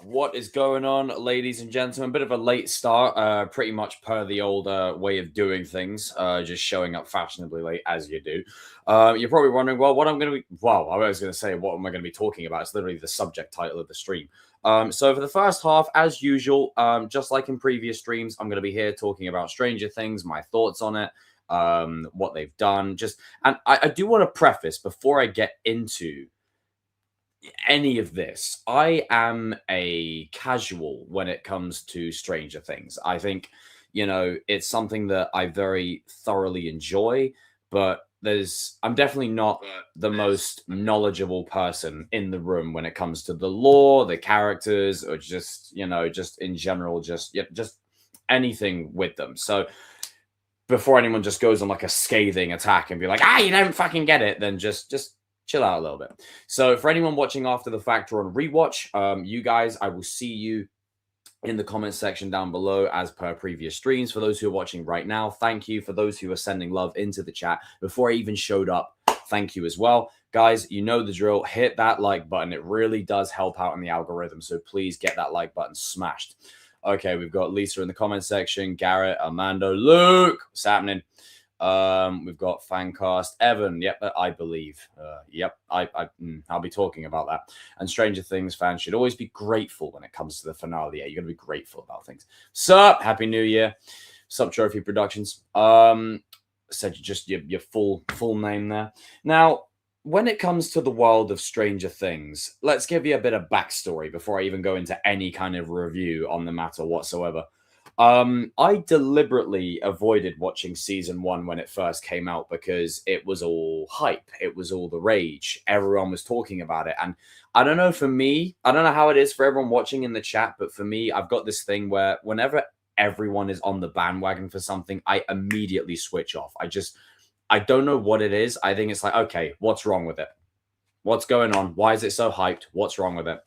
What is going on, ladies and gentlemen? Bit of a late start, pretty much per the old way of doing things, just showing up fashionably late as you do. You're probably wondering, well, what I'm going to be, well, I was going to say, what am I going to be talking about? It's literally the subject title of the stream. So for the first half, as usual, just like in previous streams, I'm going to be here talking about Stranger Things, my thoughts on it, what they've done, and I do want to preface before I get into any of this. I am a casual when it comes to Stranger Things. I think, it's something that I very thoroughly enjoy, but I'm definitely not the most knowledgeable person in the room when it comes to the lore, the characters, or just in general, just anything with them. So before anyone just goes on like a scathing attack and be like, you don't fucking get it, then just chill out a little bit. So for anyone watching after the fact or on rewatch, you guys, I will see you in the comment section down below as per previous streams. For those who are watching right now, thank you. For those who are sending love into the chat before I even showed up, thank you as well. Guys, you know the drill. Hit that like button. It really does help out in the algorithm. So please get that like button smashed. Okay, we've got Lisa in the comment section, Garrett, Armando, Luke. What's happening? We've got Fancast, Evan. Yep, I believe. I'll be talking about that. And Stranger Things fans should always be grateful when it comes to the finale. Yeah, you're gonna be grateful about things. Sup? Happy New Year. Sup, Trophy Productions. Said just your full name there. Now, when it comes to the world of Stranger Things, let's give you a bit of backstory before I even go into any kind of review on the matter whatsoever. I deliberately avoided watching season 1 when it first came out because it was all hype. It was all the rage. Everyone was talking about it. And I don't know, for me, I don't know how it is for everyone watching in the chat, but for me, I've got this thing where whenever everyone is on the bandwagon for something, I immediately switch off. I don't know what it is. I think it's like, okay, what's wrong with it? What's going on? Why is it so hyped? What's wrong with it?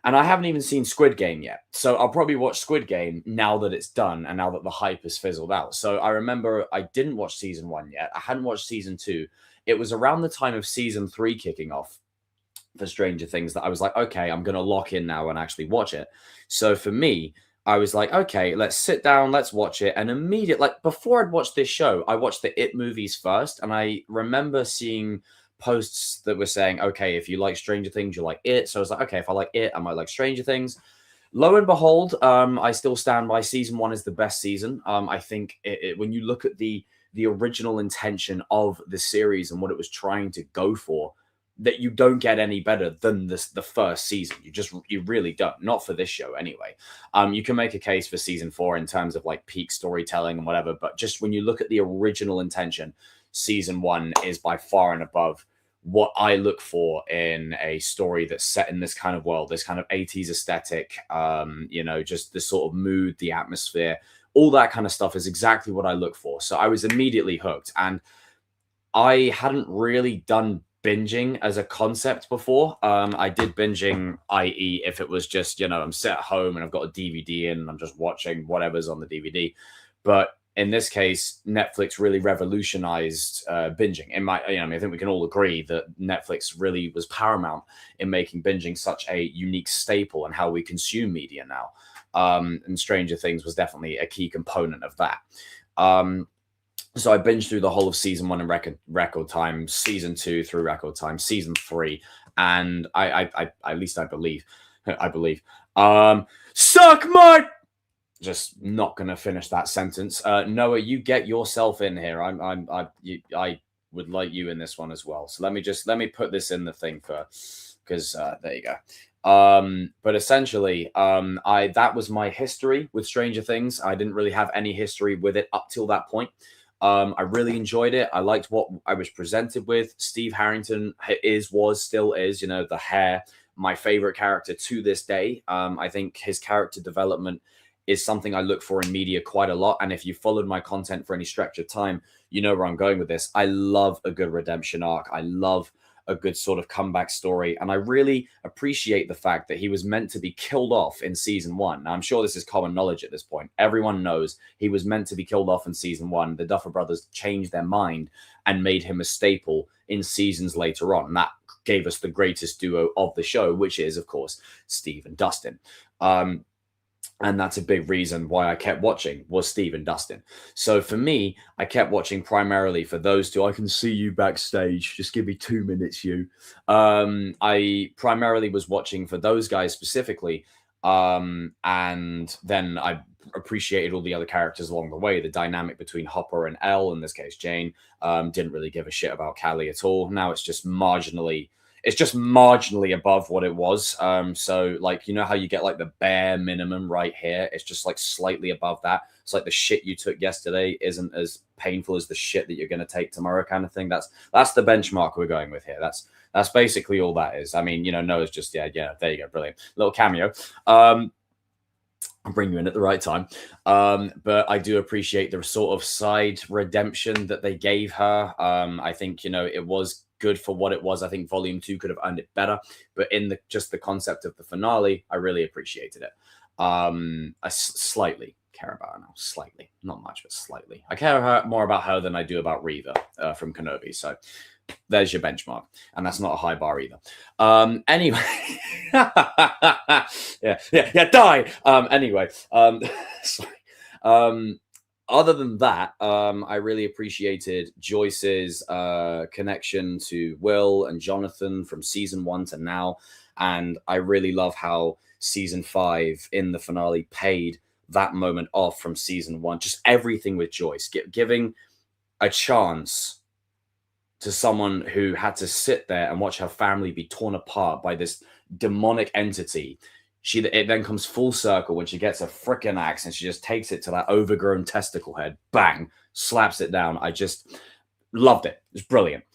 And I haven't even seen Squid Game yet. So I'll probably watch Squid Game now that it's done and now that the hype has fizzled out. So I remember I didn't watch season 1 yet. I hadn't watched season 2. It was around the time of season 3 kicking off for Stranger Things that I was like, okay, I'm going to lock in now and actually watch it. So for me, I was like, okay, let's sit down, let's watch it. And immediately, like before I'd watched this show, I watched the It movies first. And I remember seeing posts that were saying, okay, if you like Stranger Things, you like It. So I was like, okay, if I like It, I might like Stranger Things. Lo and behold, I still stand by season 1 is the best season. I think when you look at the original intention of the series and what it was trying to go for, that you don't get any better than the first season. You really don't. Not for this show anyway. You can make a case for season 4 in terms of like peak storytelling and whatever, but just when you look at the original intention, season 1 is by far and above what I look for in a story that's set in this kind of world, this kind of 80s aesthetic, just the sort of mood, the atmosphere, all that kind of stuff is exactly what I look for. So I was immediately hooked, and I hadn't really done binging as a concept before. I did binging, i.e. if it was just, I'm sat at home and I've got a DVD in and I'm just watching whatever's on the DVD. But in this case, Netflix really revolutionized binging. I think we can all agree that Netflix really was paramount in making binging such a unique staple in how we consume media now. And Stranger Things was definitely a key component of that. So I binged through the whole of season 1 in record time, season 2 through record time, season 3, and I at least I believe, suck my. Just not going to finish that sentence. Noah, you get yourself in here. I would like you in this one as well. So let me put this in the thing first, because there you go. But essentially, that was my history with Stranger Things. I didn't really have any history with it up till that point. I really enjoyed it. I liked what I was presented with. Steve Harrington still is, the hair, my favorite character to this day. I think his character development is something I look for in media quite a lot. And if you followed my content for any stretch of time, you know where I'm going with this. I love a good redemption arc. I love a good sort of comeback story. And I really appreciate the fact that he was meant to be killed off in season 1. Now, I'm sure this is common knowledge at this point. Everyone knows he was meant to be killed off in season 1. The Duffer Brothers changed their mind and made him a staple in seasons later on. And that gave us the greatest duo of the show, which is, of course, Steve and Dustin. And that's a big reason why I kept watching, was Steve and Dustin. So for me, I kept watching primarily for those two. I can see you backstage. Just give me 2 minutes, you. I primarily was watching for those guys specifically. And then I appreciated all the other characters along the way. The dynamic between Hopper and Elle, in this case Jane, didn't really give a shit about Callie at all. Now it's just marginally above what it was. So like, you know how you get like the bare minimum right here? It's just like slightly above that. It's like the shit you took yesterday isn't as painful as the shit that you're going to take tomorrow, kind of thing. That's the benchmark we're going with here. That's basically all that is. I mean, Noah's just, yeah, there you go. Brilliant. Little cameo. I'll bring you in at the right time. But I do appreciate the sort of side redemption that they gave her. I think, it was good for what it was. I think Volume 2 could have earned it better. But in just the concept of the finale, I really appreciated it. I slightly care about her now. Slightly. Not much, but slightly. I care more about her than I do about Reva from Kenobi. So there's your benchmark, and that's not a high bar either. Anyway, yeah, die. Anyway, sorry. Other than that, I really appreciated Joyce's connection to Will and Jonathan from season 1 to now, and I really love how season 5 in the finale paid that moment off from season 1. Just everything with Joyce, giving a chance to someone who had to sit there and watch her family be torn apart by this demonic entity. It then comes full circle when she gets a frickin' axe and she just takes it to that overgrown testicle head, bang, slaps it down. I just loved it. It was brilliant.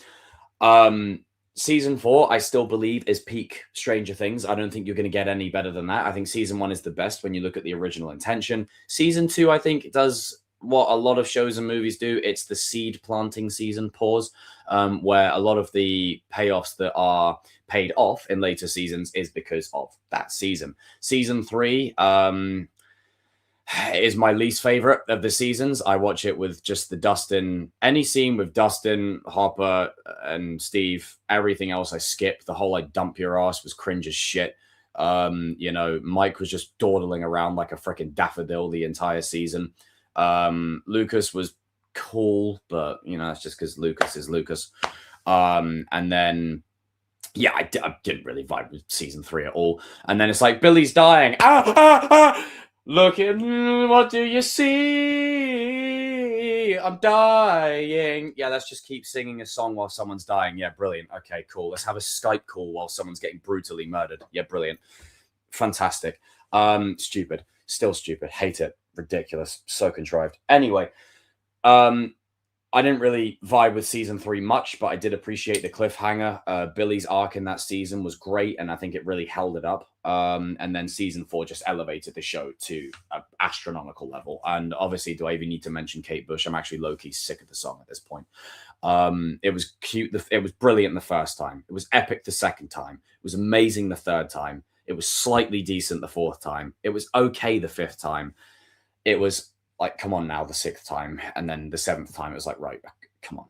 Season 4, I still believe, is peak Stranger Things. I don't think you're going to get any better than that. I think season 1 is the best when you look at the original intention. Season 2, I think, does what a lot of shows and movies do. It's the seed planting season, pause, where a lot of the payoffs that are paid off in later seasons is because of that season. Season 3 is my least favorite of the seasons. I watch it with just the Dustin, any scene with Dustin, Hopper, and Steve. Everything else I skip. The whole "I dump your ass" was cringe as shit. Mike was just dawdling around like a freaking daffodil the entire season. Lucas was cool, but it's just because Lucas is Lucas. And then I didn't really vibe with season 3 at all. And then it's like, Billy's dying. Look at what do you see? I'm dying. Yeah, let's just keep singing a song while someone's dying. Yeah, brilliant. Okay, cool. Let's have a Skype call while someone's getting brutally murdered. Yeah, brilliant. Fantastic. Stupid. Still stupid. Hate it. Ridiculous. So contrived. Anyway, I didn't really vibe with season 3 much, but I did appreciate the cliffhanger. Billy's arc in that season was great, and I think it really held it up. And then season 4 just elevated the show to an astronomical level. And obviously, do I even need to mention Kate Bush? I'm actually low-key sick of the song at this point. It was cute. It was brilliant the first time. It was epic the second time. It was amazing the third time. It was slightly decent the fourth time. It was okay the fifth time. It was like, come on now, the sixth time. And then the seventh time, it was like, right, come on.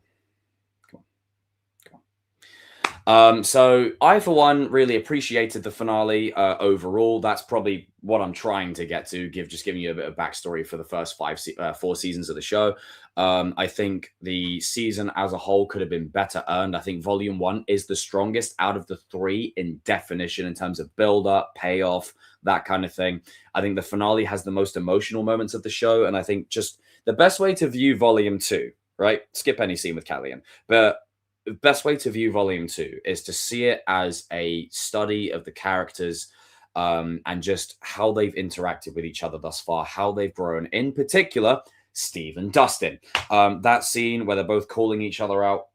So I, for one, really appreciated the finale overall. That's probably what I'm trying to get to, giving you a bit of backstory for the first 4 seasons of the show. I think the season as a whole could have been better earned. I think Volume 1 is the strongest out of the 3 in definition in terms of build-up, payoff, that kind of thing. I think the finale has the most emotional moments of the show, and I think just the best way to view Volume 2, right? Skip any scene with Callian, but the best way to view Volume 2 is to see it as a study of the characters and just how they've interacted with each other thus far, how they've grown. In particular, Steve and Dustin. That scene where they're both calling each other out.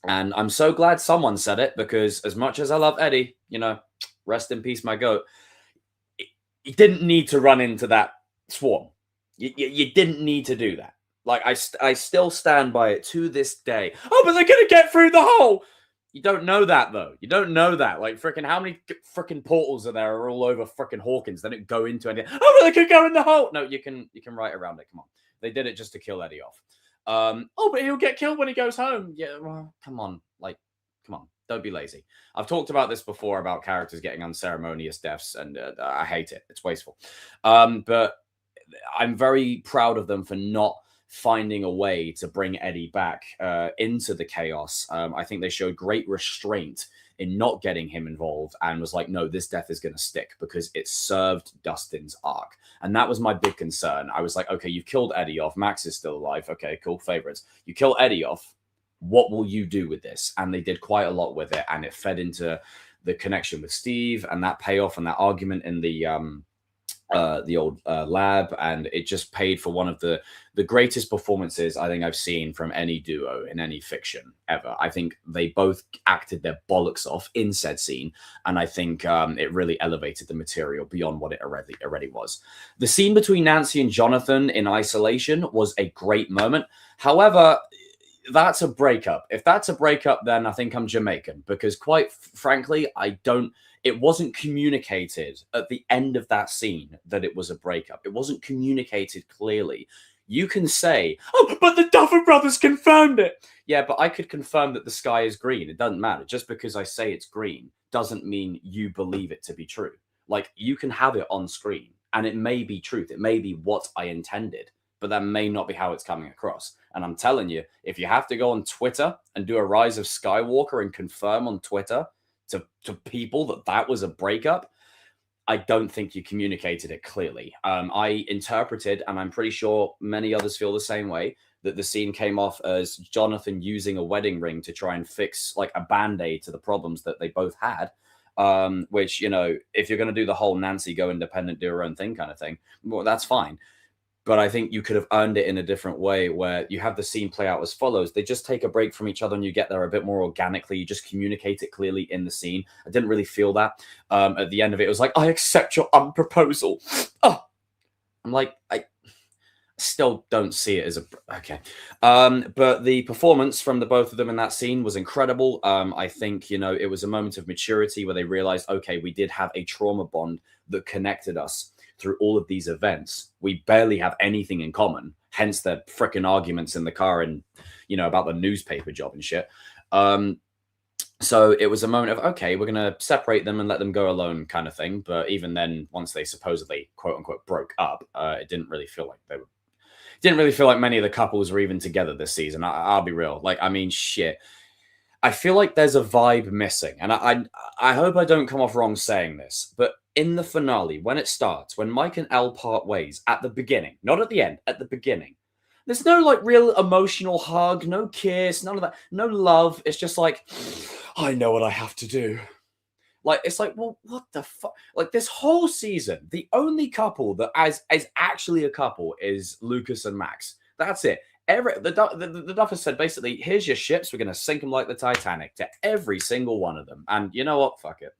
And I'm so glad someone said it, because as much as I love Eddie, rest in peace, my goat, you didn't need to run into that swarm. You didn't need to do that. Like, I still stand by it to this day. Oh, but they're going to get through the hole. You don't know that, though. You don't know that. Like, how many freaking portals are there all over freaking Hawkins? They didn't go into anything. Oh, but they could go in the hole. No, you can write around it. Come on. They did it just to kill Eddie off. Oh, but he'll get killed when he goes home. Yeah, well, come on. Like, come on. Don't be lazy. I've talked about this before about characters getting unceremonious deaths, and I hate it. It's wasteful. But I'm very proud of them for not finding a way to bring Eddie back into the chaos. I think they showed great restraint in not getting him involved and was like, no, this death is going to stick because it served Dustin's arc. And that was my big concern. I was like, okay, you've killed Eddie off. Max is still alive. Okay, cool. Favorites. You kill Eddie off. What will you do with this? And they did quite a lot with it. And it fed into the connection with Steve and that payoff and that argument in the old lab, and it just paid for one of the greatest performances I think I've seen from any duo in any fiction ever. I think they both acted their bollocks off in said scene, and I think it really elevated the material beyond what it already was. The scene between Nancy and Jonathan in isolation was a great moment. However, that's a breakup. If that's a breakup, then I think I'm Jamaican, because quite frankly, it wasn't communicated at the end of that scene that it was a breakup. It wasn't communicated clearly. You can say, oh, but the Duffer Brothers confirmed it. Yeah, but I could confirm that the sky is green. It doesn't matter. Just because I say it's green doesn't mean you believe it to be true. Like, you can have it on screen and it may be truth. It may be what I intended, but that may not be how it's coming across. And I'm telling you, if you have to go on Twitter and do a Rise of Skywalker and confirm on Twitter to people that was a breakup, I don't think you communicated it clearly. I interpreted, and I'm pretty sure many others feel the same way, that the scene came off as Jonathan using a wedding ring to try and fix like a band-aid to the problems that they both had. Which, you know, if you're going to do the whole Nancy go independent, do her own thing kind of thing, well, that's fine. But I think you could have earned it in a different way, where you have the scene play out as follows. They just take a break from each other and you get there a bit more organically. You just communicate it clearly in the scene. I didn't really feel that. At the end of it, it was like, I accept your unproposal. Oh, I'm like, I still don't see it as a... Okay. But the performance from the both of them in that scene was incredible. I think, you know, it was a moment of maturity where they realized, okay, we did have a trauma bond that connected us through all of these events. We barely have anything in common, hence the frickin' arguments in the car and, you know, about the newspaper job and shit. So it was a moment of, okay, we're going to separate them and let them go alone kind of thing. But even then, once they supposedly, quote unquote, broke up, it didn't really feel like didn't really feel like many of the couples were even together this season. I'll be real. Like, I mean, shit. I feel like there's a vibe missing. And I hope I don't come off wrong saying this, but in the finale, when it starts, when Mike and Elle part ways at the beginning, not at the end, at the beginning, there's no like real emotional hug, no kiss, none of that, no love. It's just like, I know what I have to do. Like, it's like, well, what the fuck? Like, this whole season, the only couple that is actually a couple is Lucas and Max. That's it. The Duffers said basically, here's your ships. We're going to sink them like the Titanic, to every single one of them. And you know what? Fuck it.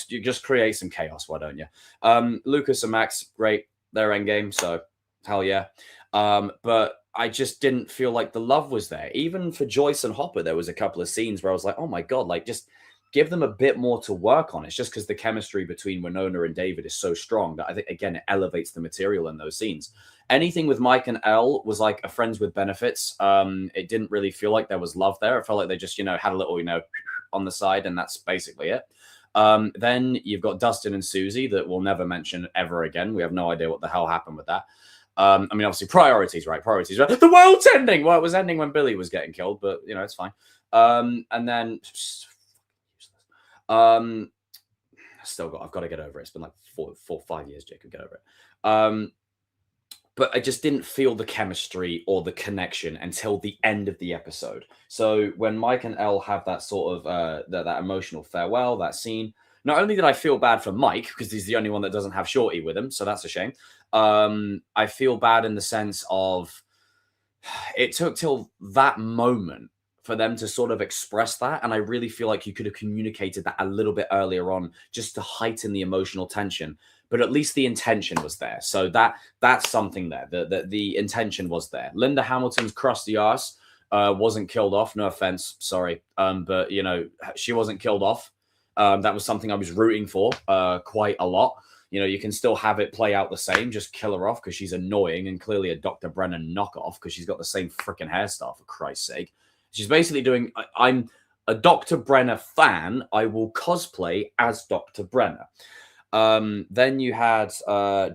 You just create some chaos. Why don't you? Lucas and Max, great. They're endgame. So hell yeah. But I just didn't feel like the love was there. Even for Joyce and Hopper, there was a couple of scenes where I was like, oh my God, like, just give them a bit more to work on. It's just because the chemistry between Winona and David is so strong that I think, again, it elevates the material in those scenes. Anything with Mike and Elle was like a friends with benefits. It didn't really feel like there was love there. It felt like they just, you know, had a little, you know, on the side, and that's basically it. Then you've got Dustin and Susie that we'll never mention ever again. We have no idea what the hell happened with that. I mean, obviously, priorities, right? Priorities, right? The world's ending. Well, it was ending when Billy was getting killed, but, you know, it's fine. And then... I've got to get over it. It's been like 5 years, Jacob, get over it. But I just didn't feel the chemistry or the connection until the end of the episode. So when Mike and Elle have that sort of that emotional farewell, that scene, not only did I feel bad for Mike, because he's the only one that doesn't have Shorty with him, so that's a shame. I feel bad in the sense of it took till that moment for them to sort of express that. And I really feel like you could have communicated that a little bit earlier on, just to heighten the emotional tension. But at least the intention was there. So that's something there. The intention was there. Linda Hamilton's crusty ass wasn't killed off. No offense, sorry. But, you know, she wasn't killed off. That was something I was rooting for quite a lot. You know, you can still have it play out the same, just kill her off because she's annoying and clearly a Dr. Brennan knockoff because she's got the same freaking hairstyle, for Christ's sake. She's basically doing, a Dr. Brenner fan, I will cosplay as Dr. Brenner. Then you had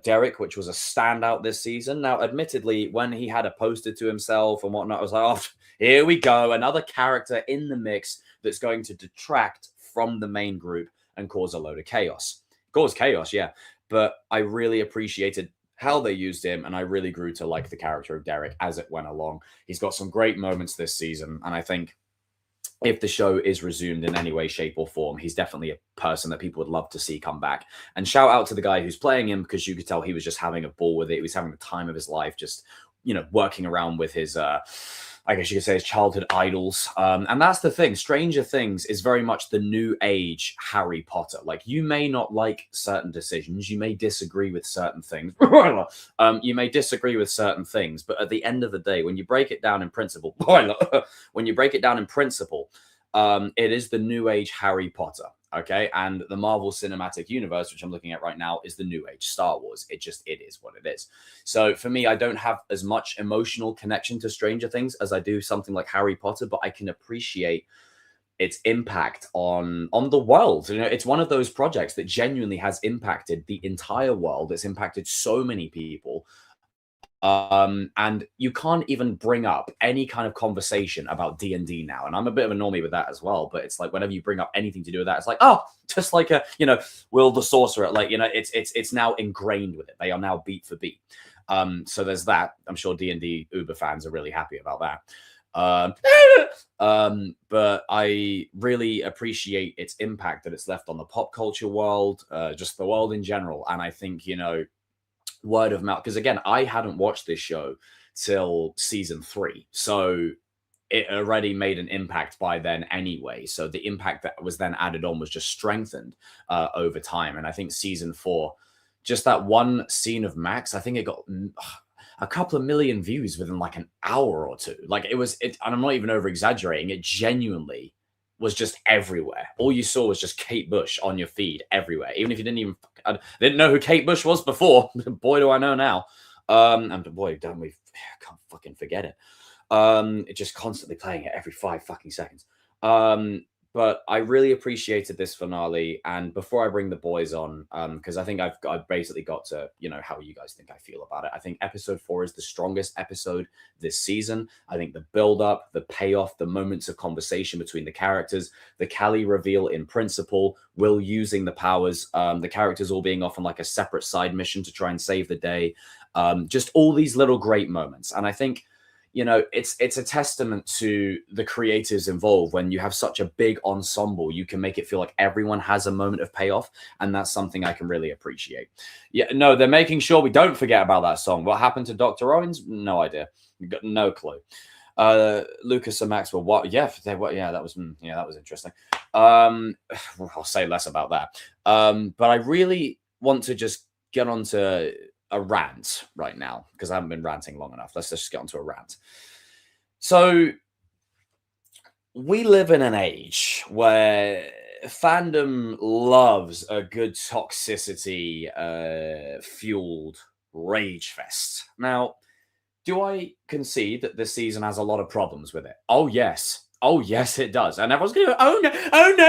Derek, which was a standout this season. Now, admittedly, when he had a poster to himself and whatnot, I was like, oh, here we go. Another character in the mix that's going to detract from the main group and cause a load of chaos. Cause chaos, yeah. But I really appreciated how they used him, and I really grew to like the character of Derek as it went along. He's got some great moments this season, and I think if the show is resumed in any way, shape, or form, he's definitely a person that people would love to see come back. And shout out to the guy who's playing him, because you could tell he was just having a ball with it. He was having the time of his life, just, working around with his, I guess you could say, his childhood idols. And that's the thing. Stranger Things is very much the new age Harry Potter. Like, you may not like certain decisions. You may disagree with certain things. You may disagree with certain things. But at the end of the day, when you break it down in principle, it is the new age Harry Potter. Okay. And the Marvel Cinematic Universe, which I'm looking at right now, is the new age Star Wars. It is what it is. So for me, I don't have as much emotional connection to Stranger Things as I do something like Harry Potter, but I can appreciate its impact on the world. It's one of those projects that genuinely has impacted the entire world. It's impacted so many people. And you can't even bring up any kind of conversation about D&D now. And I'm a bit of a normie with that as well. But it's like, whenever you bring up anything to do with that, it's like, oh, just like Will the Sorcerer. Like, it's now ingrained with it. They are now beat for beat. So there's that. I'm sure D&D Uber fans are really happy about that. But I really appreciate its impact that it's left on the pop culture world, just the world in general. And I think, word of mouth, because again, I hadn't watched this show till season 3, so it already made an impact by then anyway. So the impact that was then added on was just strengthened over time. And I think season 4, just that one scene of Max, I think it got a couple of million views within like an hour or two. Like, and I'm not even over exaggerating, it genuinely was just everywhere. All you saw was just Kate Bush on your feed everywhere. Even if you didn't know who Kate Bush was before, boy, do I know now. And boy, don't we, I can't fucking forget it. It's just constantly playing it every 5 fucking seconds. But I really appreciated this finale. And before I bring the boys on, because I think I've basically got to, how you guys think I feel about it. I think episode 4 is the strongest episode this season. I think the build up, the payoff, the moments of conversation between the characters, the Callie reveal in principle, Will using the powers, the characters all being off on like a separate side mission to try and save the day. Just all these little great moments. And I think, it's a testament to the creatives involved. When you have such a big ensemble, you can make it feel like everyone has a moment of payoff. And that's something I can really appreciate. Yeah, no, they're making sure we don't forget about that song. What happened to Dr. Owens? No idea. Got no clue. Lucas and Maxwell, what? Yeah, that was interesting. I'll say less about that. But I really want to just get onto a rant right now, because I haven't been ranting long enough. Let's just get onto a rant. So we live in an age where fandom loves a good toxicity fueled rage fest. Now, do I concede that this season has a lot of problems with it? Oh yes, it does. And everyone's going to go, oh no,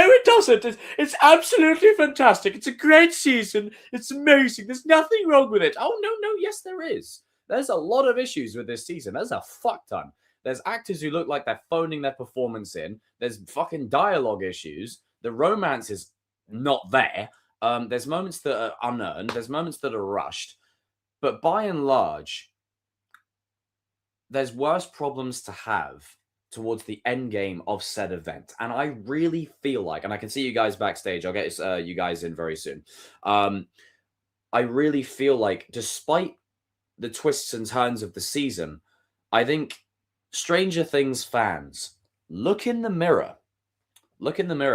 it doesn't. It's absolutely fantastic. It's a great season. It's amazing. There's nothing wrong with it. Oh, no, yes, there is. There's a lot of issues with this season. There's a fuck ton. There's actors who look like they're phoning their performance in. There's fucking dialogue issues. The romance is not there. There's moments that are unearned. There's moments that are rushed. But by and large, there's worse problems to have towards the end game of said event. And I really feel like, and I can see you guys backstage, I'll get you guys in very soon. I really feel like, despite the twists and turns of the season, I think Stranger Things fans, look in the mirror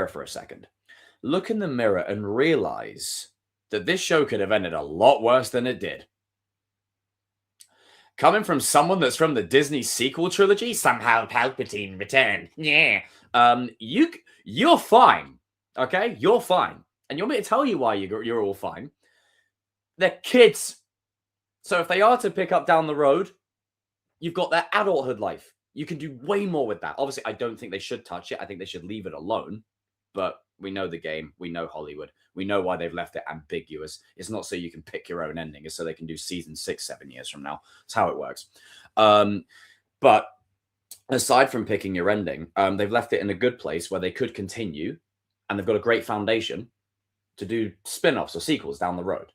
for a second. Look in the mirror and realize that this show could have ended a lot worse than it did. Coming from someone that's from the Disney sequel trilogy, somehow Palpatine returned. Yeah. You're fine. Okay? You're fine. And you want me to tell you why you're all fine? They're kids. So if they are to pick up down the road, you've got their adulthood life. You can do way more with that. Obviously, I don't think they should touch it. I think they should leave it alone. But we know the game. We know Hollywood. We know why they've left it ambiguous. It's not so you can pick your own ending. It's so they can do season 6, 7 years from now. That's how it works. But aside from picking your ending, they've left it in a good place where they could continue, and they've got a great foundation to do spin-offs or sequels down the road.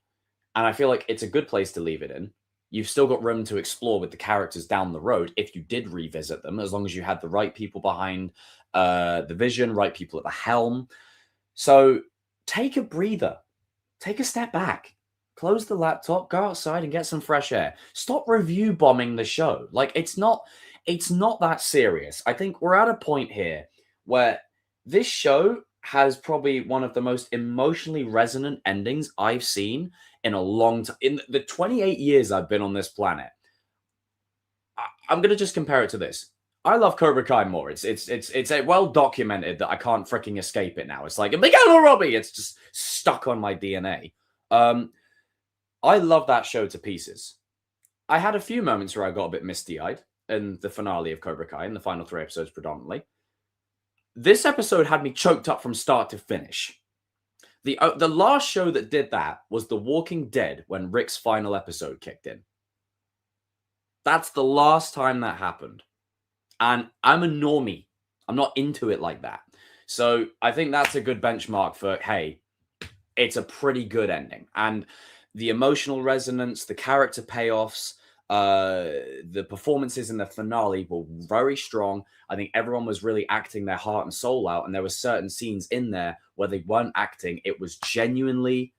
And I feel like it's a good place to leave it in. You've still got room to explore with the characters down the road if you did revisit them, as long as you had the right people behind the vision, right people at the helm. So take a breather, take a step back, close the laptop, go outside and get some fresh air. Stop review bombing the show. Like, it's not that serious. I think we're at a point here where this show has probably one of the most emotionally resonant endings I've seen in a long time. In the 28 years I've been on this planet, I'm going to just compare it to this. I love Cobra Kai more. It's a well documented that I can't freaking escape it now. It's like a Miguel Robbie. It's just stuck on my DNA. I love that show to pieces. I had a few moments where I got a bit misty-eyed in the finale of Cobra Kai, in the final 3 episodes predominantly. This episode had me choked up from start to finish. The last show that did that was The Walking Dead, when Rick's final episode kicked in. That's the last time that happened. And I'm a normie. I'm not into it like that. So I think that's a good benchmark for, hey, it's a pretty good ending. And the emotional resonance, the character payoffs, the performances in the finale were very strong. I think everyone was really acting their heart and soul out, and there were certain scenes in there where they weren't acting. It was genuinely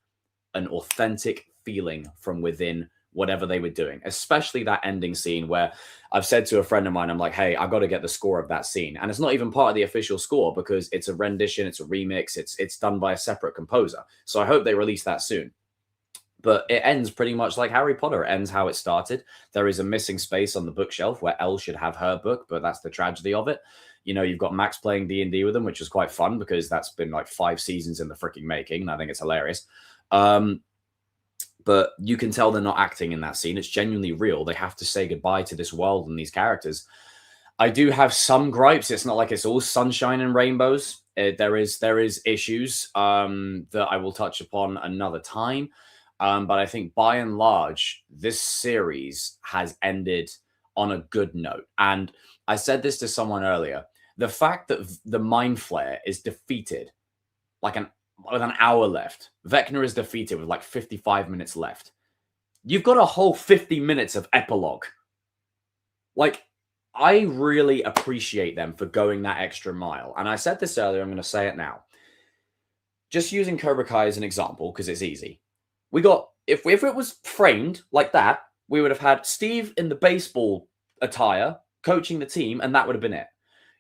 an authentic feeling from within whatever they were doing, especially that ending scene where I've said to a friend of mine, I'm like, hey, I got to get the score of that scene. And it's not even part of the official score because it's a rendition, it's a remix, it's done by a separate composer. So I hope they release that soon. But it ends pretty much like Harry Potter. It ends how it started. There is a missing space on the bookshelf where Elle should have her book, but that's the tragedy of it. You know, you've got Max playing D&D with them, which is quite fun because that's been like 5 seasons in the freaking making, and I think it's hilarious. But you can tell they're not acting in that scene. It's genuinely real. They have to say goodbye to this world and these characters. I do have some gripes. It's not like it's all sunshine and rainbows. There is issues that I will touch upon another time. But I think by and large, this series has ended on a good note. And I said this to someone earlier. The fact that the Mind Flayer is defeated with an hour left. Vecna is defeated with like 55 minutes left. You've got a whole 50 minutes of epilogue. Like, I really appreciate them for going that extra mile. And I said this earlier, I'm going to say it now. Just using Cobra Kai as an example, because it's easy. We got, if it was framed like that, we would have had Steve in the baseball attire coaching the team, and that would have been it.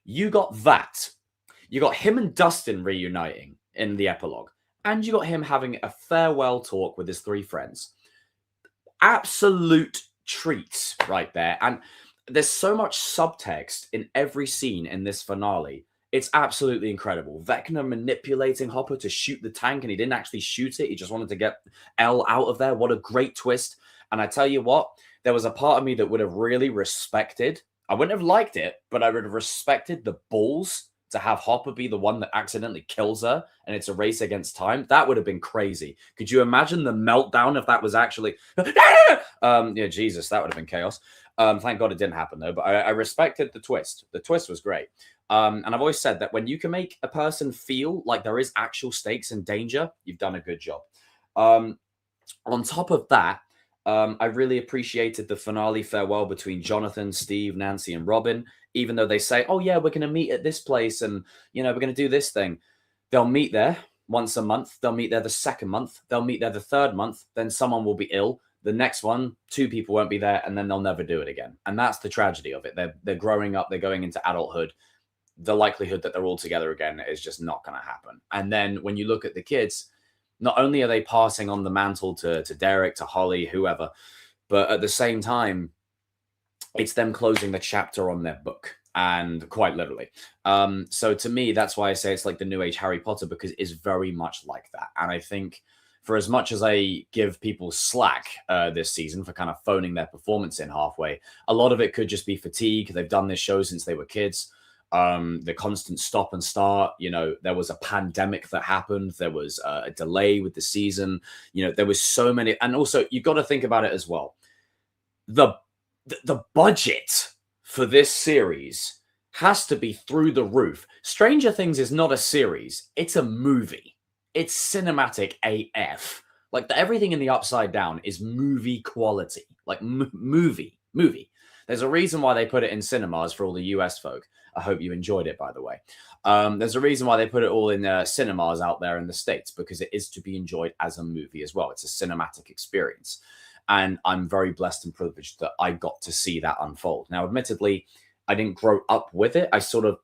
You got that. You got him and Dustin reuniting in the epilogue, and you got him having a farewell talk with his 3 friends. Absolute treats right there. And there's so much subtext in every scene in this finale. It's absolutely incredible. Vecna manipulating Hopper to shoot the tank, and he didn't actually shoot it. He just wanted to get Elle out of there. What a great twist. And I tell you what, there was a part of me that would have really respected, I wouldn't have liked it, but I would have respected the balls to have Hopper be the one that accidentally kills her, and it's a race against time. That would have been crazy. Could you imagine the meltdown if that was actually... yeah, Jesus, that would have been chaos. Thank God it didn't happen, though. But I respected the twist. The twist was great. And I've always said that when you can make a person feel like there is actual stakes and danger, you've done a good job. On top of that, I really appreciated the finale farewell between Jonathan, Steve, Nancy, and Robin. Even though they say, oh, yeah, we're going to meet at this place and, you know, we're going to do this thing. They'll meet there once a month. They'll meet there the second month. They'll meet there the third month. Then someone will be ill. The next one, 2 people won't be there, and then they'll never do it again. And that's the tragedy of it. They're growing up. They're going into adulthood. The likelihood that they're all together again is just not going to happen. And then when you look at the kids, not only are they passing on the mantle to Derek, to Holly, whoever, but at the same time, it's them closing the chapter on their book, and quite literally. So to me, that's why I say it's like the new age Harry Potter, because it's very much like that. And I think for as much as I give people slack this season for kind of phoning their performance in halfway, a lot of it could just be fatigue. They've done this show since they were kids. The constant stop and start, there was a pandemic that happened. There was a delay with the season. There was so many. And also, you've got to think about it as well. The budget for this series has to be through the roof. Stranger Things is not a series. It's a movie. It's cinematic AF. Like everything in the Upside Down is movie quality. Like movie. There's a reason why they put it in cinemas for all the US folk. I hope you enjoyed it, by the way. There's a reason why they put it all in cinemas out there in the States, because it is to be enjoyed as a movie as well. It's a cinematic experience. And I'm very blessed and privileged that I got to see that unfold. Now, admittedly, I didn't grow up with it. I sort of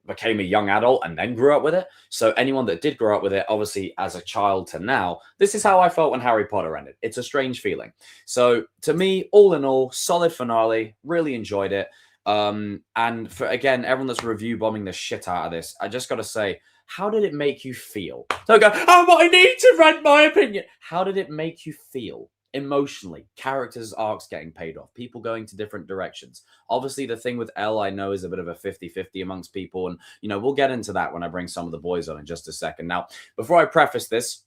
became a young adult and then grew up with it. So anyone that did grow up with it, obviously as a child to now, this is how I felt when Harry Potter ended. It's a strange feeling. So to me, all in all, solid finale, really enjoyed it. And for, again, everyone that's review bombing the shit out of this, I just got to say, how did it make you feel? Don't go, oh, I need to rant my opinion. How did it make you feel? Emotionally, characters' arcs getting paid off, people going to different directions. Obviously, the thing with Elle, I know, is a bit of a 50-50 amongst people. And, we'll get into that when I bring some of the boys on in just a second. Now, before I preface this,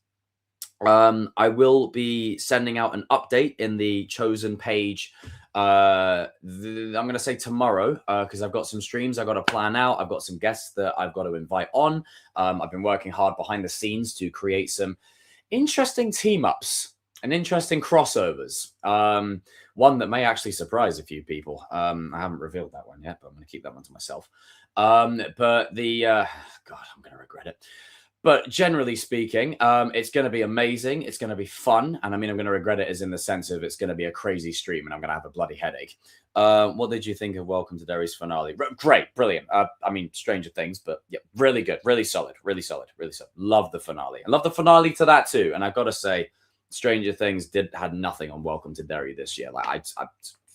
I will be sending out an update in the Chosen page. I'm going to say tomorrow, because I've got some streams I've got to plan out. I've got some guests that I've got to invite on. I've been working hard behind the scenes to create some interesting team-ups and interesting crossovers. One that may actually surprise a few people. I haven't revealed that one yet, but I'm going to keep that one to myself. God, I'm going to regret it. But generally speaking, it's going to be amazing. It's going to be fun. And I mean, I'm going to regret it as in the sense of it's going to be a crazy stream and I'm going to have a bloody headache. What did you think of Welcome to Derry's finale? Great, brilliant. I mean, Stranger Things, but yeah, really good, really solid. Love the finale. I love the finale to that too. And I've got to say, Stranger Things had nothing on Welcome to Derry this year. Like, I'm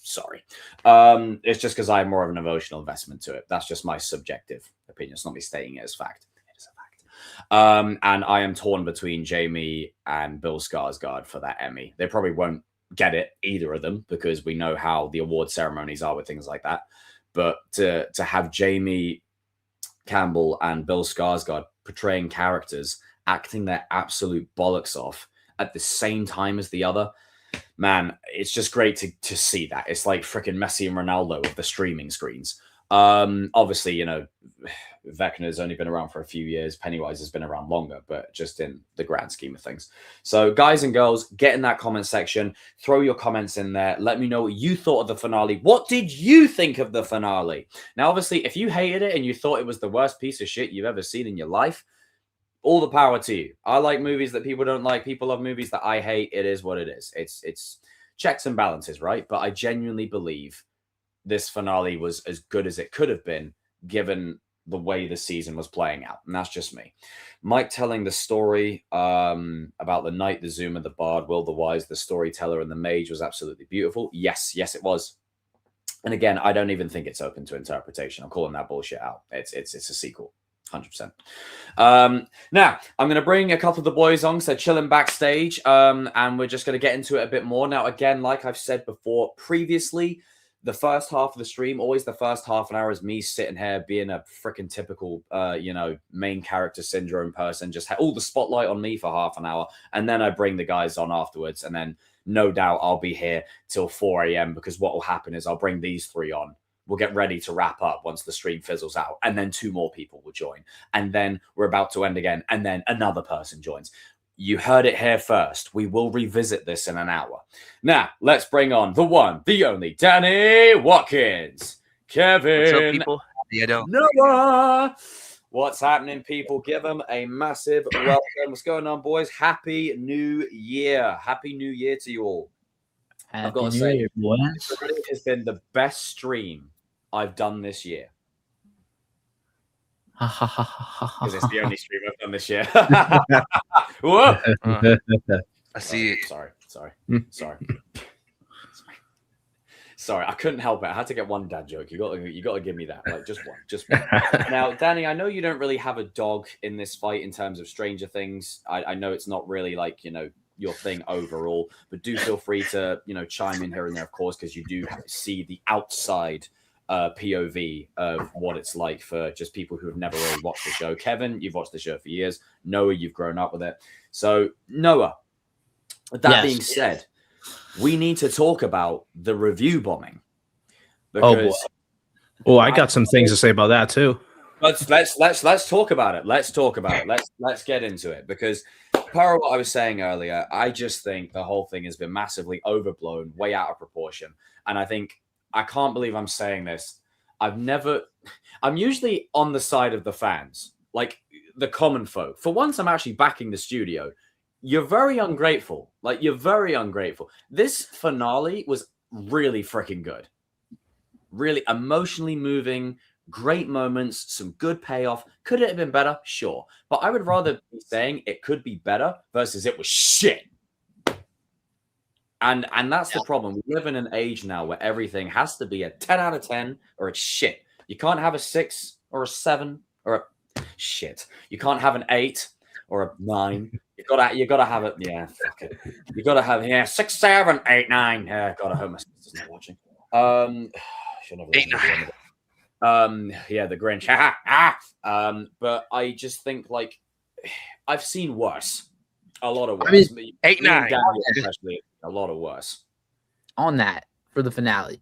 sorry. It's just because I have more of an emotional investment to it. That's just my subjective opinion. It's not me stating it as fact. It is a fact. And I am torn between Jamie and Bill Skarsgård for that Emmy. They probably won't get it, either of them, because we know how the award ceremonies are with things like that. But to have Jamie Campbell and Bill Skarsgård portraying characters, acting their absolute bollocks off at the same time as the other, man, it's just great to see that. It's like freaking Messi and Ronaldo of the streaming screens. Obviously, Vecna's only been around for a few years. Pennywise has been around longer, but just in the grand scheme of things. So guys and girls, get in that comment section, throw your comments in there. Let me know what you thought of the finale. What did you think of the finale? Now, obviously, if you hated it and you thought it was the worst piece of shit you've ever seen in your life, all the power to you. I like movies that people don't like. People love movies that I hate. It is what it is. It's checks and balances, right? But I genuinely believe this finale was as good as it could have been, given the way the season was playing out. And that's just me. Mike telling the story about the knight, the zoomer, the bard, Will the Wise, the storyteller, and the mage was absolutely beautiful. Yes, it was. And again, I don't even think it's open to interpretation. I'm calling that bullshit out. It's a sequel. 100%. Now, I'm going to bring a couple of the boys on because they're chilling backstage, and we're just going to get into it a bit more. Now, again, like I've said before previously, the first half of the stream, always the first half an hour is me sitting here being a freaking typical, main character syndrome person, just all the spotlight on me for half an hour, and then I bring the guys on afterwards, and then no doubt I'll be here till 4 a.m. because what will happen is I'll bring these three on. We'll get ready to wrap up once the stream fizzles out, and then 2 more people will join, and then we're about to end again, and then another person joins. You heard it here first. We will revisit this in an hour. Now, let's bring on the one, the only, Danny Watkins. Kevin. What's up, people? Yeah, don't. Noah. What's happening, people? Give them a massive welcome. What's going on, boys? Happy New Year. Happy New Year to you all. I've got to say, it has been the best stream I've done this year. Because it's the only stream I've done this year. Whoa. I see. Sorry. Sorry, I couldn't help it. I had to get one dad joke. You got to give me that. Like just one. Now, Danny, I know you don't really have a dog in this fight in terms of Stranger Things. I know it's not really like, your thing overall, but do feel free to, chime in here and there, of course, because you do see the outside POV of what it's like for just people who have never really watched the show. Kevin, you've watched the show for years. Noah, you've grown up with it. So, Noah, that being said, we need to talk about the review bombing. Because I got some things to say about that too. Let's talk about it. Let's get into it, because per what I was saying earlier, I just think the whole thing has been massively overblown, way out of proportion. And I can't believe I'm saying this. I'm usually on the side of the fans, like the common folk. For once, I'm actually backing the studio. You're very ungrateful. You're very ungrateful. This finale was really freaking good. Really emotionally moving, great moments, some good payoff. Could it have been better? Sure. But I would rather be saying it could be better versus it was shit. And that's the problem. We live in an age now where everything has to be a 10 out of 10 or it's shit. You can't have a 6 or a 7 or a shit. You can't have an 8 or a 9. You gotta have it. Yeah, fuck it. You gotta have 6, 7, 8, 9. Yeah, God, I hope my sister's not watching. Should never 8, 9. Yeah, the Grinch. But I just think I've seen worse. A lot of worse. 8, 9. Especially a lot of worse. On that for the finale,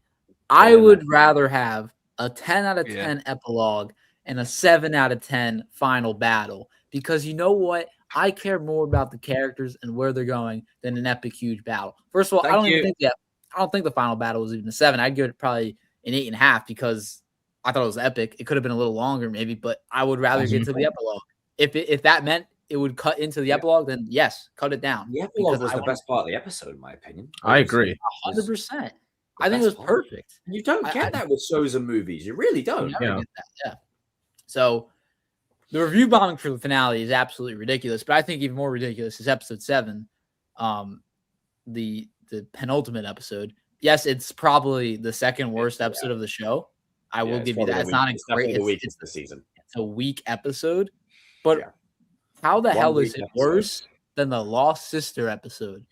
I would rather have a 10 out of 10 epilogue and a 7 out of 10 final battle, because you know what? I care more about the characters and where they're going than an epic, huge battle. First of all, I don't think the final battle was even a 7. I'd give it probably an 8.5 because I thought it was epic. It could have been a little longer, maybe, but I would rather get to the epilogue. If that meant it would cut into the epilogue, then yes, cut it down. The epilogue was the best part of the episode, in my opinion. I agree. 100%. I think it was perfect. You don't get that with shows and movies. You really don't. Yeah. So the review bombing for the finale is absolutely ridiculous, but I think even more ridiculous is episode 7, the penultimate episode. Yes, it's probably the second worst episode of the show. I will give you that. It's not a great. It's the season. It's a weak episode, but how the hell is it worse than the Lost Sister episode?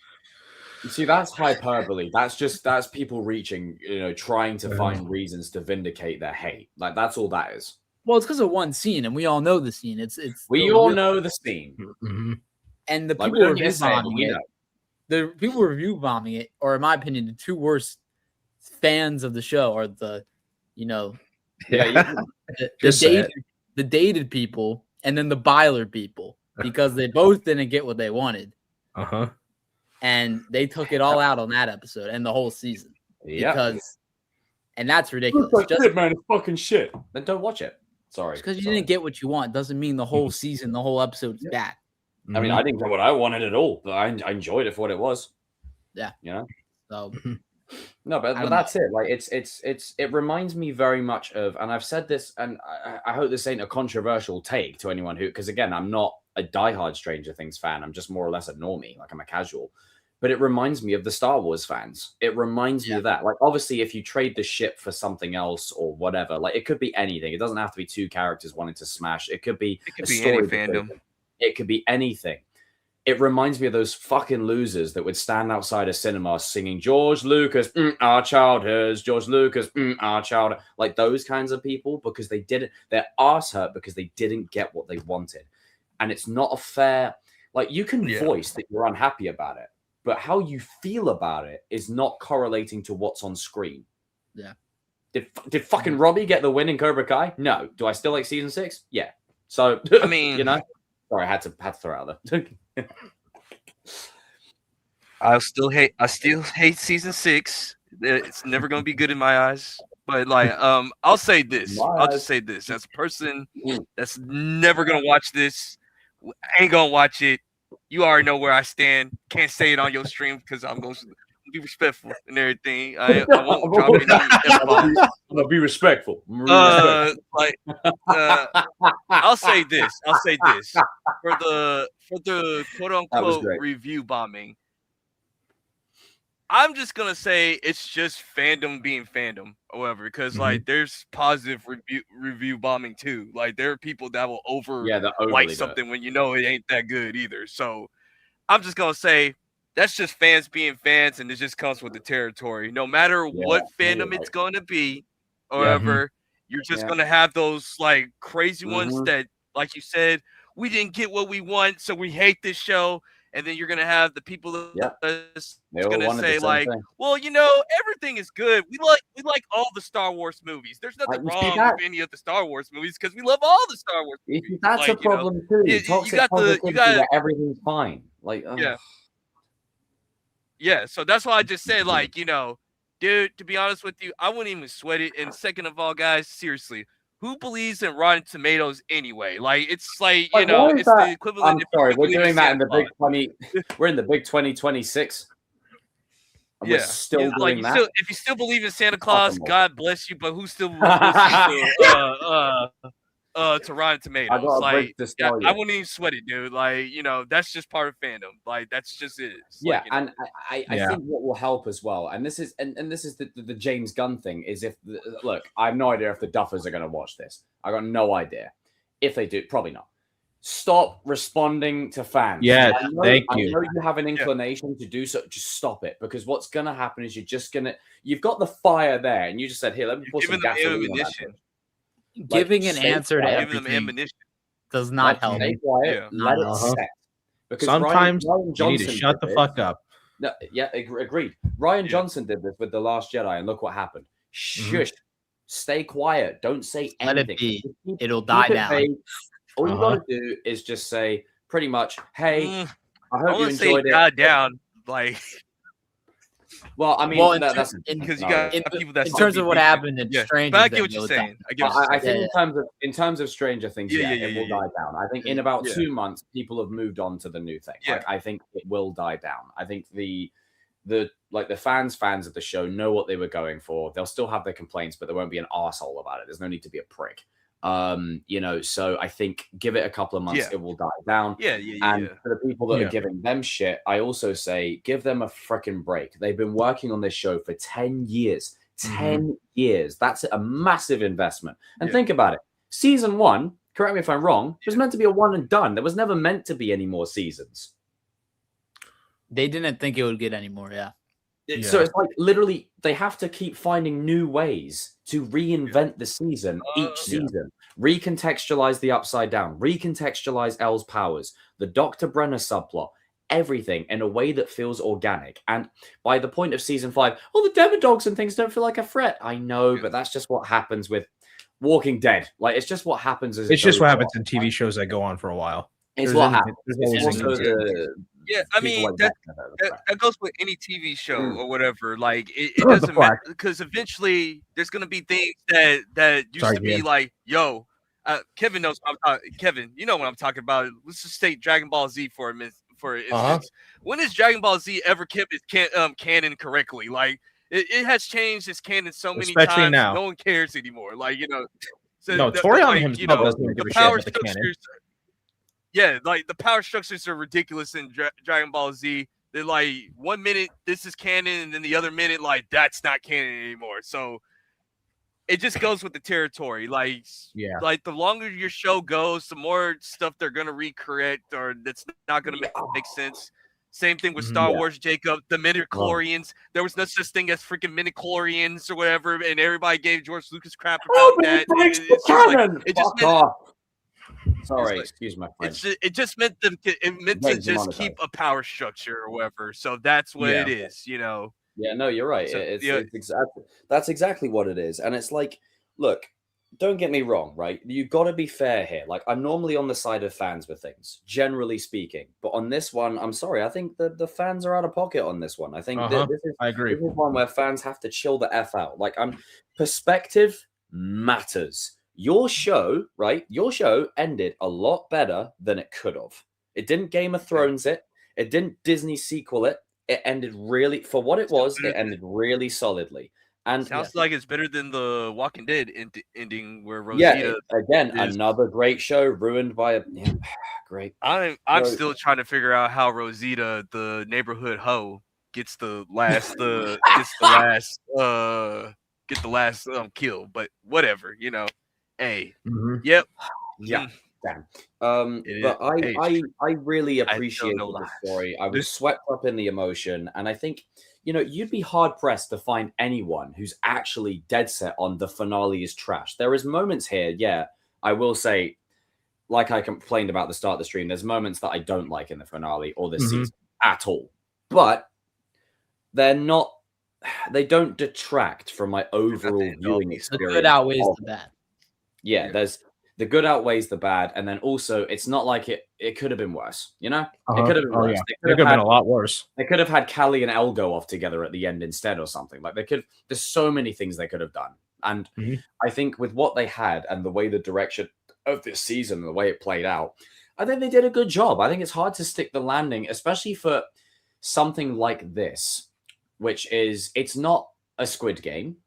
You see, that's hyperbole. That's people reaching, trying to find reasons to vindicate their hate. That's all that is. Well, it's because of one scene, and we all know the scene. We all know the scene, and the people review bombing it. The people review bombing it, or in my opinion, the two worst fans of the show are the dated people and then the Byler people, because they both didn't get what they wanted. And they took it all out on that episode and the whole season. And that's ridiculous. Man, it's fucking shit. Then don't watch it. Sorry. Because you didn't get what you want doesn't mean the whole season, the whole episode is bad. I mean, I didn't get what I wanted at all, but I enjoyed it for what it was. Yeah. So no, but that's it. It reminds me very much of, and I've said this, and I hope this ain't a controversial take to anyone because again, I'm not a diehard Stranger Things fan. I'm just more or less a normie, I'm a casual. But it reminds me of the Star Wars fans. It reminds me of that. Obviously, if you trade the ship for something else or whatever, it could be anything. It doesn't have to be two characters wanting to smash. It could be any fandom. It could be anything. It reminds me of those fucking losers that would stand outside a cinema singing George Lucas, our childhoods, George Lucas, our childhood. Those kinds of people, because their arse hurt because they didn't get what they wanted. And it's not a fair, you can voice that you're unhappy about it, but how you feel about it is not correlating to what's on screen. Yeah. Did fucking Robbie get the win in Cobra Kai? No. Do I still like season 6? Yeah. So, I mean, sorry, I had to throw it out there. I still hate season 6. It's never going to be good in my eyes. But I'll say this. I'll just say this. As a person that's never going to watch this, ain't going to watch it. You already know where I stand. Can't say it on your stream because I'm going to be respectful and everything. I won't drop any F-bombs. I'm going to be respectful. I'll say this. For the quote unquote review bombing, I'm just gonna say it's just fandom being fandom, however, because like there's positive review bombing too. Like there are people that will that like overly do it. something when you know it ain't that good either. So I'm just gonna say that's just fans being fans, and it just comes with the territory. No matter what fandom it's gonna be, however, you're just gonna have those like crazy ones that, like you said, we didn't get what we want, so we hate this show. And then you're gonna have the people that's gonna say like, "Well, you know, everything is good. We like all the Star Wars movies. There's nothing wrong with any of the Star Wars movies because we love all the Star Wars movies." That's like, a problem too. You got where everything's fine. Like, yeah. So that's why I just said, like, you know, dude. To be honest with you, I wouldn't even sweat it. And second of all, guys, seriously. Who believes in Rotten Tomatoes anyway? Like it's like you know, it's the equivalent. I'm sorry, we're doing that in the big 20. We're in the big 2026. Yeah, we're still doing that. If you still believe in Santa Claus, God bless you. But who still listens to Rotten Tomatoes? Like, I wouldn't even sweat it, dude. Like, you know, that's just part of fandom. Like, that's just it. Yeah, like, you know. and I think what will help as well, and this is the James Gunn thing is look, I have no idea if the Duffers are going to watch this. I got no idea. If they do, probably not. Stop responding to fans. Yeah, thank you. I know you have an inclination to do so. Just stop it, because what's going to happen is you've got the fire there, and you just said, "Here, let me put some gasoline on that." Giving an answer to everything does not help. Stay quiet, let it set. Because sometimes Ryan you need to shut the fuck up. No, yeah, agreed. Ryan Johnson did this with The Last Jedi, and look what happened. Shush. Stay quiet. Don't say anything. Let it be. It'll die down. All you got to do is just say pretty much, "Hey, I hope you enjoyed it." God down, like. Well, I mean, that's because you got people that in terms of what happened in Stranger. But I get what you're saying. I think in terms of Stranger Things, it will die down. I think in about 2 months, people have moved on to the new thing. Yeah. I think it will die down. I think the fans of the show know what they were going for. They'll still have their complaints, but there won't be an arsehole about it. There's no need to be a prick. You know, so I think give it a couple of months, it will die down. And for the people that are giving them shit, I also say give them a freaking break. They've been working on this show for 10 years. 10 years. That's a massive investment. And think about it. Season 1, correct me if I'm wrong, it was meant to be a one and done. There was never meant to be any more seasons. They didn't think it would get any more, So it's like literally they have to keep finding new ways to reinvent the season each season, recontextualize the Upside Down, recontextualize Elle's powers, the Dr. Brenner subplot, everything in a way that feels organic. And by the point of season 5, the Demodogs and things don't feel like a threat. I know, but that's just what happens with Walking Dead. Like it's just what happens it's just what happens in TV shows that go on for a while. It's what happens. I mean that goes with any TV show or whatever. Like it doesn't matter because eventually there's gonna be things that used to be like, yo, Kevin knows what I'm talking. Kevin, you know what I'm talking about. Let's just state Dragon Ball Z for a minute. For instance, when has Dragon Ball Z ever kept its canon correctly? Like it has changed its canon so many times. Now. No one cares anymore. Like you know, so Torian himself doesn't give a shit about the canon. Yeah, like the power structures are ridiculous in Dragon Ball Z. They're like 1 minute this is canon, and then the other minute like that's not canon anymore. So it just goes with the territory. Like like the longer your show goes, the more stuff they're gonna recreate or that's not gonna make sense. Same thing with Star Wars, Jacob. The midichlorians. There was no such thing as freaking midichlorians or whatever, and everybody gave George Lucas crap about that. It just Sorry, excuse my French. It just meant to just keep a power structure or whatever. So that's what it is, you know. Yeah, no, you're right. So, that's exactly what it is. And it's like, look, don't get me wrong, right? You've got to be fair here. Like, I'm normally on the side of fans with things, generally speaking. But on this one, I'm sorry. I think the fans are out of pocket on this one. I think I agree. This is one where fans have to chill the F out. Like, perspective matters. Your show, right? Your show ended a lot better than it could have. It didn't Game of Thrones it. It didn't Disney sequel it. It ended really, for what it was, it ended really solidly. And sounds like it's better than the Walking Dead ending where Rosita. Another great show ruined by a great. I'm still trying to figure out how Rosita, the neighborhood hoe, gets the last kill. But whatever, Hey, yep. Yeah. Damn. It But is. I really I tell appreciated no the lies. story. I was swept up in the emotion, and I think you'd be hard pressed to find anyone who's actually dead set on the finale is trash. There is moments here, yeah, I will say, like I complained about the start of the stream, there's moments that I don't like in the finale or this season at all. But they're not. They don't detract from my overall viewing experience. The good outweighs the bad. Yeah, there's the good outweighs the bad, and then also it's not like it could have been worse. It could have been worse. Yeah. It could have been a lot worse. They could have had Callie and El go off together at the end instead or something. Like there's so many things they could have done. And I think with what they had and the way the direction of this season, the way it played out, I think they did a good job. I think it's hard to stick the landing, especially for something like this, which is, it's not a Squid Game.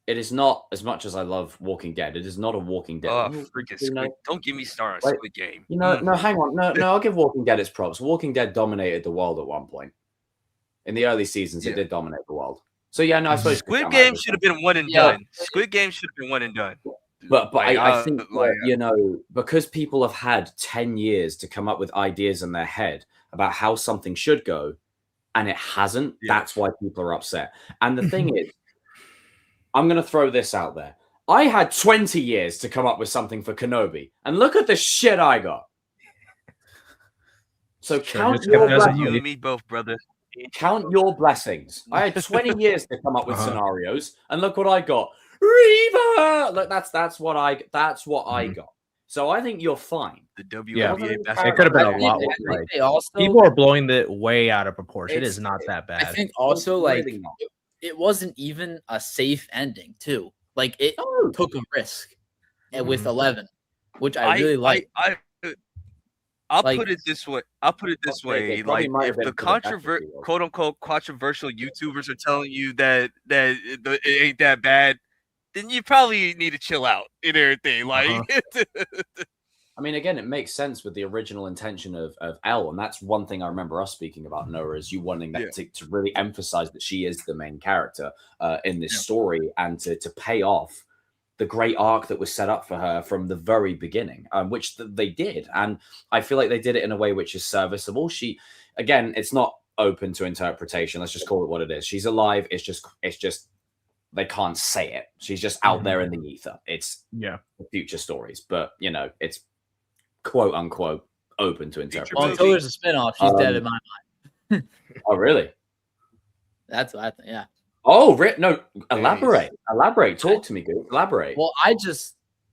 It is not, as much as I love Walking Dead, it is not a Walking Dead. Oh, freaking Squid! Don't give me started on Squid Game. No, hang on. No, I'll give Walking Dead its props. Walking Dead dominated the world at one point. In the early seasons, it did dominate the world. So yeah, no, I suppose Squid Game should have been one and done. Squid Game should have been one and done. But I think because people have had 10 years to come up with ideas in their head about how something should go, and it hasn't, that's why people are upset. And the thing is, I'm going to throw this out there. I had 20 years to come up with something for Kenobi, and look at the shit I got. So count your blessings. You and me both, brother. Count your blessings. I had 20 years to come up with scenarios, and look what I got. Reva! Look, that's what I got. So I think you're fine. The WNBA it could have been a lot worse. People are blowing it way out of proportion. It is not that bad. I think also it wasn't even a safe ending too. Like it took a risk with 11, which I really like. I'll put it this way. Like if the quote unquote controversial YouTubers are telling you that it ain't that bad, then you probably need to chill out and everything. Like, I mean, again, it makes sense with the original intention of Elle, and that's one thing I remember us speaking about, Noah, is you wanting that to really emphasize that she is the main character in this story, and to pay off the great arc that was set up for her from the very beginning, which they did. And I feel like they did it in a way which is serviceable. Again, it's not open to interpretation. Let's just call it what it is. She's alive. It's just they can't say it. She's just out there in the ether. It's future stories, but it's quote unquote open to interpretation. Well, until there's a spinoff, she's dead in my mind. Oh, really? That's what I think. Yeah. Oh, no. Elaborate. Talk to me, good. Elaborate. Well,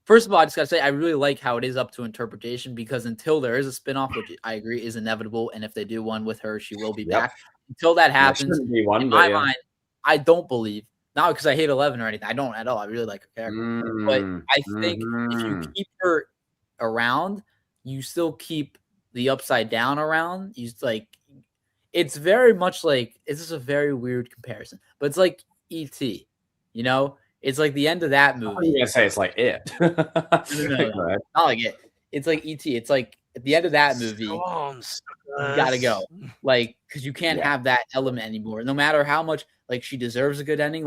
first of all, I just gotta say I really like how it is up to interpretation, because until there is a spinoff, which I agree is inevitable, and if they do one with her, she will be back. Until that happens, in my mind, I don't believe. Not because I hate 11 or anything. I don't at all. I really like her character. But I think if you keep her around, you still keep the Upside Down around. It's very much like, this is a very weird comparison, but it's like E.T., It's like the end of that movie. You're going to say it's like it. No. Not like it. It's like E.T. It's like at the end of that movie, you got to go. Because you can't have that element anymore. No matter how much, she deserves a good ending,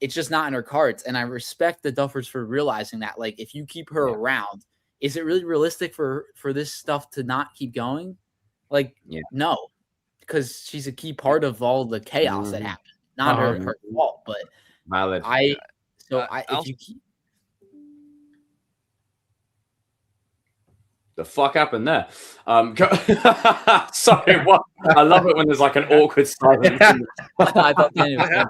it's just not in her cards. And I respect the Duffers for realizing that. If you keep her around, is it really realistic for this stuff to not keep going? No. Because she's a key part of all the chaos that happened. Not her fault, but valid. If you keep the fuck happened there? Sorry, what? I love it when there's an awkward silence. I thought Danny was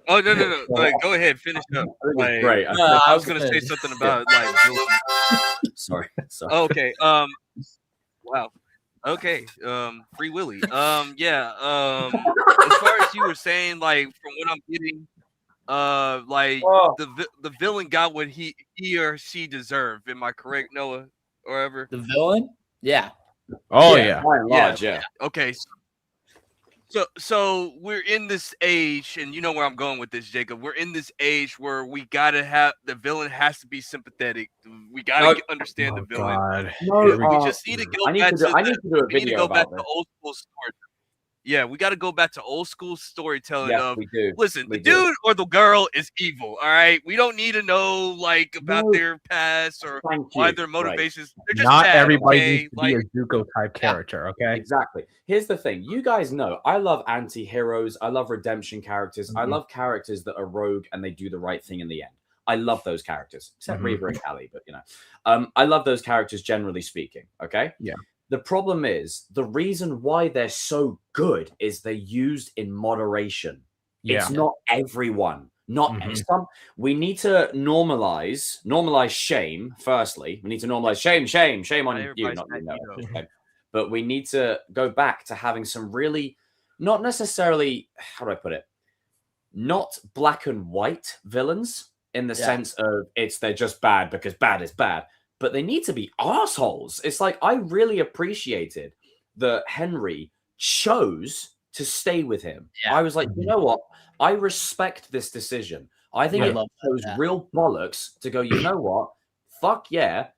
Oh no! Go ahead, finish up. Great. I was gonna say something about Sorry. Oh, okay. Wow. Okay. Free Willy. As far as you were saying, from what I'm getting, the villain got what he or she deserved. Am I correct, Noah? Or ever? The villain? Yeah. Oh yeah. By and large, yeah. Okay. So we're in this age, and you know where I'm going with this, Jacob. We're in this age where we gotta have the villain has to be sympathetic. We gotta understand the villain. God. No, We just need to go back to I need to do a we need to video go back about to this. old school story. Yeah, we got to go back to old school storytelling Yes, of we do. listen, We the do. dude or the girl is evil. All right, we don't need to know like about No. their past or Thank why you. their Right. motivations. They're just Not bad, everybody okay? needs to be a Zuko type character, okay? Exactly. Here's the thing. You guys know I love anti-heroes. I love redemption characters. I love characters that are rogue and they do the right thing in the end. I love those characters, except Reva and Callie, but I love those characters generally speaking, okay? Yeah. The problem is the reason why they're so good is they're used in moderation. Yeah. It's not everyone. Not some. We need to normalize shame. Firstly, we need to normalize shame on you, not you. But we need to go back to having some really, not necessarily, how do I put it? Not black and white villains in the sense of they're just bad because bad is bad, but they need to be assholes. It's like I really appreciated that Henry chose to stay with him. Yeah. I was like, you know what? I respect this decision. I think it shows real bollocks to go, you know what? Fuck yeah.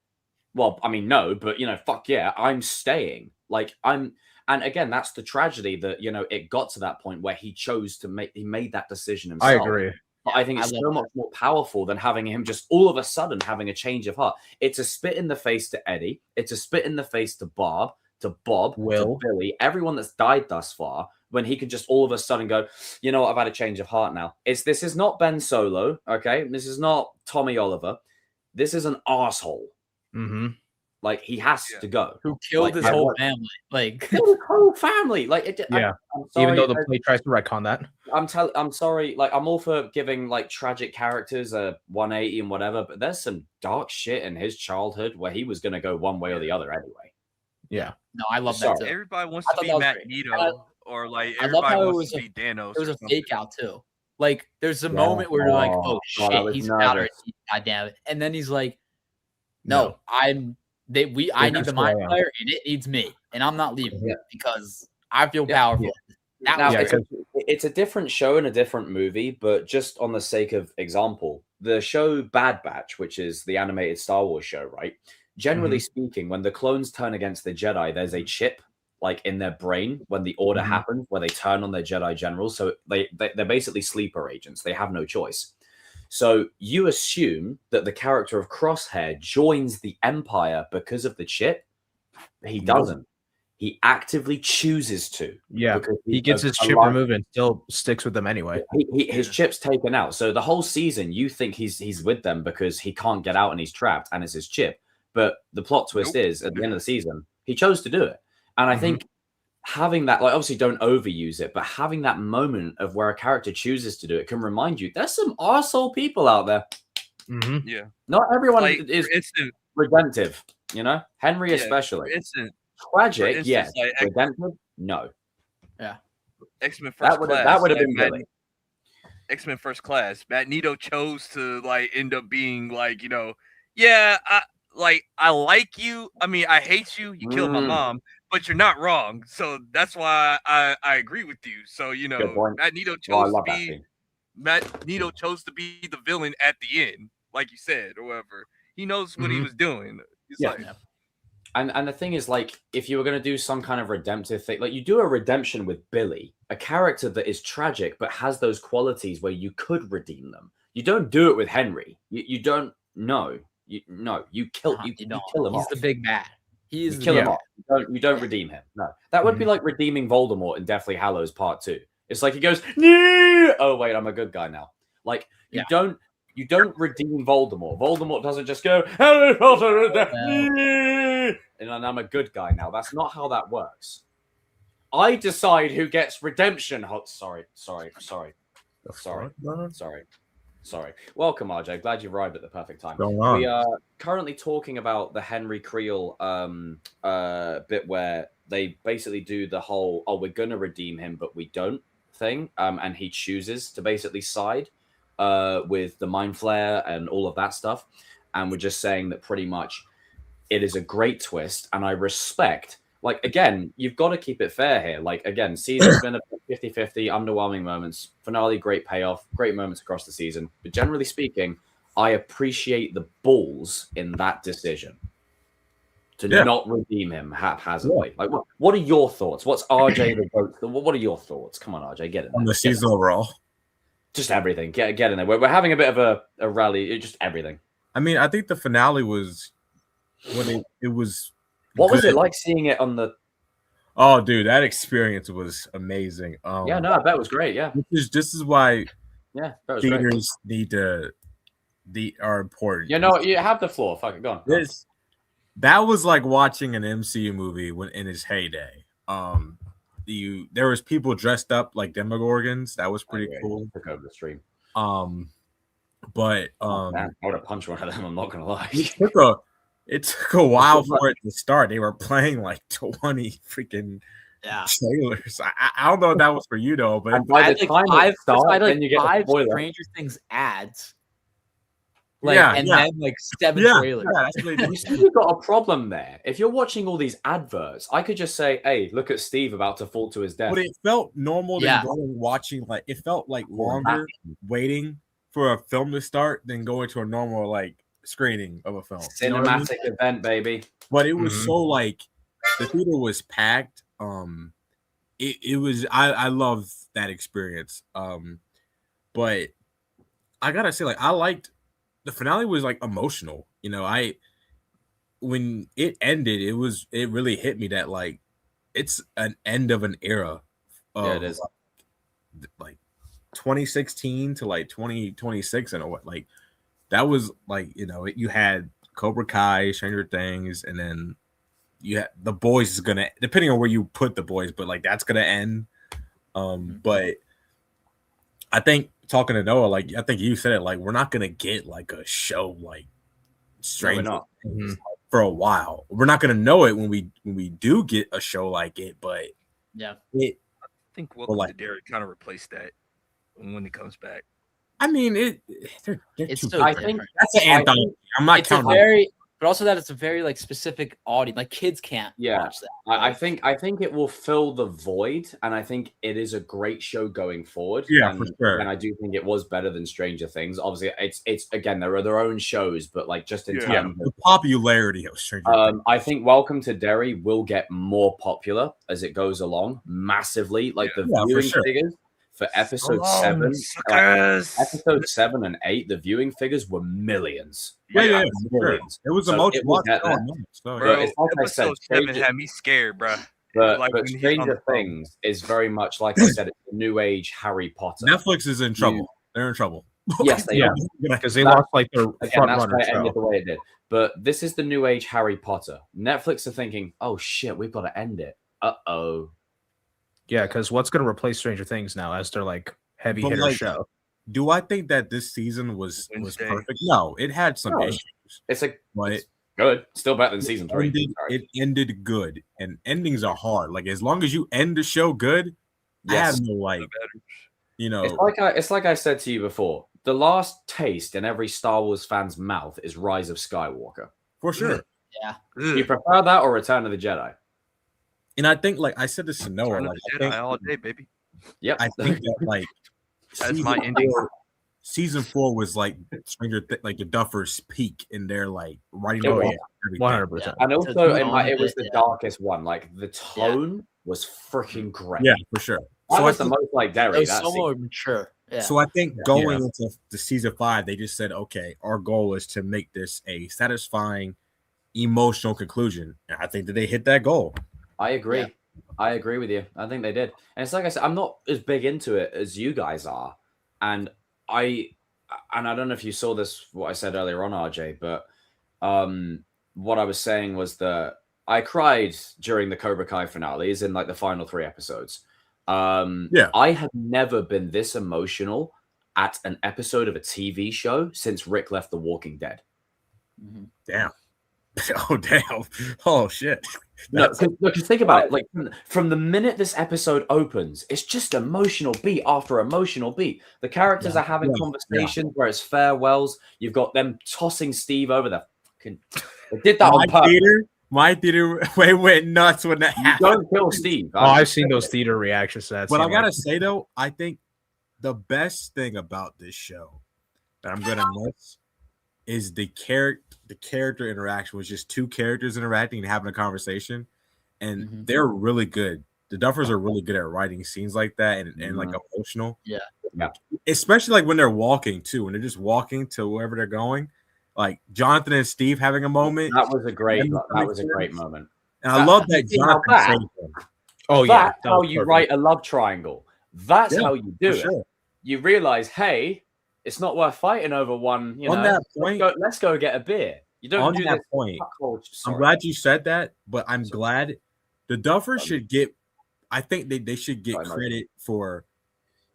Well, I mean, no, but fuck yeah, I'm staying. And again, that's the tragedy that, it got to that point where he made that decision himself. I agree. But I think it's so much more powerful than having him just all of a sudden having a change of heart. It's a spit in the face to Eddie. It's a spit in the face to Bob, Will, to Billy, everyone that's died thus far, when he could just all of a sudden go, you know what, I've had a change of heart now. This is not Ben Solo, okay? This is not Tommy Oliver. This is an arsehole. Like, he has to go. Who killed his whole family. His whole family. Yeah. I'm sorry, even though the play tries to retcon that. I'm sorry. I'm all for giving tragic characters a 180 and whatever, but there's some dark shit in his childhood where he was going to go one way or the other anyway. Yeah. No, I love that too. Everybody wants to be Magneto or everybody wants to be Thanos. It was a fake out too. Like, there's a moment where you're like, oh shit, he's out already. God damn it. And then he's like, no. I need the mind player and it needs me. And I'm not leaving because I feel powerful. It's a different show and a different movie, but just on the sake of example, the show Bad Batch, which is the animated Star Wars show, right? Generally speaking, when the clones turn against the Jedi, there's a chip in their brain when the order happens, where they turn on their Jedi generals. So they're basically sleeper agents. They have no choice. So you assume that the character of Crosshair joins the Empire because of the chip. He doesn't. He actively chooses to. Yeah, he gets his chip removed and still sticks with them anyway. His chip's taken out. So the whole season, you think he's with them because he can't get out and he's trapped and it's his chip. But the plot twist is, at the end of the season, he chose to do it. And I think having that, obviously don't overuse it, but having that moment of where a character chooses to do it can remind you there's some arsehole people out there. Yeah. Not everyone is redemptive, Henry especially. Tragic, yes. Redemptive, no. Yeah. X-Men First Class. That would have been Billy. X-Men First Class. Magneto chose to end up being I like you. I mean, I hate you. You killed my mom, but you're not wrong. So that's why I agree with you. So Magneto chose to be the villain at the end, like you said, or whatever. He knows what he was doing. And the thing is, if you were going to do some kind of redemptive thing, you do a redemption with Billy, a character that is tragic but has those qualities where you could redeem them. You don't do it with Henry. You don't know. You kill him. He's the big bad. You kill him off. You don't redeem him. No, that would be like redeeming Voldemort in Deathly Hallows Part 2. It's like he goes, no! Oh wait, I'm a good guy now. You don't redeem Voldemort. Voldemort doesn't just go, Harry Potter is dead, and I'm a good guy now. That's not how that works. I decide who gets redemption. Sorry. Welcome, RJ. Glad you arrived at the perfect time. We are currently talking about the Henry Creel bit where they basically do the whole, we're going to redeem him, but we don't thing. And he chooses to basically side with the Mind Flayer and all of that stuff. And we're just saying that pretty much it is a great twist. And I respect like, again, you've got to keep it fair here. Like, again, season's been a 50-50, underwhelming moments. Finale, great payoff, great moments across the season. But generally speaking, I appreciate the balls in that decision to not redeem him haphazardly. Like, what are your thoughts? What's RJ the GOAT? What are your thoughts? Come on, RJ, get in there. On the season overall. Just everything. Get in there. We're having a bit of a rally. Just everything. I mean, I think the finale was when it was. What was it like seeing it on the? Oh, dude, that experience was amazing. Yeah, no, I bet it was great. Yeah, this is why. Yeah, that was theaters are important. You know, you have the floor. Fuck it, go on. That was like watching an MCU movie when in its heyday. There was people dressed up like Demogorgons. That was pretty cool. Took over the stream. But man, I would have punched one of them. I'm not gonna lie. It took a while for it to start. They were playing like 20 freaking trailers. I don't know if that was for you though, but by the time it starts, then you get 5 Stranger Things ads. Then like 7 trailers. You've got a problem there. If you're watching all these adverts, I could just say, "Hey, look at Steve about to fall to his death." But it felt normal than watching. Like it felt like longer waiting for a film to start than going to a normal like screening of a film. Cinematic event, baby. But it was so like the theater was packed. It was. I love that experience. But I gotta say, like I liked. The finale was like emotional, you know. When it ended, it really hit me that like it's an end of an era. It is like 2016 to like 2026 and what like that was like you had Cobra Kai, Stranger Things, and then you had The Boys is gonna depending on where you put The Boys, but like that's gonna end. But I think. Talking to Noah, like I think you said it, like we're not gonna get like a show like Stranger Things for a while. We're not gonna know it when we do get a show like it, but I think Welcome to Derry kind of replaced that when it comes back. I mean, it's too still I think that's an anthology. I'm not counting. But also that it's a very like specific audience. Like kids can't watch that. I think it will fill the void, and I think it is a great show going forward. Yeah, for sure. And I do think it was better than Stranger Things. Obviously, it's again there are their own shows, but like just in terms of the popularity of Stranger Things. I think Welcome to Derry will get more popular as it goes along, massively. Like the viewing figures. For episode 7, episode 7 and 8, the viewing figures were millions. Millions. It was the most. Episode 7 had me scared, bro. But Stranger Things is very much like I said, it's the new age Harry Potter. Netflix is in trouble. They're in trouble. Yes, they are because they lost like their front runner. That's why it ended the way it did. But this is the new age Harry Potter. Netflix are thinking, "Oh shit, we've got to end it." Uh-oh. Yeah, because what's going to replace Stranger Things now as their like heavy hitter show? Do I think that this season was perfect? No, it had some issues. It's good, still better than season 3. It ended good, and endings are hard. Like as long as you end the show good, I have no like, It's like I said to you before. The last taste in every Star Wars fan's mouth is Rise of Skywalker, for sure. Yeah, you prefer that or Return of the Jedi? And I think, like I said this to Noah, like all day, baby. Yep. I think that like that's my ending. Season 4 was like like the Duffers' peak in their like writing. 100%. And also, it was the darkest one. Like the tone was freaking great. Yeah, for sure. That was the most like Derry. It was so more mature. Yeah. So I think going into the season 5, they just said, okay, our goal is to make this a satisfying, emotional conclusion. And I think that they hit that goal. I agree. Yeah. I agree with you. I think they did. And it's like I said, I'm not as big into it as you guys are. And I don't know if you saw this, what I said earlier on, RJ, but what I was saying was that I cried during the Cobra Kai finales in like the final 3 episodes. I have never been this emotional at an episode of a TV show since Rick left The Walking Dead. Mm-hmm. Damn. Oh, damn. Oh, shit. No, because think about it. Like from the minute this episode opens, it's just emotional beat after emotional beat. The characters are having conversations where it's farewells. You've got them tossing Steve over the fucking. They did that on purpose. My theater went nuts when that You happened. don't kill Steve. Oh, I've seen those theater reactions to that. But I scene, gotta say though, I think the best thing about this show that I'm gonna miss is the character interaction was just two characters interacting and having a conversation, and they're really good. The Duffers are really good at writing scenes like that and like emotional. Yeah. Especially like when they're walking too, when they're just walking to wherever they're going. Like Jonathan and Steve having a moment. That was a great moment. And I love that Jonathan saved them. Oh yeah, That's how you write a love triangle. That's how you do it. Sure. You realize, hey, it's not worth fighting over one. You On know, that point, let's go get a beer. You don't on do that this. point. Sorry. I'm glad you said that, but I'm glad the Duffers should get. I think they should get credit for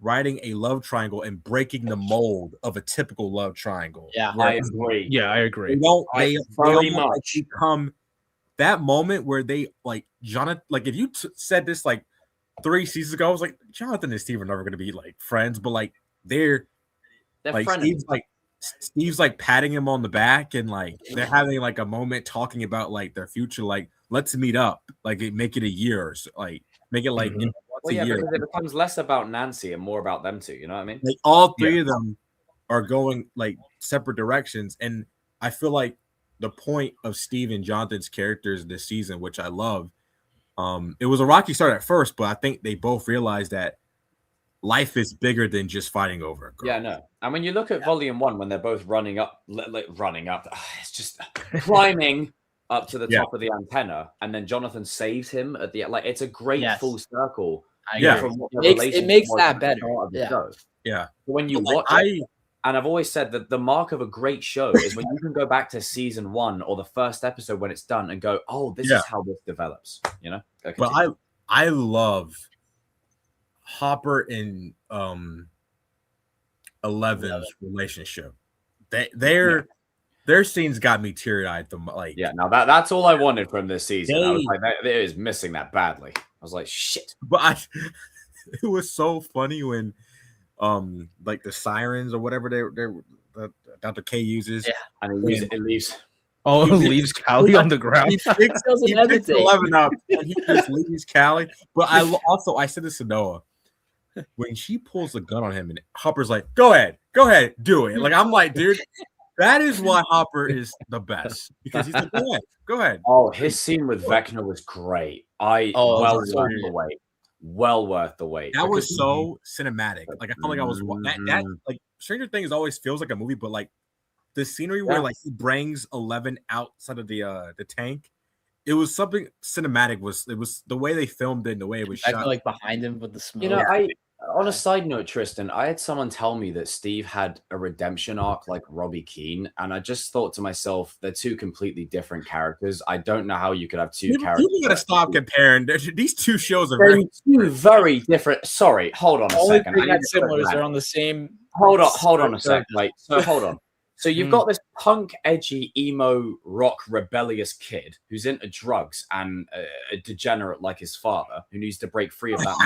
writing a love triangle and breaking the mold of a typical love triangle. Yeah, I agree. Yeah, I agree. They very almost much become that moment where they like Jonathan. Like if you said this like 3 seasons ago, I was like Jonathan and Steve are never going to be like friends, but like they're like Steve's like patting him on the back and like they're having like a moment talking about like their future. Like let's meet up. Like make it a year or so, like make it like once a year. Because it becomes less about Nancy and more about them two. You know what I mean? Like all three of them are going like separate directions, and I feel like the point of Steve and Jonathan's characters this season, which I love, it was a rocky start at first, but I think they both realized that life is bigger than just fighting over a girl. Yeah, no. And when you look at Volume 1, when they're both running up, it's just climbing up to the top of the antenna, and then Jonathan saves him at the it's a great full circle. It makes that better. Yeah. When you watch it, and I've always said that the mark of a great show is when you can go back to season 1 or the first episode when it's done and go, oh, this is how this develops. You know? But I love Hopper and 11's relationship. Their scenes got me teary-eyed. Now that's all I wanted from this season. I was like, it is missing that badly. I was like, shit. But it was so funny when like the sirens or whatever they Dr. K uses. Yeah, and it leaves. Oh, it leaves Callie on the ground. He picks 11 up and he just leaves Callie. But I said this to Noah. When she pulls the gun on him and Hopper's like, go ahead, do it. Like I'm like, dude, that is why Hopper is the best. Because he's like, go ahead. Oh, his scene with Vecna was great. Well worth the wait. That was so cinematic. Like I felt like I was that like Stranger Things always feels like a movie, but like the scenery where like he brings 11 outside of the tank, it was something cinematic. It was the way they filmed it and the way it was shot. Like behind him with the smoke. You know, on a side note, Tristan, I had someone tell me that Steve had a redemption arc like Robbie Keane, and I just thought to myself, they're two completely different characters. I don't know how you could have two characters. You gotta stop comparing. These two shows are very different. Sorry, hold on a second. I similar is they're on the same. Hold on a sec. Like, so hold on. So you've got this punk, edgy, emo, rock, rebellious kid who's into drugs and a degenerate like his father who needs to break free of that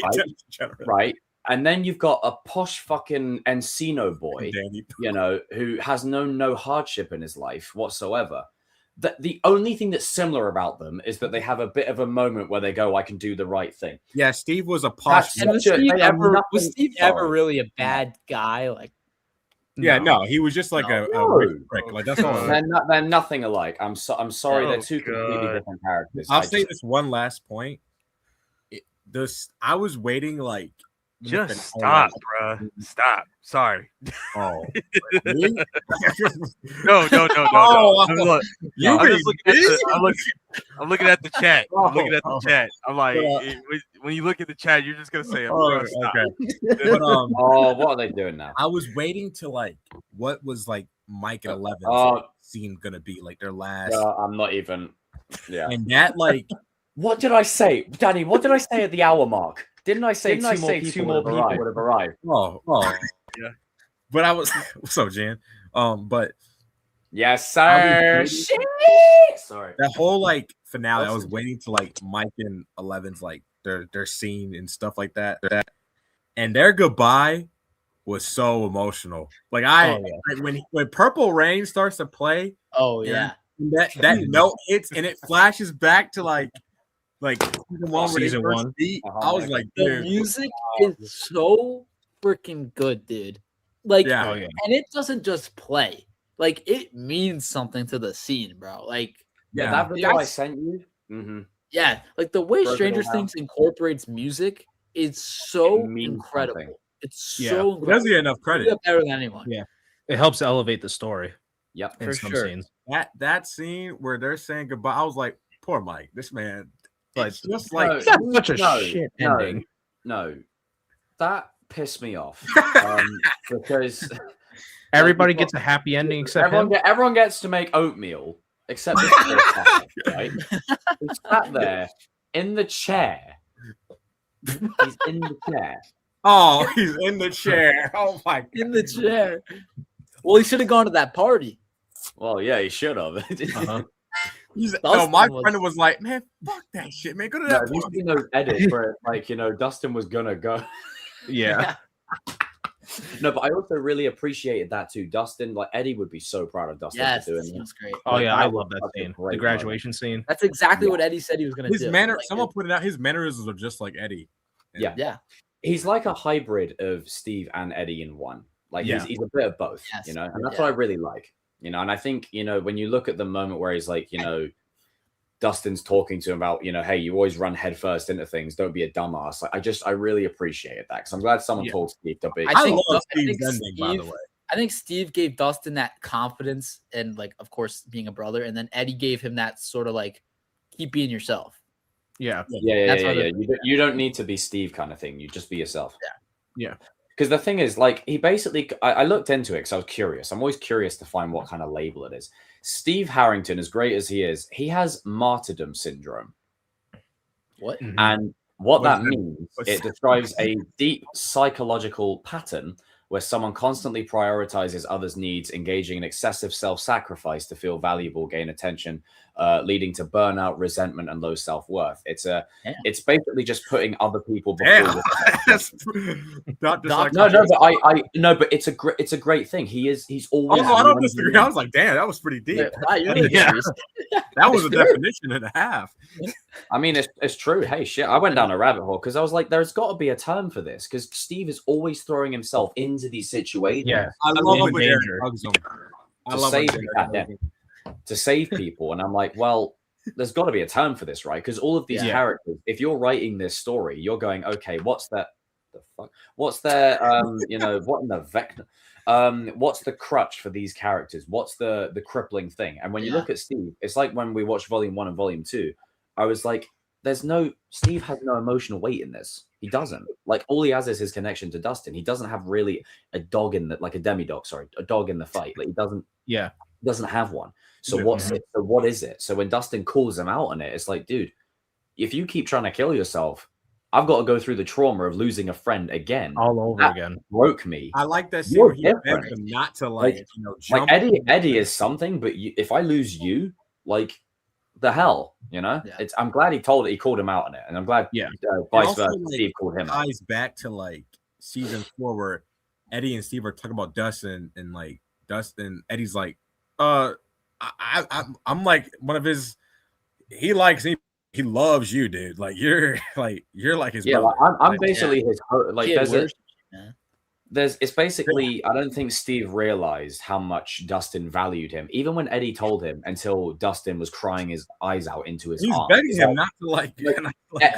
mold, right? And then you've got a posh fucking Encino boy, you know, who has no hardship in his life whatsoever. The only thing that's similar about them is that they have a bit of a moment where they go, I can do the right thing. Yeah, Steve was a posh. Was Steve ever really a bad guy? Like, no, he was just like a prick. Like that's all. They're nothing alike. I'm sorry, they're two completely different characters. I'll say this one last point. I was waiting like. Just stop, bro. Stop. Sorry. Oh. No. I'm looking at the chat. I'm like, when you look at the chat, you're just gonna say, okay. But, what are they doing now? I was waiting to like, what was like Mike and 11's scene gonna be like their last? I'm not even. Yeah. And that like, what did I say, Danny? What did I say at the hour mark? Didn't I say two more people would have arrived? Oh, yeah. But I was what's up, Jan? But yes, sir. Sorry. That whole like finale, I was waiting to like Mike and 11's like their scene and stuff like that. And their goodbye was so emotional. Like like when Purple Rain starts to play. Oh yeah. that note hits and it flashes back to like season one where they Season first one. meet. I was like, The dude, music is so freaking good, dude. Like, yeah. Oh yeah. and it doesn't just play. Like, it means something to the scene, bro. Like, Yeah, Yeah. that video I That's- sent you. Mm-hmm. yeah, like the way Broke it Stranger all down. Things incorporates music is so It means incredible. something. It's Yeah. so It incredible. doesn't get enough You do credit. that better than anyone. Yeah. It helps elevate the story Yep. in For some sure. scenes. That scene where they're saying goodbye, I was like, poor Mike, this man. But It's just like No, That's such a no, shit no, ending. No, that pissed me off because Everybody gets a happy ending except him. everyone gets to make oatmeal except this poor fucker, right? He sat there in the chair. He's in the chair. oh, he's in the chair. Oh my god. In the chair. Well, he should have gone to that party. Well, yeah, he should have. Uh-huh. No, my was- friend was like, man, fuck that shit, man. Go to No, that you party. see those edits where, like, Dustin was gonna go. Yeah. No, but I also really appreciated that too. Dustin, like Eddie, would be so proud of Dustin Yes, for doing it that. was great. Oh Like, yeah, I that love was that such a scene. great The graduation scene. That's exactly Yeah. what Eddie said he was going to His do. manner, Like, someone put it out, his mannerisms are just like Eddie. Yeah. yeah. He's like a hybrid of Steve and Eddie in one. Like Yeah. he's a bit of both, Yes. and that's Yeah. what I really like. And I think, when you look at the moment where he's like, Dustin's talking to him about, hey, you always run headfirst into things. Don't be a dumbass. Like, I really appreciated that because I'm glad someone Yeah. told Steve to be. I think- love I think Steve's ending, by the Steve- way. I think Steve gave Dustin that confidence and, like, of course, being a brother. And then Eddie gave him that sort of like, keep being yourself. Yeah. Yeah. That's why You don't need to be Steve kind of thing. You just be yourself. Yeah. Because the thing is, like, he basically, I looked into it because I was curious. I'm always curious to find what kind of label it is. Steve Harrington, as great as he is, he has martyrdom syndrome. What? Mhm. And what What that is that? means, What's it that? describes a deep psychological pattern where someone constantly prioritizes others' needs, engaging in excessive self-sacrifice to feel valuable, gain attention, leading to burnout, resentment, and low self-worth. It's basically just putting other people before Damn. yourself. That's not just like No, but it's a great thing. He's always. Oh, I don't disagree. I was like, damn, that was pretty deep. Wow, you're really Yeah. serious. That was a It's true. definition and a half. I mean, it's true. Hey, shit, I went down a rabbit hole because I was like, there's got to be a term for this because Steve is always throwing himself into these situations. Yeah. I I'm love in it when Derek danger. hugs him. I To love when save Derek that, hugs him. to save people. And I'm like, well, there's got to be a term for this, right? Because all of these Yeah. characters, if you're writing this story, you're going, okay, what's that? The fuck? What's their, what in the vector? What's the crutch for these characters? What's the crippling thing? And when you Yeah. look at Steve, it's like when we watched Volume 1 and Volume 2, I was like, Steve has no emotional weight in this. He doesn't. Like, all he has is his connection to Dustin. He doesn't have really a dog in the, like a demidog, sorry, a dog in the fight. Like, he doesn't have one. So Yeah. what's it? So what is it? So when Dustin calls him out on it, it's like, dude, if you keep trying to kill yourself, I've got to go through the trauma of losing a friend again. All over That again. broke me. I like that scene You're where he begged different. him not to Like jump. Eddie is something, but if I lose you, like the hell, Yeah. I'm glad he called him out on it, and I'm glad, Yeah. vice also, versa, like, Steve called him out. ties back to like season 4 where Eddie and Steve are talking about Dustin and like Dustin. Eddie's like, I'm like one of his. He likes me. He loves you, dude. Like you're like his. Yeah, brother. like, I'm Like, basically his like. Kid There's a, worship, man. it's basically, I don't think Steve realized how much Dustin valued him, even when Eddie told him, until Dustin was crying his eyes out into his He's arms. begging It's him like, not to like.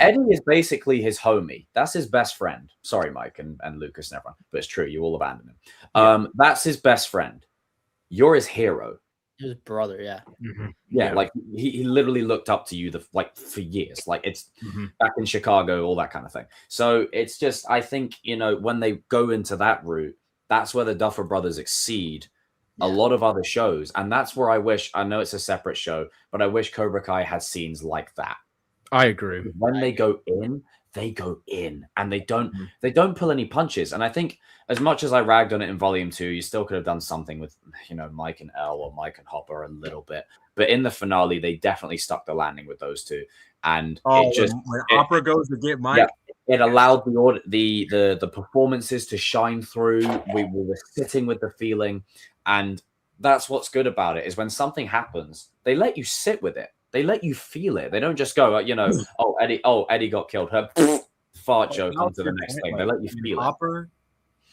Eddie is basically his homie. That's his best friend. Sorry, Mike and Lucas and everyone, but it's true. You all abandoned him. That's his best friend. You're his hero. His brother, yeah. Mhm. Yeah, like he literally looked up to you for years. Like it's Mhm. back in Chicago, all that kind of thing. So it's just, I think, when they go into that route, that's where the Duffer Brothers exceed a Yeah. lot of other shows. And that's where I know it's a separate show, but I wish Cobra Kai had scenes like that. I agree. When they go in, and they don't pull any punches. And I think as much as I ragged on it in Volume 2, you still could have done something with, Mike and Elle or Mike and Hopper a little bit. But in the finale, they definitely stuck the landing with those two. And it just, when Opera goes to get Mike. yeah, it allowed the performances to shine through. We were sitting with the feeling, and that's what's good about it, is when something happens, they let you sit with it. They let you feel it. They don't just go, Eddie got killed. Her fart joke onto the next thing. They let you feel it.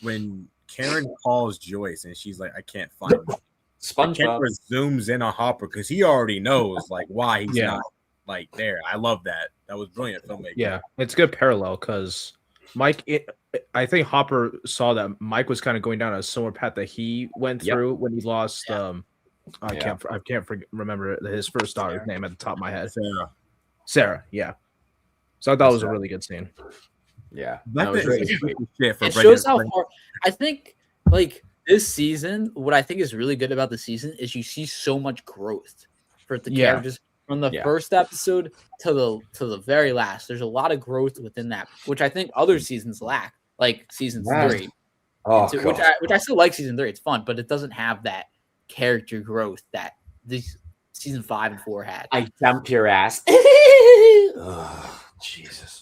When Karen calls Joyce and she's like, I can't find him. SpongeBob zooms in on Hopper because he already knows like why he's not like there. I love that. That was brilliant filmmaking. Yeah, it's a good parallel because Mike. I think Hopper saw that Mike was kind of going down a similar path that he went through when he lost. I can't remember his first daughter's name at the top of my head. Sarah. Yeah. So I thought it was a really good scene. Yeah, it shows how far. I think like this season, what I think is really good about the season is you see so much growth for the characters from the first episode to the very last. There's a lot of growth within that, which I think other seasons lack, like season 3. Which I still like season 3. It's fun, but it doesn't have that character growth that this season 5 and 4 had. I dump your ass. Oh, Jesus.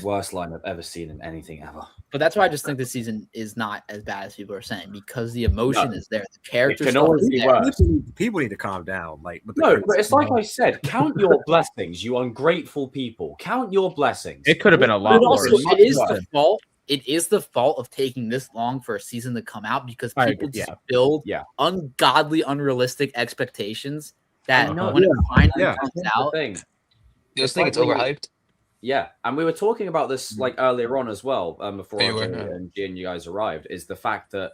Worst line I've ever seen in anything ever. But that's why I just think this season is not as bad as people are saying, because the emotion is there. The characters can always be worse. People need to calm down. Like, but it's like I said, count your blessings, you ungrateful people. Count your blessings. It could have been a lot worse. It is the fault. It is the fault of taking this long for a season to come out because people just build ungodly, unrealistic expectations that when it finally comes out, you just think it's overhyped. Yeah, and we were talking about this like earlier on as well, before and G and you guys arrived, is the fact that,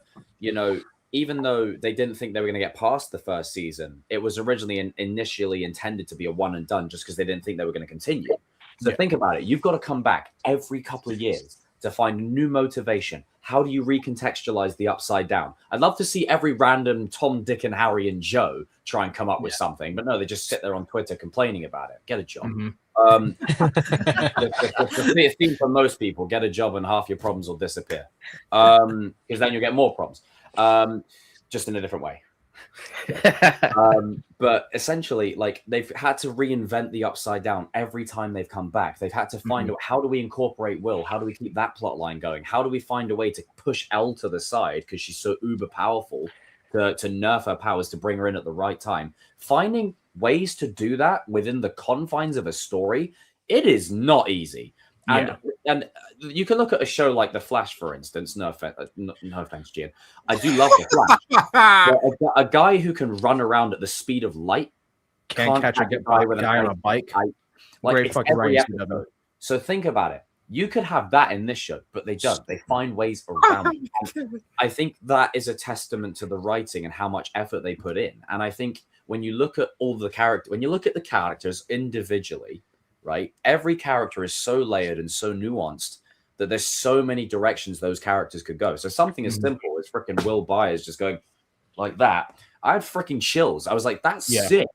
even though they didn't think they were going to get past the first season, it was originally initially intended to be a one and done just because they didn't think they were going to continue. So think about it. You've got to come back every couple of years to find new motivation. How do you recontextualize the upside down? I'd love to see every random Tom, Dick, and Harry and Joe try and come up with something, but no, they just sit there on Twitter complaining about it. Get a job. The theme for most people: get a job and half your problems will disappear. Because then you'll get more problems, just in a different way. But essentially, like, they've had to reinvent the upside down every time they've come back. They've had to find out, how do we incorporate Will? How do we keep that plot line going? How do we find a way to push Elle to the side because she's so uber powerful, to nerf her powers to bring her in at the right time? Finding ways to do that within the confines of a story, it is not easy. And you can look at a show like The Flash, for instance. No offense, Gian. I do love The Flash. A guy who can run around at the speed of light can't catch a guy on a bike. Great fucking episode. So think about it. You could have that in this show, but they don't. They find ways around it. I think that is a testament to the writing and how much effort they put in. And I think when you look at when you look at the characters individually, right? Every character is so layered and so nuanced that there's so many directions those characters could go. So something as simple as freaking Will Byers just going like that, I had freaking chills. I was like, that's sick.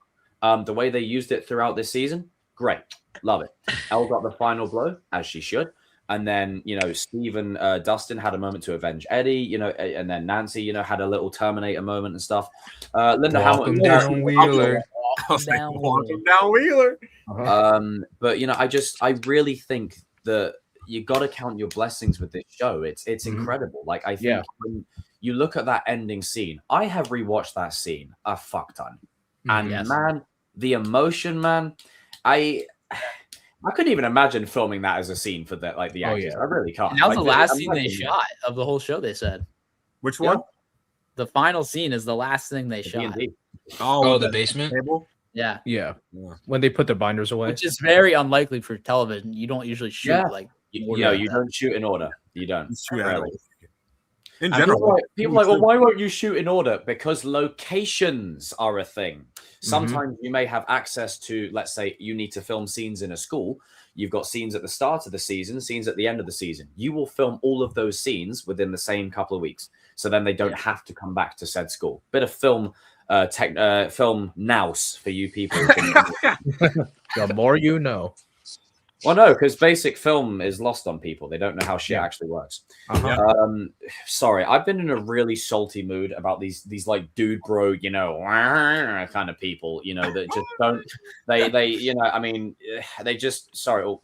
The way they used it throughout this season, great. Love it. Elle got the final blow, as she should. And then, Steve and Dustin had a moment to avenge Eddie, and then Nancy, had a little Terminator moment and stuff. Linda Hamilton. Down Wheeler. Walking down Wheeler. But I really think that you got to count your blessings with this show. It's incredible. Like, I think when you look at that ending scene, I have rewatched that scene a fuck ton, and man, the emotion, man, I couldn't even imagine filming that as a scene for the actors. I really can't. And that was the last scene they shot of the whole show. They said, which one? The final scene is the last thing they shot. Oh, the basement. Table? Yeah. When they put their binders away, which is very unlikely for television. You don't usually shoot you don't shoot in order. You don't. In general, people are like, well, why won't you shoot in order? Because locations are a thing. Sometimes you may have access to, let's say, you need to film scenes in a school. You've got scenes at the start of the season, scenes at the end of the season. You will film all of those scenes within the same couple of weeks. So then they don't have to come back to said school. Bit of film nous for you people. The more you know. Well, no, because basic film is lost on people. They don't know how shit actually works. Sorry, I've been in a really salty mood about these like dude bro, kind of people, that just don't. They just. Sorry,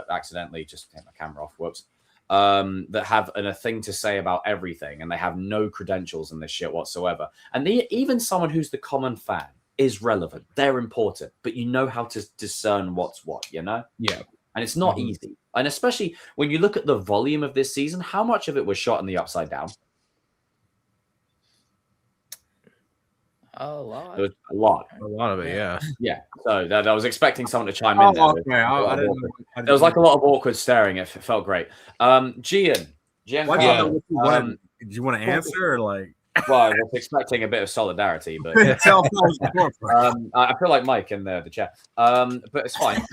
accidentally just take my camera off. Whoops. that have a thing to say about everything, and they have no credentials in this shit whatsoever. And even someone who's the common fan is relevant. They're important, but you know how to discern what's what, you know? Yeah. And it's not easy. And especially when you look at the volume of this season, how much of it was shot in the Upside Down? A lot. There was a lot. A lot of it, yeah. Yeah. So I was expecting someone to chime in there. Okay. I didn't know. There was like a lot of awkward staring. It felt great. Gian. Did you want to answer or like? Well, I was expecting a bit of solidarity, but Tell us what I feel like Mike in the chat. But it's fine.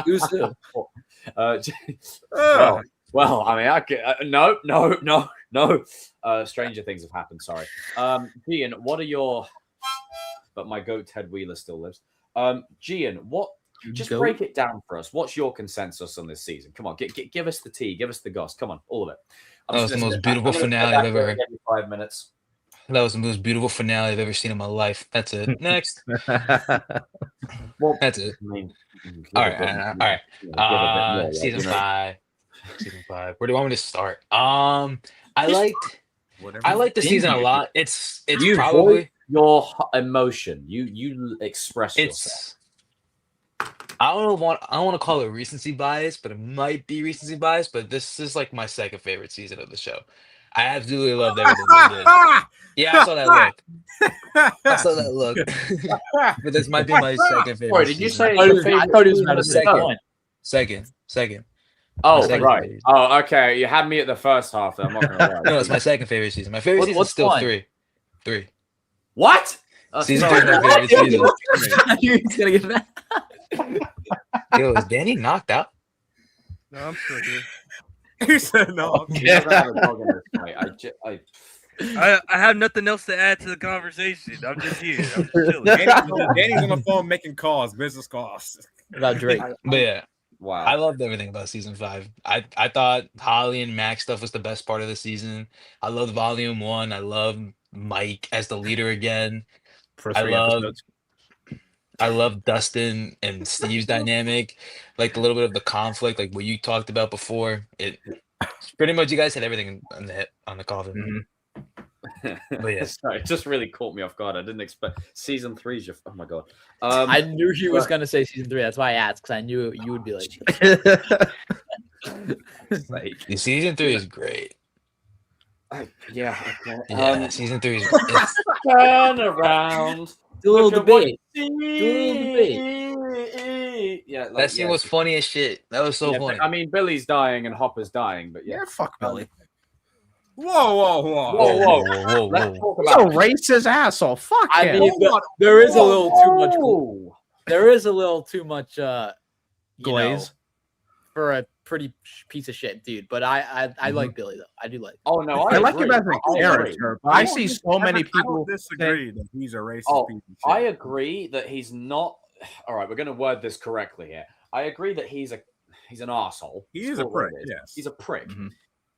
Who's who? Well, I mean, I could, no. Stranger things have happened. Sorry. Gian, what are your? But my goat Ted Wheeler still lives. Gian, what? Just break it down for us. What's your consensus on this season? Come on, give us the tea, give us the goss. Come on, all of it. That was the most beautiful finale I've ever heard. 5 minutes. That was the most beautiful finale I've ever seen in my life. That's it. Next. Well, that's it. I mean, all right. Season 5. Season 5. Where do you want me to start? I liked the season a lot. It's you probably your emotion. You express yourself. I don't want to call it recency bias, but it might be recency bias. But this is like my second favorite season of the show. I absolutely loved everything they did. Yeah, I saw that look. But this might be my second favorite. Sorry, did you say? I thought it was about a second. Oh, second right. favorite. Oh, okay. You had me at the first half. Though. I'm not gonna lie. No, it's my second favorite season. My favorite season is still one? 3. 3. What? Season 3 is my favorite season. You're gonna get that. Yo, is Danny knocked out? No, I'm still here. He said no. I have nothing else to add to the conversation. I'm just here. I'm just chilling. Danny's on the phone making calls, business calls. About Drake. But yeah, Wow. I loved everything about season 5. I thought Holly and Max stuff was the best part of the season. I loved Volume 1. I loved Mike as the leader again. For 3 episodes. I love Dustin and Steve's dynamic, like a little bit of the conflict, like what you talked about before. It pretty much you guys hit everything on the coffin. But yeah, sorry, it just really caught me off guard. I didn't expect season 3's your. Oh my god, I knew he was gonna say season 3. That's why I asked, because I knew you would be like. Season 3 is great. Yeah. Okay. Yeah, season 3 is. Turn around. Do a little debate. Yeah, That scene was funny as shit. That was so funny. I mean, Billy's dying and Hopper's dying, but yeah. Fuck Billy. Whoa. Let's talk He's a about racist asshole. Fuck I him. mean, there is a little too much. There is a little too much glaze for a pretty piece of shit dude. But I like Billy though. I do like. Oh no, I like him as a character. But I see so many people disagree that he's a racist. Piece of shit. I agree that he's not. All right, we're going to word this correctly here. I agree that he's an asshole. He is a prick. Yes, he's a prick.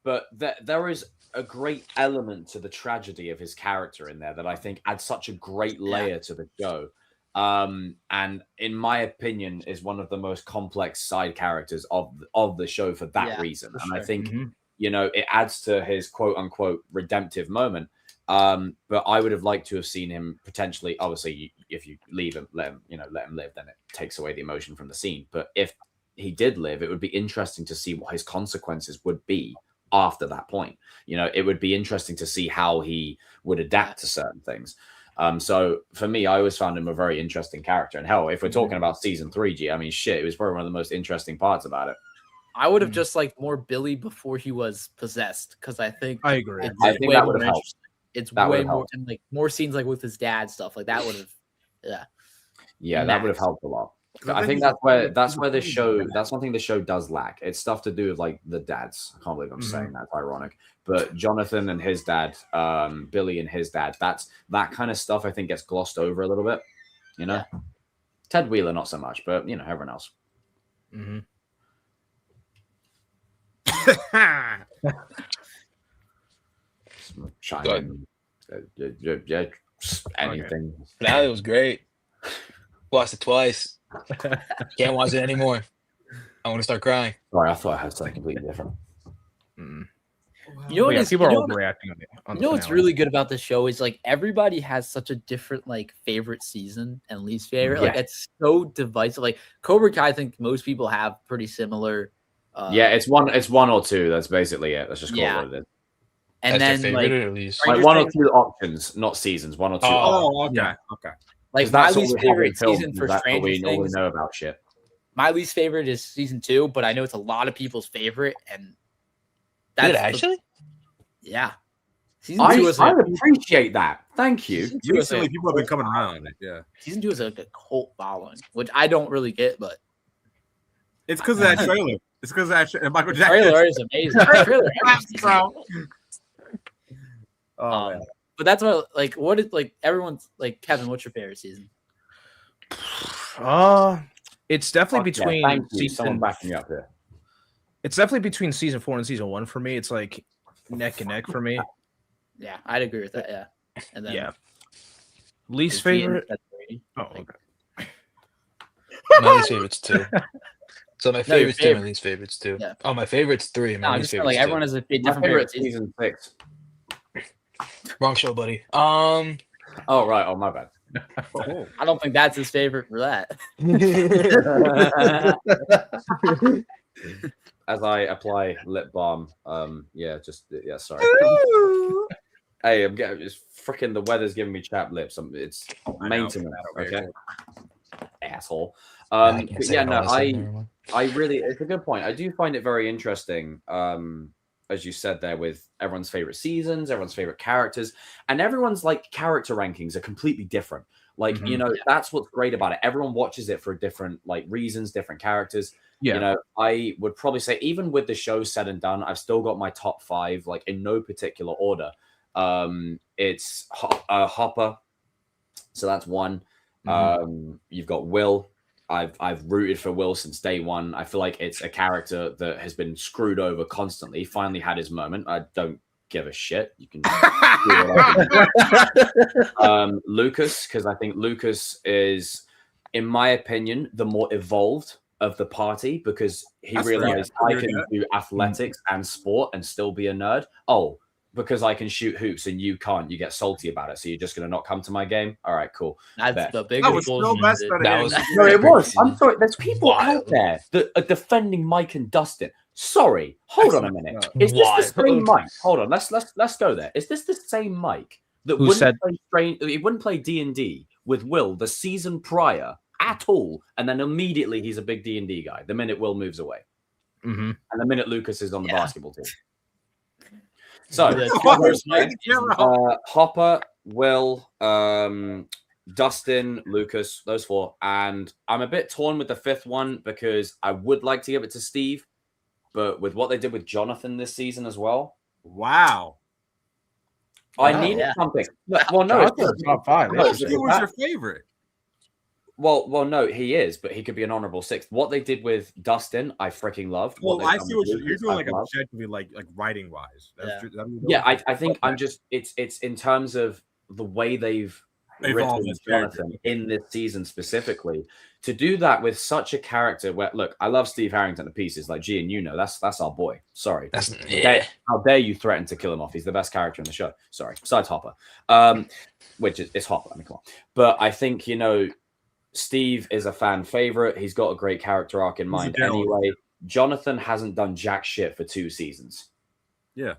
But there is a great element to the tragedy of his character in there that I think adds such a great layer to the show. And in my opinion, is one of the most complex side characters of the show for that reason. And I think it adds to his quote unquote redemptive moment. But I would have liked to have seen him potentially. Obviously, if you leave him, let him live, then it takes away the emotion from the scene. But if he did live, it would be interesting to see what his consequences would be after that point. It would be interesting to see how he would adapt to certain things. So for me, I always found him a very interesting character. And hell, if we're talking about season 3, I mean, shit, it was probably one of the most interesting parts about it. I would have just liked more Billy before he was possessed, because I think I agree. I think that would have helped. It's way more, and like more scenes like with his dad stuff like that would have, that would have helped a lot. I think that's where this show. That's one thing the show does lack. It's stuff to do with like the dads. I can't believe I'm saying that. It's ironic, but Jonathan and his dad, Billy and his dad. That kind of stuff. I think gets glossed over a little bit. Ted Wheeler not so much, but everyone else. Chime in. Anything. Finale was great. Watched it twice. Can't watch it anymore. I want to start crying. Sorry, I thought I had something completely different. You know what is people are you know what- overreacting on You know what's really good about this show is like everybody has such a different like favorite season and least favorite. Like Yeah. it's so divisive. Like Cobra Kai, I think most people have pretty similar. Yeah, it's one or two. That's basically it. Let's just call Yeah. it what it is. And That's then your like favorite or least? Like Stranger one or Things- two options, not seasons. One or two. options. Oh, okay, Yeah. okay. like 'Cause my that's what least we have in favorite film, season for that's what Stranger we normally Things. know about shit. My least favorite is season 2, but I know it's a lot of people's favorite, and Did it the- actually? yeah. Season 2 is I appreciate that. Thank you. Season 2 is Recently, a people have been cult coming following. around it. Yeah, Season 2 is like a cult following, which I don't really get, but it's because of that trailer. It's because of that Michael the Jackson. trailer is amazing. The trailer every season. Oh, man. But that's what is like everyone's like Kevin, what's your favorite season? It's definitely Fuck yeah, between thank you. Someone season. backing me up here. It's definitely between season 4 and season 1 for me. It's like neck and neck for me. Yeah, I'd agree with that. Yeah. And then Yeah. Least is Ian favorite. at 3? Oh, okay. My least favorite's 2. So my your favorites 2, my favorite. least favorites 2. Yeah. Oh, my favorite's 3. And No, my I'm least just saying, like favorite's 2. everyone has a My different favorite favorite season. season 6. Wrong show, buddy. Oh right. Oh my bad. I don't think that's his favorite for that. As I apply lip balm, sorry. Hey, I'm getting it's freaking the weather's giving me chapped lips. It's maintenance, okay? Asshole. But yeah, no, I really it's a good point. I do find it very interesting. As you said there, with everyone's favorite seasons, everyone's favorite characters, and everyone's like character rankings are completely different. Like, you know, that's what's great about it. Everyone watches it for different like reasons, different characters. Yeah. You know, I would probably say even with the show said and done, I've still got my top 5, like in no particular order. It's Hopper, so that's one. You've got Will. I've rooted for Will since day one. I feel like it's a character that has been screwed over constantly. Finally had his moment. I don't give a shit. You can Lucas, because I think Lucas is, in my opinion, the more evolved of the party, because he realized I can do athletics and sport and still be a nerd. Oh, because I can shoot hoops and you can't, you get salty about it. So you're just going to not come to my game? All right, cool. That's the That biggest was so bullshit. messed up. That was No, it was. I'm sorry. There's people out there that are defending Mike and Dustin. Sorry. Hold on a minute. Is this the same Mike? Hold on. Let's go there. Is this the same Mike that Who wouldn't said- he wouldn't play D&D with Will the season prior at all, and then immediately he's a big D&D guy the minute Will moves away, and the minute Lucas is on the basketball team. So Hopper, Will, Dustin, Lucas, those 4. And I'm a bit torn with the 5th one because I would like to give it to Steve, but with what they did with Jonathan this season as well, Wow. I needed something. Well, no, Jonathan's top 5. No, Who was your favorite? well, no, he is, but he could be an honorable 6th. What they did with Dustin, I freaking loved. Well, I see what you're Lucas, doing, I like loved. objectively, like writing wise. Yeah, I think I'm just it's in terms of the way they've Evolved written his Jonathan in this season specifically, to do that with such a character where, look, I love Steve Harrington to pieces, like G, and you know that's our boy. Sorry, how dare you threaten to kill him off? He's the best character in the show. Sorry, besides Hopper, which is Hopper. I mean, come on. But I think, you know, Steve is a fan favorite. He's got a great character arc in mind anyway. Jonathan hasn't done jack shit for 2 seasons. Yeah,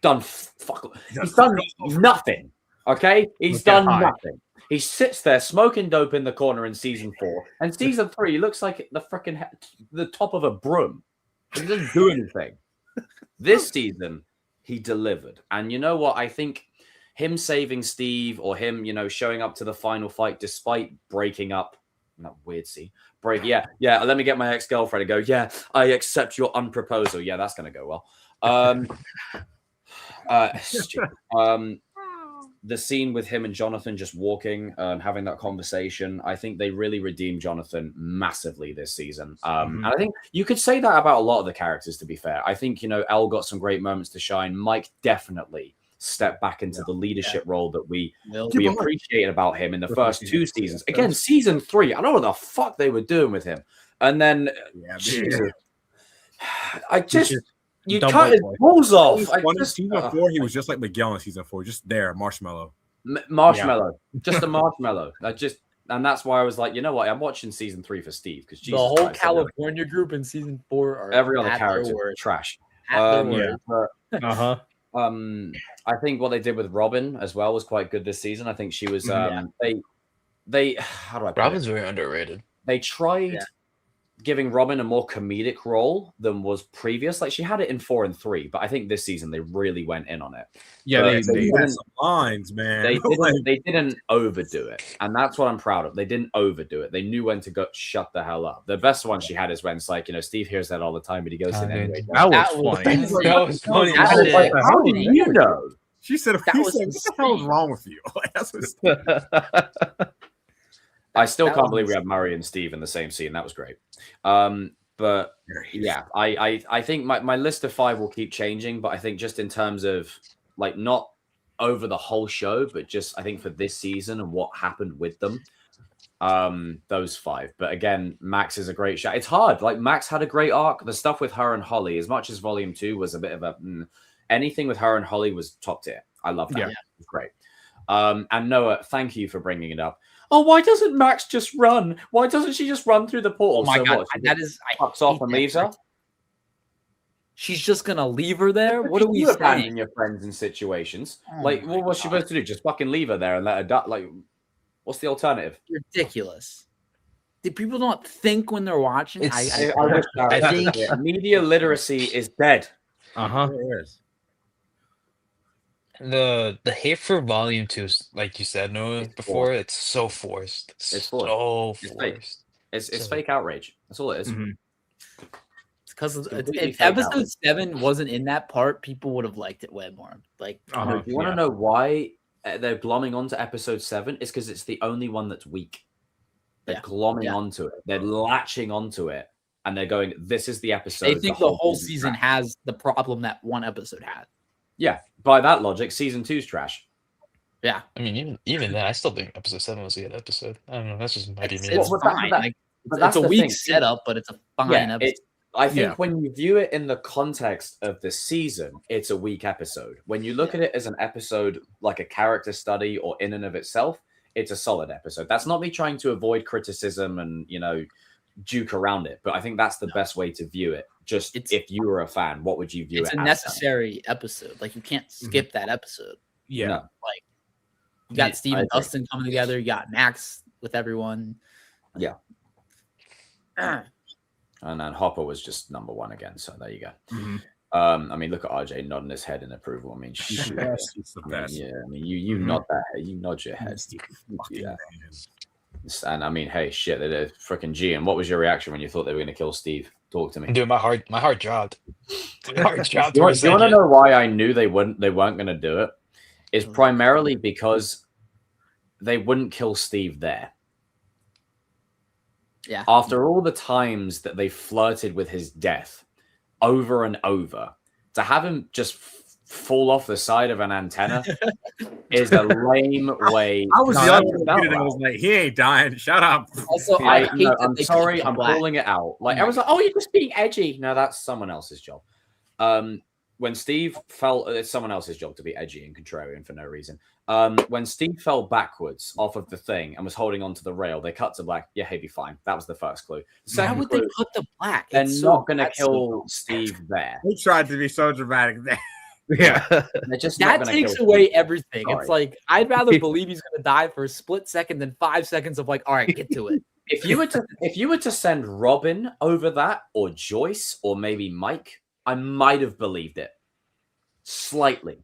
He's done nothing. Okay, he's done nothing. He sits there smoking dope in the corner in season 4, and season 3 he looks like the top of a broom. He doesn't do anything. This season he delivered, and you know what? I think him saving Steve, or him, you know, showing up to the final fight despite breaking up. Not weird, see. Yeah. Let me get my ex-girlfriend and go, yeah, I accept your unproposal. Yeah, that's gonna go well. The scene with him and Jonathan just walking and having that conversation, I think they really redeemed Jonathan massively this season. And I think you could say that about a lot of the characters, to be fair. I think, you know, Elle got some great moments to shine. Mike definitely stepped back into the leadership role that we appreciated about him in the first 2 seasons. Again, season 3, I don't know what the fuck they were doing with him. And then I just you dumb cut white his boy. balls off. Season 4, he was just like Miguel in season 4, just there, marshmallow. Marshmallow, just a marshmallow. And that's why I was like, you know what? I'm watching season 3 for Steve because the whole California group in season 4 are every other character trash. I think what they did with Robin as well was quite good this season. I think she was they how do I put Robin's it? very underrated. They tried giving Robin a more comedic role than was previous. Like she had it in 4 and 3, but I think this season they really went in on it. Yeah, they had some lines, man. They didn't overdo it, and that's what I'm proud of. They didn't overdo it. They knew when to go shut the hell up. The best one she had is when it's like, Steve hears that all the time, but he goes in anyway. That was funny. That was funny. How did you know? She said, "What the hell is wrong with you?" That's what. I still can't believe we have Murray and Steve in the same scene. That was great. But yeah, I think my list of 5 will keep changing, but I think just in terms of like not over the whole show, but just I think for this season and what happened with them, those 5. But again, Max is a great show. It's hard. Like Max had a great arc. The stuff with her and Holly, as much as Volume 2 was a bit of a anything with her and Holly was top tier. I love that. Yeah. It was great. And Noah, thank you for bringing it up. Oh, why doesn't Max just run? Why doesn't she just run through the portal? Oh my God, that is fucks off and leaves her. She's just gonna leave her there. What are we saying? Your friends in situations like, what was she supposed to do? Just fucking leave her there and let her die? Like, what's the alternative? Ridiculous. Did people not think when they're watching? I think media literacy is dead. It is. The hate for Volume 2, like you said, Noah, before, it's so forced. It's so forced. Fake. It's fake outrage. That's all it is. It's because if episode 7 wasn't in that part, people would have liked it way more. Like, you want to know why they're glomming onto episode 7? It's because it's the only one that's weak. They're glomming onto it. They're latching onto it, and they're going, "This is the episode." They think the whole season has the problem that one episode had. Yeah, by that logic, season 2's trash. Yeah, I mean, even then, I still think episode 7 was a good episode. I don't know. That's just might be me. It's fine. It's a weak setup, but it's a fine episode. I think when you view it in the context of the season, it's a weak episode. When you look at it as an episode, like a character study or in and of itself, it's a solid episode. That's not me trying to avoid criticism and juke around it, but I think that's the best way to view it. Just if you were a fan, what would you view it as? It's a necessary episode. Like you can't skip that episode. Yeah. No. Like you got Steve and Dustin coming together, you got Max with everyone. Yeah. And then Hopper was just number 1 again. So there you go. I mean, look at RJ nodding his head in approval. I mean, she's the best. Yeah, I mean, you nod that head, you nod your head. Yeah. And I mean, hey, shit, they're freaking G. And what was your reaction when you thought they were going to kill Steve? Talk to me. Dude, my heart dropped. My heart dropped. Do you want to know why I knew they weren't going to do it? It's primarily because they wouldn't kill Steve there. Yeah. After all the times that they flirted with his death over and over, to have him just fall off the side of an antenna is a lame way. I was the other one that was like, he ain't dying. Shut up. Also, I'm sorry, I'm calling it out. Like I was like, oh, you're just being edgy. No, that's someone else's job. When Steve fell, it's someone else's job to be edgy and contrarian for no reason. When Steve fell backwards off of the thing and was holding onto the rail, they cut to black. Yeah, he'd be fine. That was the first clue. Why would they cut the black? They're not going to kill Steve there. He tried to be so dramatic there. Yeah, that takes away everything. It's like I'd rather believe he's going to die for a split second than 5 seconds of like, all right, get to it. If you were to send Robin over that, or Joyce, or maybe Mike, I might have believed it slightly.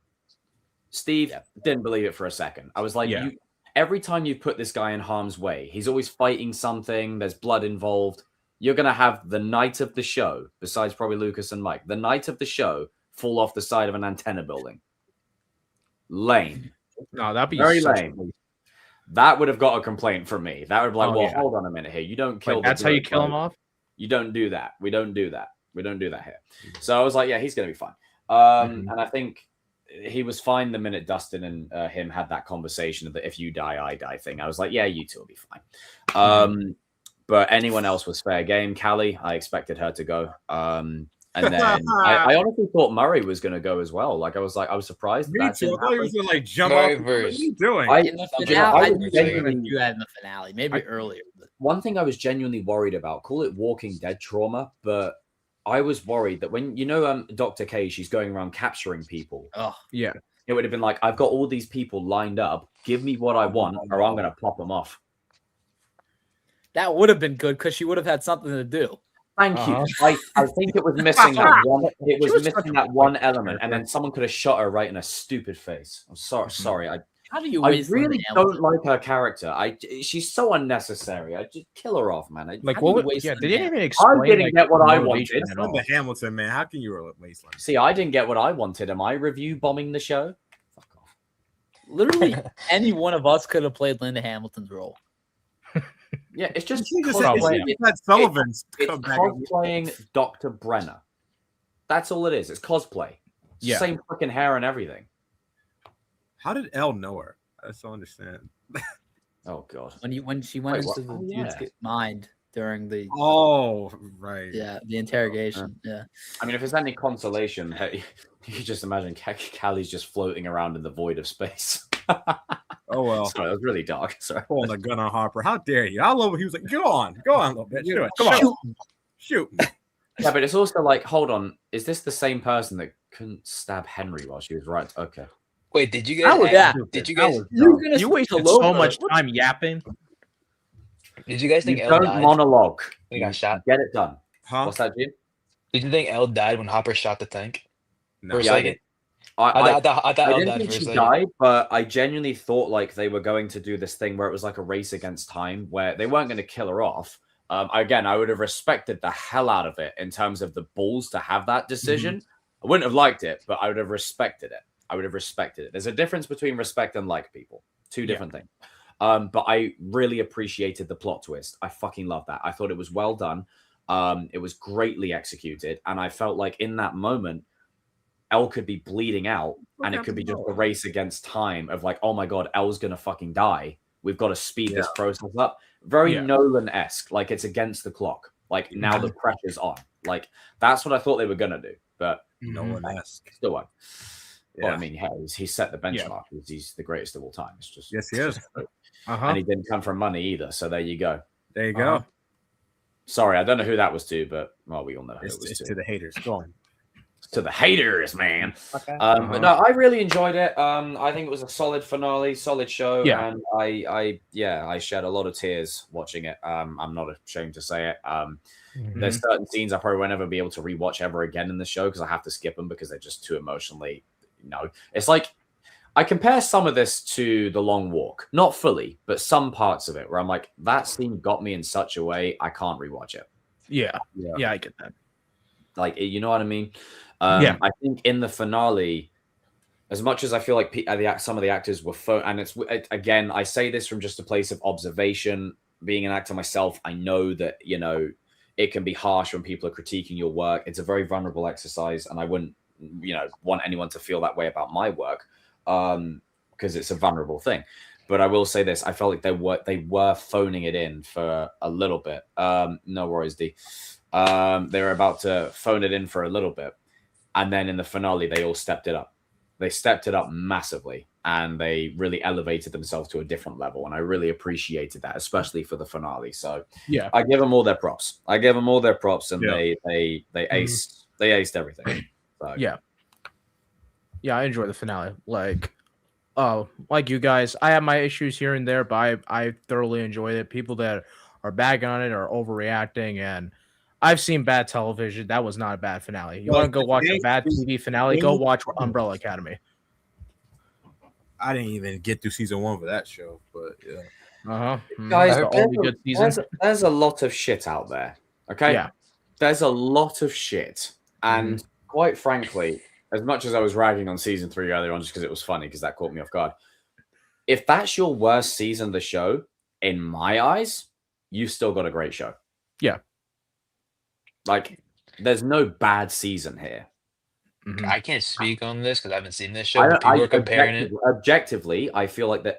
Steve didn't believe it for a second. I was like, every time you put this guy in harm's way, he's always fighting something. There's blood involved. You're going to have the night of the show, besides probably Lucas and Mike, the night of the show fall off the side of an antenna building. Lame. No, that'd be very lame. That would have got a complaint from me. That would be like, hold on a minute here. You don't kill. That's how you kill him off. You don't do that. We don't do that. We don't do that here. So I was like, yeah, he's gonna be fine. And I think he was fine the minute Dustin and him had that conversation of the "if you die, I die" thing. I was like, yeah, you two will be fine. But anyone else was fair game. Callie, I expected her to go. And then I honestly thought Murray was going to go as well. Like I was surprised. Me That too. didn't I thought he was happen. gonna like jump Murray off. What verse. are you doing? In the you know, finale, I was think they're gonna genuinely- do that in the finale, maybe earlier. But one thing I was genuinely worried about, call it Walking Dead trauma, but I was worried that when Dr. K, she's going around capturing people. oh, Yeah. It would have been like, I've got all these people lined up. Give me what I want, or I'm going to pop them off. that would have been good because she would have had something to do. Thank Uh-huh. you. I think it was missing that one. It was was missing such a that one fucking element, and character. then someone could have shot her right in her stupid face. I'm sorry. How do you I waste really Linda don't Hamilton? like her character. She's so unnecessary. I just kill her off, man. Like How do you what? waste Yeah, Linda they didn't even I explain. didn't like, get what I motivation wanted. at all. Linda Hamilton, man. How can you wasteland? See, I didn't get what I wanted. Am I review bombing the show? Fuck off. Literally, any one of us could have played Linda Hamilton's role. Yeah, it's just She just cosplay. had Sullivan's It's come back. cosplaying Dr. Brenner. That's all it is. It's cosplay. Yeah. Same freaking hair and everything. How did Elle know her? I just don't understand. Oh god. When she went Wait, into what? the Oh, dude's yeah. mind during the Oh, right. the interrogation. Yeah. I mean, if it's any consolation, hey, you can just imagine Callie's just floating around in the void of space. Oh well. Sorry, that was really dark. Sorry. Pulling a gun on Harper. How dare you? I love it. He was like, go on, little bit. Shoot it. Come on. Shoot. Yeah, but it's also like, hold on, is this the same person that couldn't stab Henry while she was right? Okay. Wait, did you That guys? was Yeah. Did you That guys? was You're dumb. gonna You speak wasted to so Lobo. much time yapping. Did you guys think You Elle don't died monologue. when he got shot? Get it done. Huh? What's that, Jim? Did you think Elle died when Hopper shot the tank? No. For a Yeah, I second? did. I thought Elle didn't died think for a she second. died, but I genuinely thought like they were going to do this thing where it was like a race against time, where they weren't going to kill her off. Again, I would have respected the hell out of it in terms of the balls to have that decision. I wouldn't have liked it, but I would have respected it. There's a difference between respect and like people. Two different things. But I really appreciated the plot twist. I fucking love that. I thought it was well done. It was greatly executed. And I felt like in that moment, Elle could be bleeding out and it could be just a race against time of like, oh my God, Elle's going to fucking die. We've got to speed this process up. Very Nolan-esque. Like it's against the clock. Like now the pressure's on. Like that's what I thought they were going to do. But Nolan-esque. still won't. Yeah. Well, I mean, he set the benchmark. He's the greatest of all time. It's just Yes, he is. and he didn't come from money either. So there you go. There you go. Sorry, I don't know who that was to, but well, we all know who It's, it was it's to. to the haters. Go on. To the haters, man. Okay. But no, I really enjoyed it. I think it was a solid finale, solid show, Yeah. and I shed a lot of tears watching it. I'm not ashamed to say it. There's certain scenes I probably won't ever be able to rewatch ever again in the show because I have to skip them because they're just too emotionally. It's like I compare some of this to The Long Walk, not fully, but some parts of it where I'm like, that scene got me in such a way I can't rewatch it. Yeah, I get that. Like, you know what I mean? Yeah. I think in the finale, as much as I feel like some of the actors were, and it's again, I say this from just a place of observation. Being an actor myself, I know that it can be harsh when people are critiquing your work. It's a very vulnerable exercise, and I wouldn't, want anyone to feel that way about my work, because it's a vulnerable thing. But I will say this: I felt like they were phoning it in for a little bit. No worries, D. They were about to phone it in for a little bit. And then in the finale, they all stepped it up. They stepped it up massively, and they really elevated themselves to a different level. And I really appreciated that, especially for the finale. So Yeah. I give them all their props. And they aced everything. So, Yeah, I enjoy the finale. Like you guys, I have my issues here and there, but I thoroughly enjoyed it. People that are bagging on it are overreacting, and I've seen bad television. That was not a bad finale. You want to go watch a bad TV finale? Go watch Umbrella Academy. I didn't even get through season 1 for that show, but yeah. Guys, The only good season. there's a lot of shit out there. Okay. Yeah. There's a lot of shit. And quite frankly, as much as I was ragging on season 3 earlier on just because it was funny, because that caught me off guard. If that's your worst season of the show, in my eyes, you've still got a great show. Yeah. Like, there's no bad season here. I can't speak on this because I haven't seen this show. But people are comparing it. Objectively, I feel like that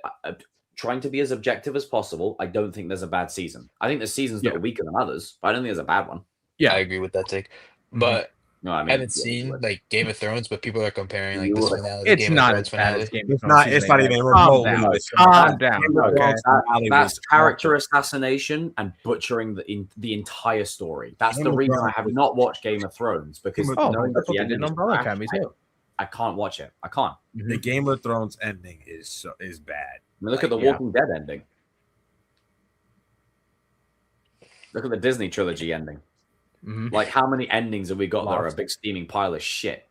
trying to be as objective as possible, I don't think there's a bad season. I think there's seasons that are weaker than others, but I don't think there's a bad one. Yeah, I agree with that take. But No, I mean, I haven't seen like Game of Thrones, but people are comparing like You this would. finale to It's Game not of as Thrones bad finale. as Game of It's Thrones not. season It's not eight. even Calm remotely. down. as Calm bad. down. Game of Okay. Thrones finale That's was character awful. assassination and butchering the entire story. That's Game the of reason I Thrones have was- not watched Game of Thrones, because Game of Oh, knowing that's that what the they did ending in is Umbrella trash, Academy too. I can't watch it. I can't. The Game of Thrones ending is bad. I mean, look at the yeah. Walking Dead ending. Look at the Disney trilogy ending. Mhm. Like, how many endings have we got that are a Lost. big steaming pile of shit?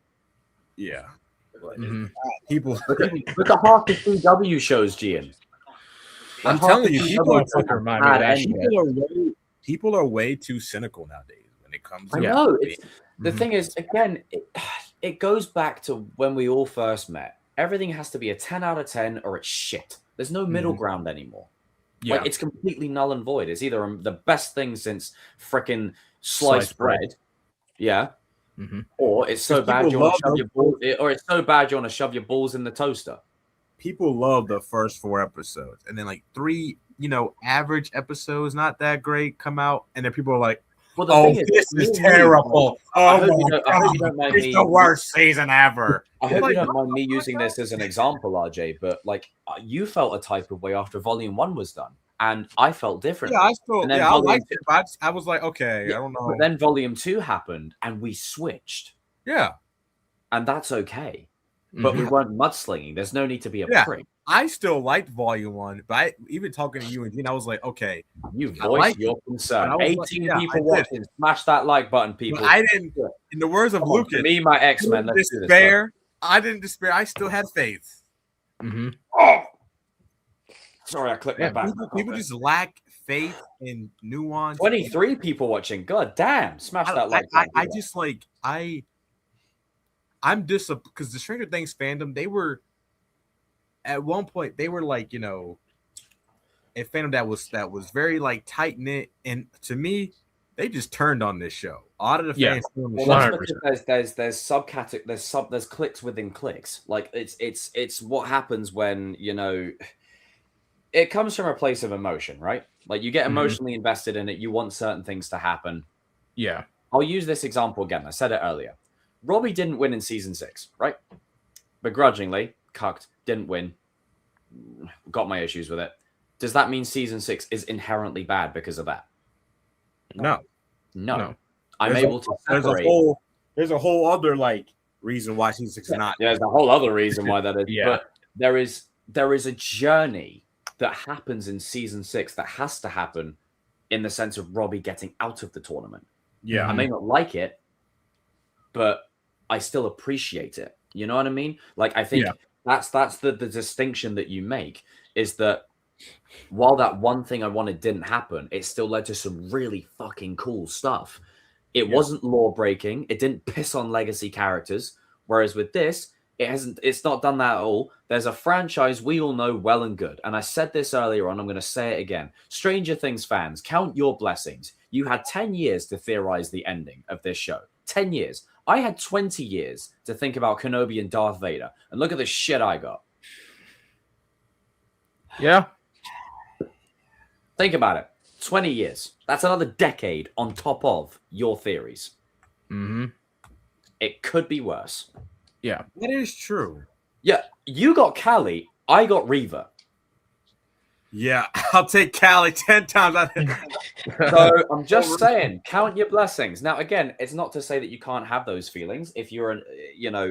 Yeah. Mhm. People. Look at half the CW shows, Gian. I'm Like, half telling the you, CW people are, shows have remind me of bad that endings. people are way too cynical nowadays when it comes to I know. It's, the Mhm. thing is, again, it goes back to when we all first met. Everything has to be a 10 out of 10 or it's shit. There's no middle ground anymore. Yeah. Like, it's completely null and void. It's either the best thing since frickin' Sliced sliced bread. bread. Yeah. Mhm. Or it's so Because bad people you want love to shove those your balls, or it's so bad you want to shove your balls in the toaster. people love the first 4 episodes, and then like 3, average episodes, not that great, come out, and then people are like, Well, the "Oh, thing is, this me is and you, terrible! I Oh hope you my don't- I hope you god, don't mind it's me- the worst season ever." I hope Like, you don't what mind me the using this as an example, RJ, but like you felt a type of way after Volume 1 was done, and I felt differently. Yeah, I still, And then I Volume liked two- it, but I was like, okay, Yeah, I don't know. But then Volume 2 happened, and we switched, Yeah, and that's okay. But we Mhm. weren't mudslinging. There's no need to be a Yeah. prick. I still liked Volume 1, but even talking to you and Dean, I was like, okay, You I voiced like your but concern. I was like, 18 yeah, I people did. watching. Smash that like button, people. but I didn't. In the words of Come on, Lucas, me, my I X-Men. didn't Let's do this. despair. I didn't despair. I still had faith. Mhm. Oh! Sorry, I clipped Yeah, my back. People just lack faith in nuance. 23 people watching. God damn. Smash that like button. I just like I'm disappointed because the Stranger Things fandom, they were at one point they were like, a fandom that was very like tight knit, and to me, they just turned on this show. A lot of the Yeah. fans on the Well, show. that's 100%. because there's subcategory there's clicks within clicks. Like it's what happens when it comes from a place of emotion, right? Like you get Mhm. emotionally invested in it. You want certain things to happen. Yeah. I'll use this example again. I said it earlier. Robbie didn't win in season 6, right? Begrudgingly, cucked, didn't win. Got my issues with it. Does that mean season 6 is inherently bad because of that? No, No. I'm There's a- able to there's separate. there's a whole other like reason why season 6 is not. Yeah, there's a whole other reason why that is. Yeah. But there is a journey that happens in season 6 that has to happen in the sense of Robbie getting out of the tournament. Yeah, I may not like it, but I still appreciate it. You know what I mean? Like I think Yeah. that's the distinction that you make, is that while that one thing I wanted didn't happen, it still led to some really fucking cool stuff. It wasn't law breaking. It didn't piss on legacy characters. Whereas with this, it's not done that at all. There's a franchise we all know well and good. And I said this earlier on, I'm going to say it again. Stranger Things fans, count your blessings. You had 10 years to theorize the ending of this show. 10 years. I had 20 years to think about Kenobi and Darth Vader. And look at the shit I got. Yeah. Think about it. 20 years. That's another decade on top of your theories. Mm-hmm. It could be worse. Yeah. that is true. Yeah, you got Callie. I got Reva. Yeah, I'll take Callie 10 times. So I'm just saying, count your blessings. Now, again, it's not to say that you can't have those feelings. If you're,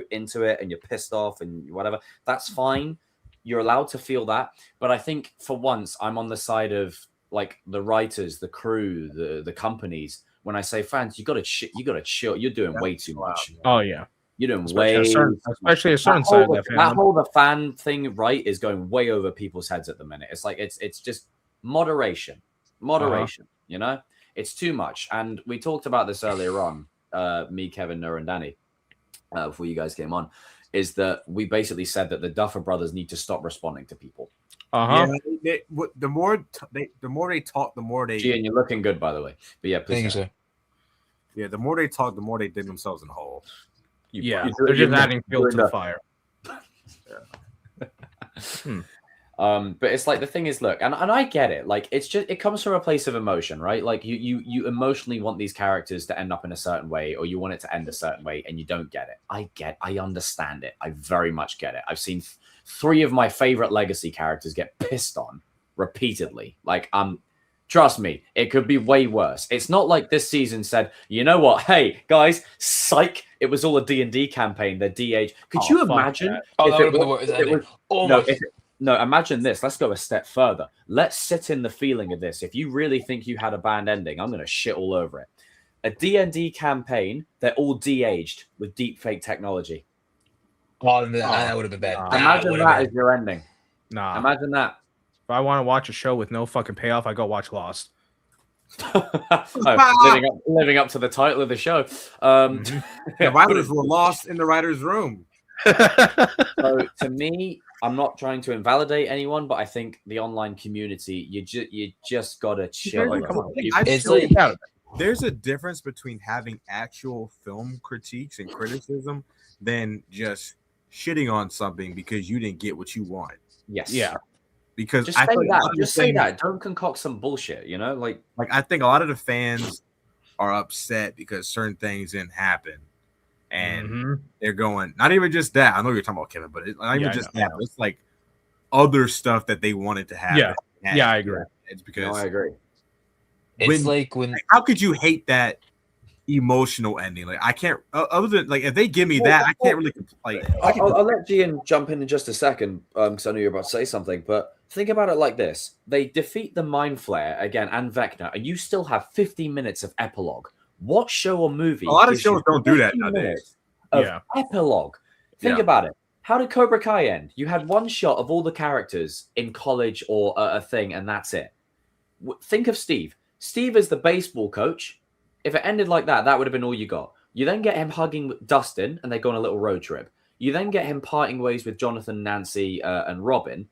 into it and you're pissed off and whatever, that's fine. You're allowed to feel that. But I think for once, I'm on the side of like the writers, the crew, the companies. When I say fans, you got to chill. You're doing way too much. Oh yeah. You're doing Especially a certain side of that that fandom. whole the fan thing, right, is going way over people's heads at the minute. It's like it's just moderation, it's too much. And we talked about this earlier on, me, Kevin, Noah, and Danny, before you guys came on, is that we basically said that the Duffer Brothers need to stop responding to people. Uh-huh. Yeah, the more they talk, the more they. Gian, you're looking good, by the way. But yeah, please. Thank you, sir. Yeah, the more they talk, the more they dig themselves in the hole. Yeah. They're just adding fuel to the fire. But it's like the thing is, look, and I get it. Like it comes from a place of emotion, right? Like you emotionally want these characters to end up in a certain way, or you want it to end a certain way, and you don't get it. I understand it. I very much get it. I've seen 3 of my favorite legacy characters get pissed on repeatedly. Like trust me, it could be way worse. It's not like this season said, you know what? Hey guys, psych! It was all a D&D campaign. They're DH. Could you imagine? That would have been the worst ending. No, imagine this. Let's go a step further. Let's sit in the feeling of this. If you really think you had a bad ending, I'm going to shit all over it. A D&D campaign, they're all de-aged with deep fake technology. That would have been bad. Imagine that as your ending. Nah. Imagine that. If I want to watch a show with no fucking payoff, I go watch Lost. living up to the title of the show. The writers were lost in the writer's room. So to me, I'm not trying to invalidate anyone, but I think the online community, you just gotta chill. Come on. It's like, There's a difference between having actual film critiques and criticism than just shitting on something because you didn't get what you want. Yes. Yeah. Because Just I say think that. Just say that. Don't concoct some bullshit. You know, like I think a lot of the fans are upset because certain things didn't happen, and they're going. Not even just that. I know you're talking about Kevin, but it's not even just that. But it's like other stuff that they wanted to happen. Yeah, I agree. It's because I agree. It's like when. How could you hate that emotional ending? Like I can't. Other than like if they give me that, I can't really like. I'll let Gian jump in just a second because I know you're about to say something, but. Think about it like this. They defeat the Mind Flayer again and Vecna, and you still have 15 minutes of epilogue. What show or movie? A lot of shows don't do that nowadays. Epilogue. Think about it. How did Cobra Kai end? You had one shot of all the characters in college or a thing, and that's it. Think of Steve. Steve is the baseball coach. If it ended like that, that would have been all you got. You then get him hugging Dustin, and they go on a little road trip. You then get him parting ways with Jonathan, Nancy, and Robin.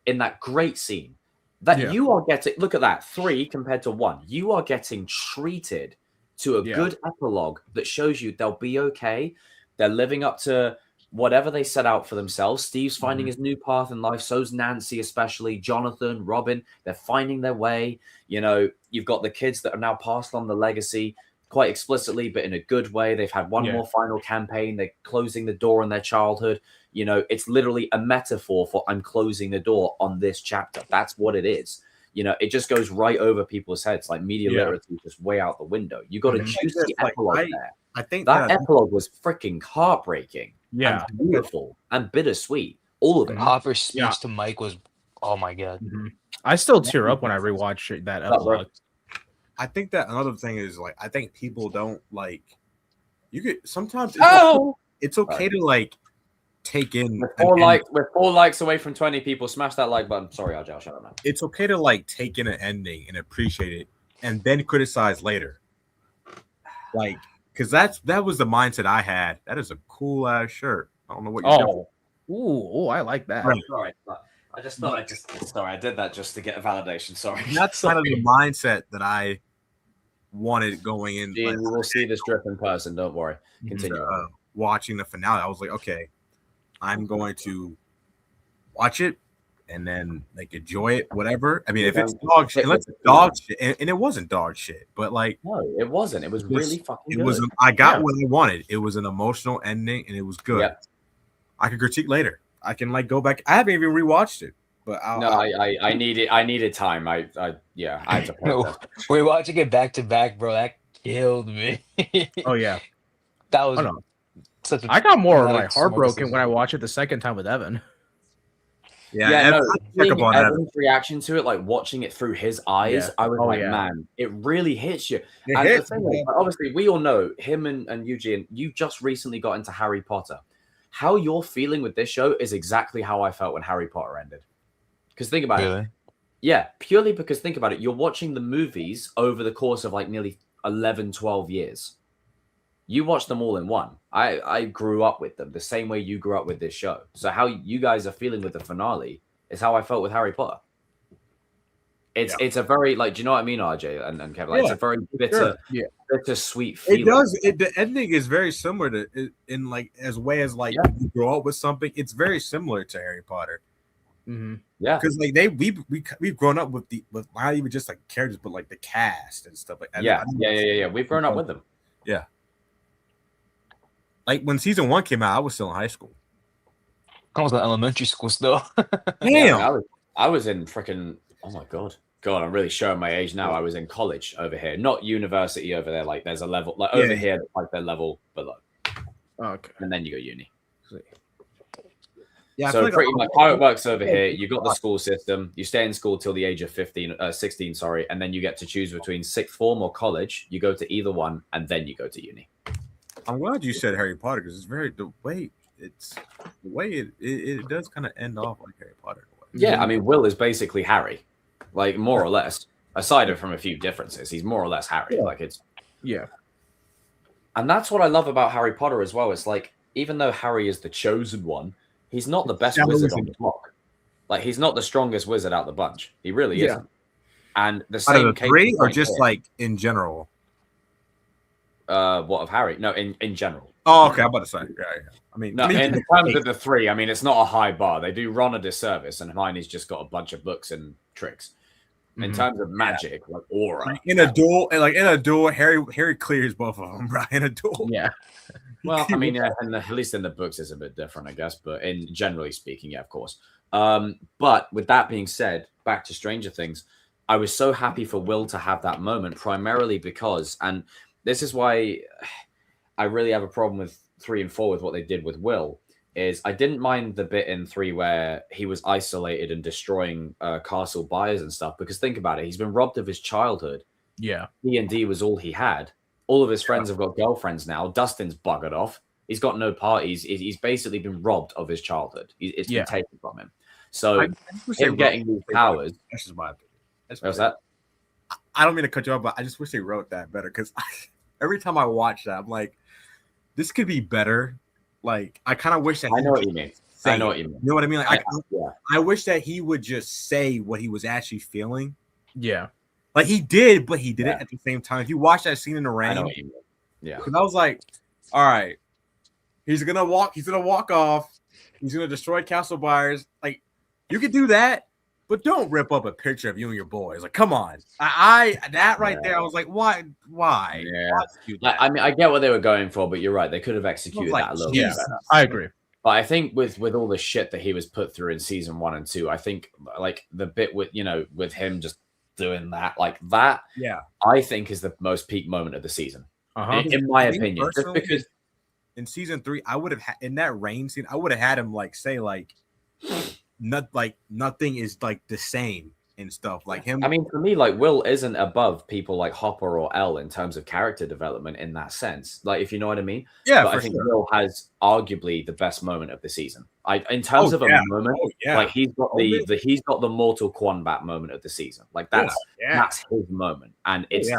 In that great scene that you are getting, look at that, 3 compared to 1. You are getting treated to a good epilogue that shows you they'll be okay. They're living up to whatever they set out for themselves. Steve's finding his new path in life. So's Nancy, especially Jonathan, Robin. They're finding their way. You know, you've got the kids that are now passed on the legacy quite explicitly, but in a good way. They've had one more final campaign. They're closing the door on their childhood. You know, it's literally a metaphor for I'm closing the door on this chapter. That's what it is. You know, it just goes right over people's heads. Like media literacy is just way out the window. You got to choose the epilogue there. I think that epilogue was freaking heartbreaking. Yeah. And beautiful and bittersweet. All of it. Hopper's speech to Mike was, oh my God. I still tear up when I rewatch that epilogue. I think that another thing is like, I think people don't like, you could sometimes it's okay to like, take in we're 4 likes away from 20 people. Smash that like button. Sorry, RJ, I'll shut up now. It's okay to like take in an ending and appreciate it and then criticize later. Like, because that was the mindset I had. That is a cool ass shirt. I don't know what you're doing. Ooh, I like that. Right. Sorry. I just thought I did that just to get a validation. Sorry. That's kind of the mindset that I wanted going in. You will see this drip in person, don't worry. Continue. Watching the finale, I was like, okay, I'm going to watch it and then like enjoy it, whatever. I mean, if it's dog shit, unless it's dog shit, and it wasn't dog shit, but like no, it wasn't. It was really fucking. It was. I got what I wanted. It was an emotional ending, and it was good. Yeah. I could critique later. I can like go back. I haven't even rewatched it, but I needed time. I had to. We're watching it back to back, bro. That killed me. Oh yeah, that was. I got more like heartbroken when I watched it the second time with Evan. Evan's reaction to it, like watching it through his eyes, I was man, it really hits you. Obviously, we all know him and Eugene. You just recently got into Harry Potter. How you're feeling with this show is exactly how I felt when Harry Potter ended. Because think about it. Yeah, purely because think about it. You're watching the movies over the course of like nearly 11, 12 years. You watched them all in one. I grew up with them the same way you grew up with this show. So how you guys are feeling with the finale is how I felt with Harry Potter. It's a very like, do you know what I mean, RJ and Kevin? Like, it's a very bitter, sweet feeling. It does. The ending is very similar to in like as way as like you grow up with something. It's very similar to Harry Potter. Yeah, because like we've grown up with not even just like characters, but like the cast and stuff like that. Yeah. We've grown up with them. Yeah. Like when season 1 came out, I was still in high school. I was in elementary school still. Damn. I was in freaking. Oh my god. God, I'm really showing my age now. I was in college over here, not university over there. Like there's a level like over here, like their level below. Okay. And then you go uni. Yeah. So pretty much how it works over here, you got the school system. You stay in school till the age of 16, sorry, and then you get to choose between sixth form or college. You go to either one, and then you go to uni. I'm glad you said Harry Potter because it's the way it does kind of end off like Harry Potter. Yeah, I mean, Will is basically Harry, like more or less. Aside from a few differences, he's more or less Harry. Like it's and that's what I love about Harry Potter as well. It's like even though Harry is the chosen one, he's not the best wizard on the block. Like he's not the strongest wizard out the bunch. He really isn't. And the same case three or just like in general. What of Harry? No, in general. Oh, okay. I'm about to say. Yeah. I mean, in terms of the three, I mean, it's not a high bar. They do Ron a disservice, and Hermione's just got a bunch of books and tricks. In terms of magic, like aura, in a duel, Harry clears both of them, right? In a duel, yeah. Well, I mean, yeah, and at least in the books, it's a bit different, I guess. But in generally speaking, yeah, of course. But with that being said, back to Stranger Things, I was so happy for Will to have that moment, primarily because, and this is why I really have a problem with 3 and 4 with what they did with Will. Is I didn't mind the bit in 3 where he was isolated and destroying castle buyers and stuff, because think about it, he's been robbed of his childhood. Yeah. D&D was all he had. All of his friends have got girlfriends now. Dustin's buggered off. He's got no parties. He's basically been robbed of his childhood. It's been taken from him. So him getting these powers. That's just my opinion. What's that? I don't mean to cut you off, but I just wish they wrote that better, because every time I watch that, I'm like, this could be better. Like, I kind of wish that I know what you mean. I know what you mean. You know what I mean? Like, I wish that he would just say what he was actually feeling. Yeah. Like he did, but he did it at the same time. If you watch that scene in the rain, I know what you mean. Yeah. Because I was like, all right, he's gonna walk off, he's gonna destroy castle buyers. Like, you could do that, but don't rip up a picture of you and your boys. Like, come on. That right there, I was like, why? Yeah. I mean, I get what they were going for, but you're right. They could have executed that a little bit better. I agree. But I think with all the shit that he was put through in season 1 and 2, I think like the bit with with him just doing that, like that, I think is the most peak moment of the season. In my opinion. Just because in season 3, I would have in that rain scene, I would have had him like say like nothing is like the same and stuff. Like him. I mean, for me, like Will isn't above people like Hopper or Elle in terms of character development in that sense. Like, if you know what I mean. Yeah, but I think Will has arguably the best moment of the season. In terms of a moment, like he's got he's got the Mortal Kombat moment of the season. Like that's his moment, and it's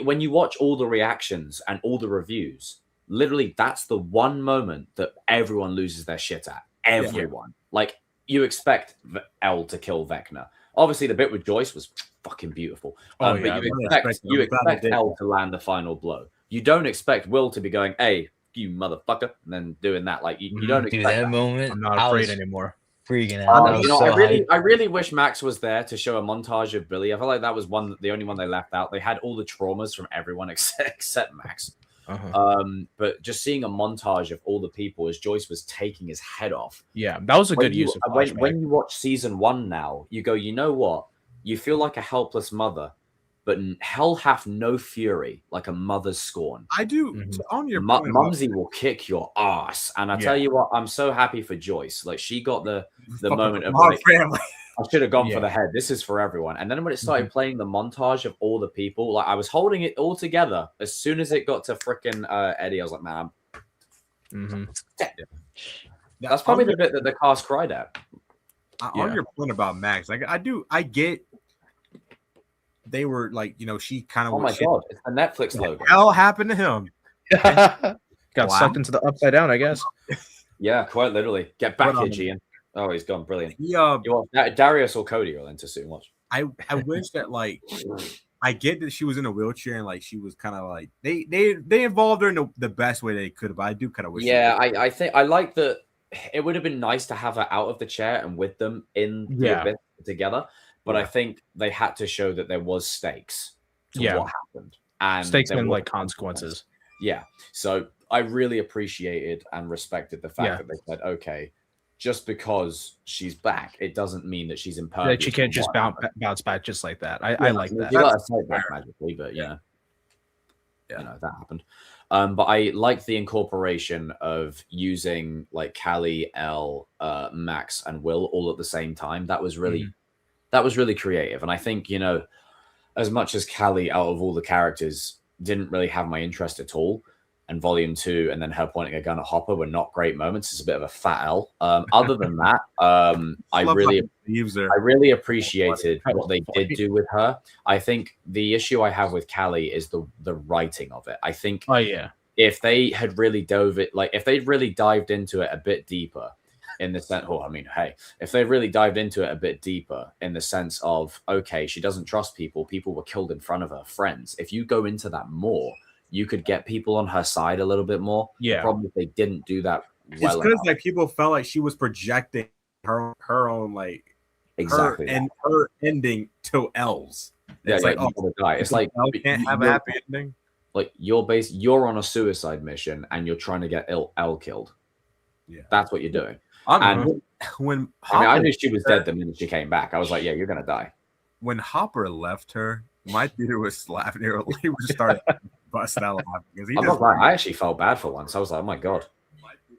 when you watch all the reactions and all the reviews, literally that's the one moment that everyone loses their shit at. Everyone. Like, you expect Elle to kill Vecna. Obviously, the bit with Joyce was fucking beautiful. But you expect Elle to land the final blow. You don't expect Will to be going, "Hey, you motherfucker," and then doing that. Like, you don't expect that moment. I'm not afraid anymore. Freaking out. I really wish Max was there to show a montage of Billy. I feel like that was the only one they left out. They had all the traumas from everyone except Max. But just seeing a montage of all the people as Joyce was taking his head off. Yeah, that was a good use of when you watch season 1 now, you go, you know what? You feel like a helpless mother, but hell hath no fury like a mother's scorn. I do. On your Mumsy will kick your ass. And I tell you what, I'm so happy for Joyce. Like, she got the moment of like, I should have gone for the head. This is for everyone. And then when it started playing the montage of all the people, like I was holding it all together. As soon as it got to freaking Eddie, I was like, man, that's probably the bit that the cast cried at. On your point about Max, like I get they were like, she kind of. Oh my god, it's the Netflix logo. What the hell happened to him? Got sucked into the upside down, I guess. Yeah, quite literally. Get back here, Gian. Oh, he's gone. Brilliant. Darius or Cody are into soon. Watch. I wish that like I get that she was in a wheelchair and like she was kind of like they involved her in the best way they could, but I do kind of wish. Yeah, I think I like that. it would have been nice to have her out of the chair and with them in the abyss together. But I think they had to show that there was stakes to what happened. And stakes and like consequences. Yeah. So I really appreciated and respected the fact that they said, okay, just because she's back, it doesn't mean that she's impervious. That she can't just bounce back just like that. I like that. You let her fight back magically, but you know, that happened. But I like the incorporation of using like Callie, Elle, Max, and Will all at the same time. That was really creative. And I think, you know, as much as Callie out of all the characters didn't really have my interest at all, and Volume 2 and then her pointing a gun at Hopper were not great moments. It's a bit of a fat L. Other than that, I really appreciated what they did do with her. I think the issue I have with Callie is the writing of it. I think if they had really if they'd really dived into it a bit deeper in the sense, if they really dived into it a bit deeper in the sense of, okay, she doesn't trust people were killed in front of her friends. If you go into that more, you could get people on her side a little bit more. Yeah. The problem is they didn't do that well. It's because like people felt like she was projecting her own like exactly her ending to L's. It's like the guy. It's like Elle can't have a happy ending. Like you're on a suicide mission and you're trying to get Elle killed. Yeah, that's what you're doing. I knew she was dead the minute she came back. I was like, yeah, you're gonna die. When Hopper left her, my theater was slapping her. He was starting busting out laughing because I actually felt bad for once. I was like, oh my god.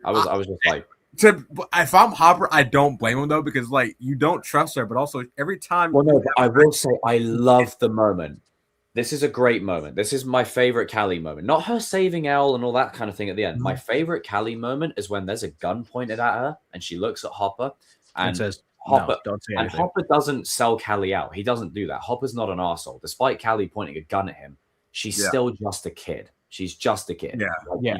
I was just like, if I'm Hopper, I don't blame him though, because like you don't trust her, but also every time. Well, no, but I will say I love the moment. This is a great moment. This is my favorite Callie moment. Not her saving Elle and all that kind of thing at the end. My favorite Callie moment is when there's a gun pointed at her and she looks at Hopper and says, Hopper, no, don't say anything. And Hopper doesn't sell Callie out. He doesn't do that. Hopper's not an arsehole. Despite Callie pointing a gun at him, she's still just a kid. She's just a kid. Yeah.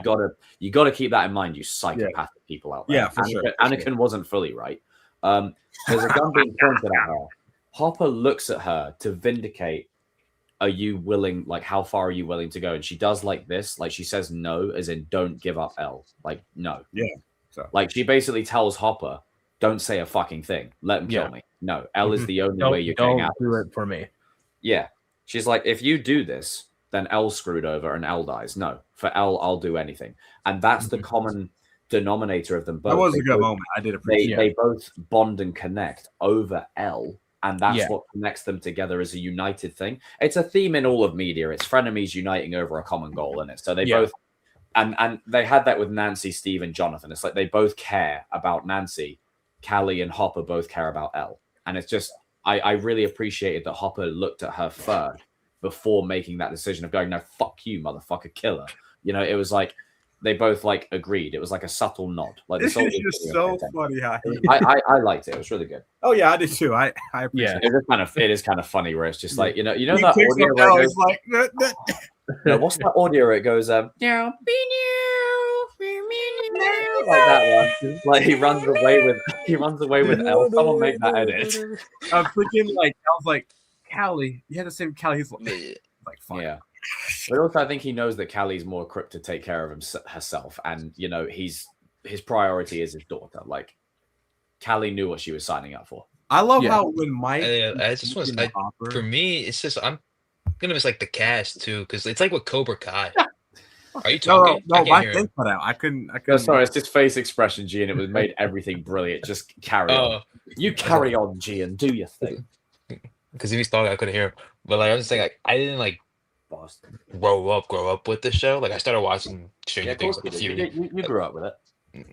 You gotta keep that in mind, you psychopathic people out there. Yeah, for sure. Anakin wasn't fully right. There's a gun being pointed at her. Hopper looks at her to vindicate, are you willing, like how far are you willing to go? And she does like this, like she says no, as in don't give up Elle. Like, no. Yeah. So. Like she basically tells Hopper, don't say a fucking thing. Let him kill me. No, Elle is the only way you're getting out. Do it for me. Yeah. She's like, if you do this, then Elle's screwed over and Elle dies. No, for Elle, I'll do anything. And that's the common denominator of them both. That was a good moment. I did appreciate it. They both bond and connect over Elle. And that's what connects them together as a united thing. It's a theme in all of media. It's frenemies uniting over a common goal in it. So they both, and they had that with Nancy, Steve, and Jonathan. It's like they both care about Nancy. Callie and Hopper both care about Elle. And it's just, I really appreciated that Hopper looked at her first before making that decision of going, no, fuck you, motherfucker, kill her. You know, it was like, they both like agreed. It was like a subtle nod. Like this is just so funny. I liked it. It was really good. Oh yeah, I did too. I appreciate it. It is kind of funny where it's just like, you know that audio where it goes, like no, what's that audio where it goes like that one. Like he runs away with Elle. Someone make that edit. I'm freaking like I was like, Callie, you had to say Callie. He's like fine. Yeah. But also, I think he knows that Callie's more equipped to take care of herself, and you know, his priority is his daughter. Like, Callie knew what she was signing up for. I love how when Mike, I just want to. For me, it's just I'm gonna miss like the cast too, because it's like with Cobra Kai. Are you talking? No, my thing cut out. I couldn't. Sorry, it's just face expression, G, and it was made everything brilliant. Just carry on. You carry on, G, and do your thing. Because if he's talking, I couldn't hear him. But like, I was just saying, like, I didn't like. Grow up with the show. Like I started watching Stranger Things like a few. You grew up with it.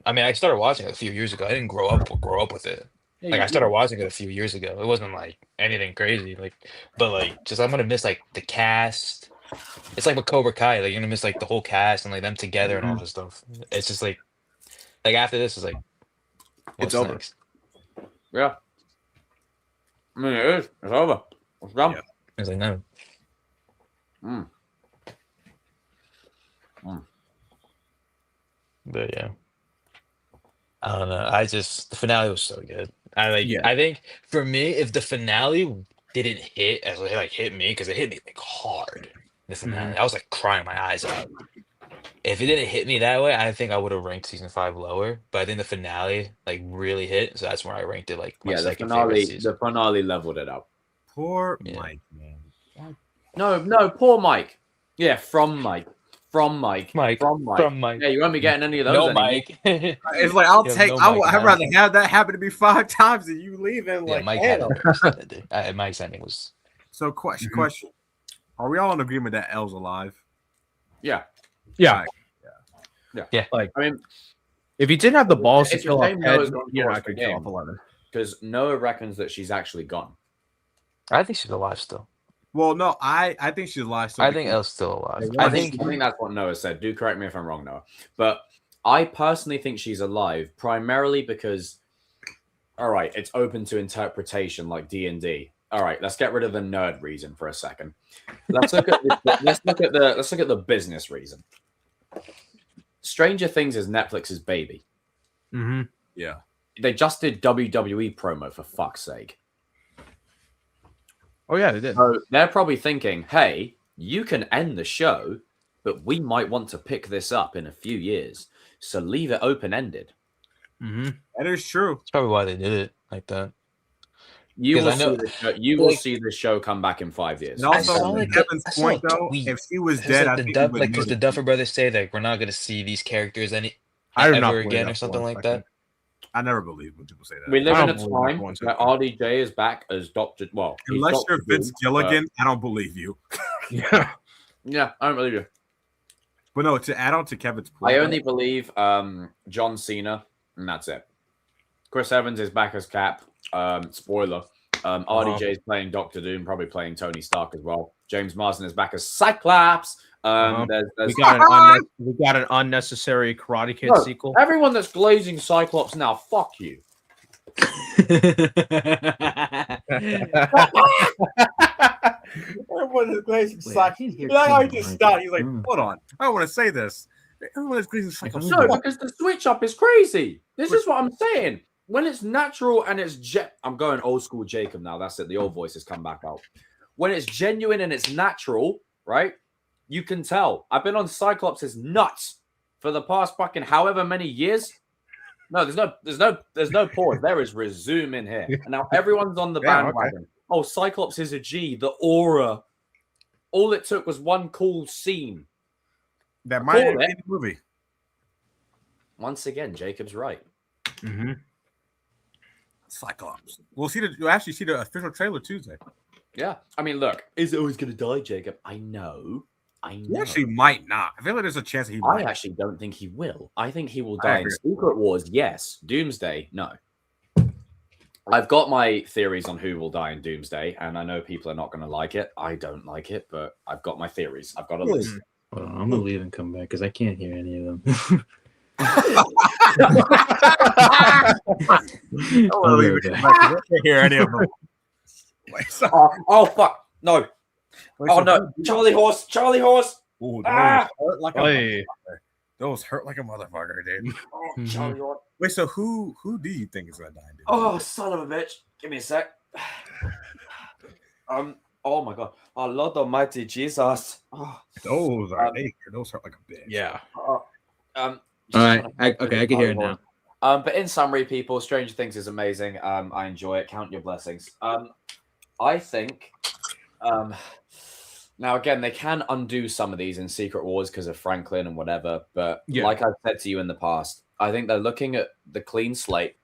I mean, I started watching it a few years ago. I didn't grow up with it. Like I started watching it a few years ago. It wasn't like anything crazy. Like, but like, just I'm gonna miss like the cast. It's like with Cobra Kai. Like you're gonna miss like the whole cast and like them together and all this stuff. It's just like after this is like, it's over. Next? Yeah. I mean, it is. It's over. It's done. Yeah. It's like no. But yeah, I don't know. The finale was so good. I think for me, if the finale didn't hit hit me because it hit me like hard. The finale, I was like crying my eyes out. if it didn't hit me that way, I think I would have ranked season 5 lower. But I think the finale like really hit, so that's where I ranked it like my Yeah, second favorite the season. finale leveled it up. Poor Yeah. Mike, man. No, poor Mike. Yeah, from Mike. From Mike. Mike. From Mike. From Mike. Yeah, you won't be getting any of those No, anymore. Mike. It's like I'll Yeah, take. no Mike I'd now. rather have that happen to me 5 times than you leaving. Yeah, Like, Mike had hell. it worse. Mike's ending was. So question. Are we all in agreement that L's alive? Yeah. Yeah. Yeah. Like, I mean, if he didn't have the balls to it's a kill off shame Ted, Noah's gone you know, I first could again. kill off 11. because Noah reckons that she's actually gone. I think she's alive still. Well, no, I think she's alive. I think Elle's still alive. I think that's what Noah said. Do correct me if I'm wrong, Noah. But I personally think she's alive, primarily because, all right, it's open to interpretation like D&D. All right, let's get rid of the nerd reason for a second. Let's look at the business reason. Stranger Things is Netflix's baby. Mm-hmm. Yeah. They just did WWE promo, for fuck's sake. Oh yeah, they did. So they're probably thinking, hey, you can end the show, but we might want to pick this up in a few years. So leave it open-ended. Mm-hmm. That is true. That's probably why they did it like that. You will I know- see the show, you will see the show come back in 5 years. And I also, saw to like Kevin's I saw point a though, tweet. if she was It's dead, I like the think Duff, we like would because the know. Duffer Brothers say that we're not gonna see these characters I do not ever believe again that or for something one like second. that. I never believe when people say that. We live I in a don't believe that time for one where second. RDJ is back as Dr. Well, he's Unless Dr. you're Vince Doom, Gilligan, I don't believe you. Yeah. yeah, I don't believe you. But no, to add on to Kevin's point, I only believe John Cena, and that's it. Chris Evans is back as Cap. Spoiler. RDJ is playing Doctor Doom, probably playing Tony Stark as well. James Marsden is back as Cyclops. There's We got an unnecessary Karate Kid No, sequel. everyone that's glazing Cyclops now, fuck you. everyone is glazing Wait, I Cyclops. can't hear You know how he King just Mike. stopped. He's like, Mm. hold on, I don't want to say this. Everyone is glazing Cyclops. Mm. No, because the switch up is crazy. This is what I'm saying. When it's natural and it's I'm going old school Jacob now. That's it. The old voices come back out. When it's genuine and it's natural, right? You can tell. I've been on Cyclops' nuts for the past fucking however many years. No, there's no pause. There is resume in here. And now everyone's on the Yeah, bandwagon. Oh, Cyclops is a G. The aura. All it took was one cool scene. That might Cool, be eh? the movie. Once again, Jacob's right. Mm-hmm. Cyclops. You'll actually see the official trailer Tuesday. Yeah. I mean, look, is it always going to die, Jacob? I know. He actually might not. I feel like there's a chance that he I might. actually don't think he will. I think he will I die in agree. Secret Wars, yes. Doomsday, no. I've got my theories on who will die in Doomsday, and I know people are not going to like it. I don't like it, but I've got my theories. I've got a list. Hold on, I'm gonna leave and come back because I can't hear any of them. Oh, I'll be leave right it. back. I can't hear any of them. Wait, so, Oh, fuck. No. wait, Oh, so no. Charlie Horse. Charlie Horse. Ooh, those Ah! hurt like a Hey. motherfucker. Those hurt like a motherfucker, dude. Oh, Mhm. Charlie Horse. Wait, so who do you think is gonna die? Dude? Oh, son of a bitch. Give me a sec. Oh, my God. Oh, Lord Almighty Jesus. Oh, those are those hurt like a bitch. Yeah. All All right, okay, I can hear it now. But in summary, people, Stranger Things is amazing. I enjoy it. Count your blessings. I think. Now again, they can undo some of these in Secret Wars because of Franklin and whatever. But Yeah. like I've said to you in the past, I think they're looking at the clean slate,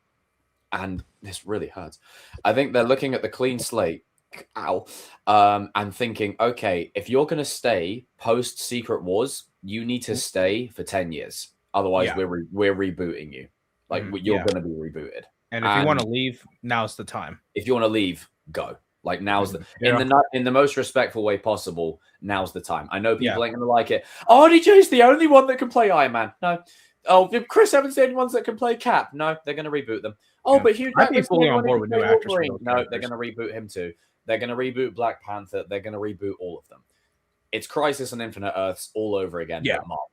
and this really hurts. I think they're looking at the clean slate. Ow. And thinking, okay, if you're going to stay post Secret Wars, you need to stay for 10 years. Otherwise, Yeah. we're rebooting you. Like, you're yeah. going to be rebooted. And if you want to leave, now's the time. If you want to leave, go. Like, now's the Yeah. in the most respectful way possible. Now's the time. I know people Yeah. ain't going to like it. Oh, RDJ's the only one that can play Iron Man. No. Oh, Chris Evans the only ones that can play Cap. No, they're going to reboot them. Oh, Yeah. but Hugh I'd be Jackman's the fully only on one that board can with play new actors for Wolverine. those No, they're characters. going to reboot him too. They're going to reboot Black Panther. They're going to reboot all of them. It's Crisis on Infinite Earths all over again. Yeah. But Marvel.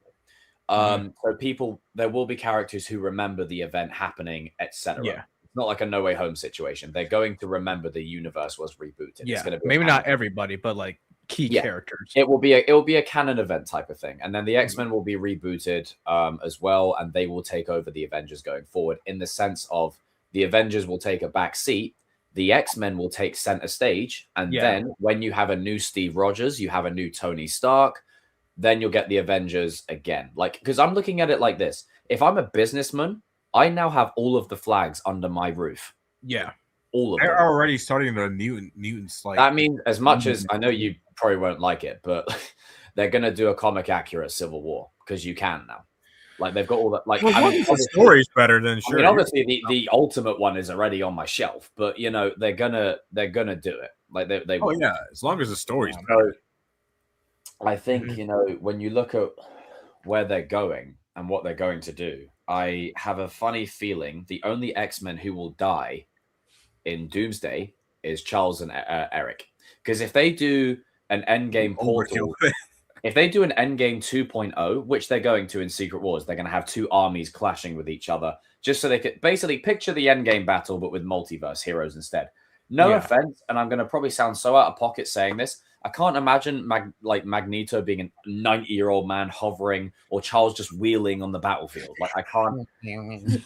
So there will be characters who remember the event happening, etc. Yeah. It's not like a No Way Home situation. They're going to remember the universe was rebooted. Yeah. It's going to be Maybe not everybody, but like key characters. It will be a canon event type of thing, and then the X-Men will be rebooted as well, and they will take over the Avengers going forward. In the sense of the Avengers will take a back seat, the X-Men will take center stage, and then when you have a new Steve Rogers, you have a new Tony Stark, then you'll get the Avengers again. Like, because I'm looking at it like this: if I'm a businessman, I now have all of the flags under my roof. Yeah. All of They're them. already starting the mutants. Like That means, as much as I know you probably won't like it, but they're gonna do a comic accurate Civil War because you can now. Like they've got all that. Like, well, I mean, the story's better than sure. I mean, obviously the ultimate one is already on my shelf, but you know they're gonna do it. Like they Oh will. yeah, as long as the story's better. So I think you know when you look at where they're going and what they're going to do, I have a funny feeling the only X-Men who will die in Doomsday is Charles and Eric. Because if they do an Endgame portal, if they do an Endgame 2.0, which they're going to in Secret Wars, they're going to have two armies clashing with each other, just so they could basically picture the Endgame battle, but with multiverse heroes instead. No offense, and I'm going to probably sound so out of pocket saying this, I can't imagine Magneto being a 90-year-old man hovering or Charles just wheeling on the battlefield. Like, I can't,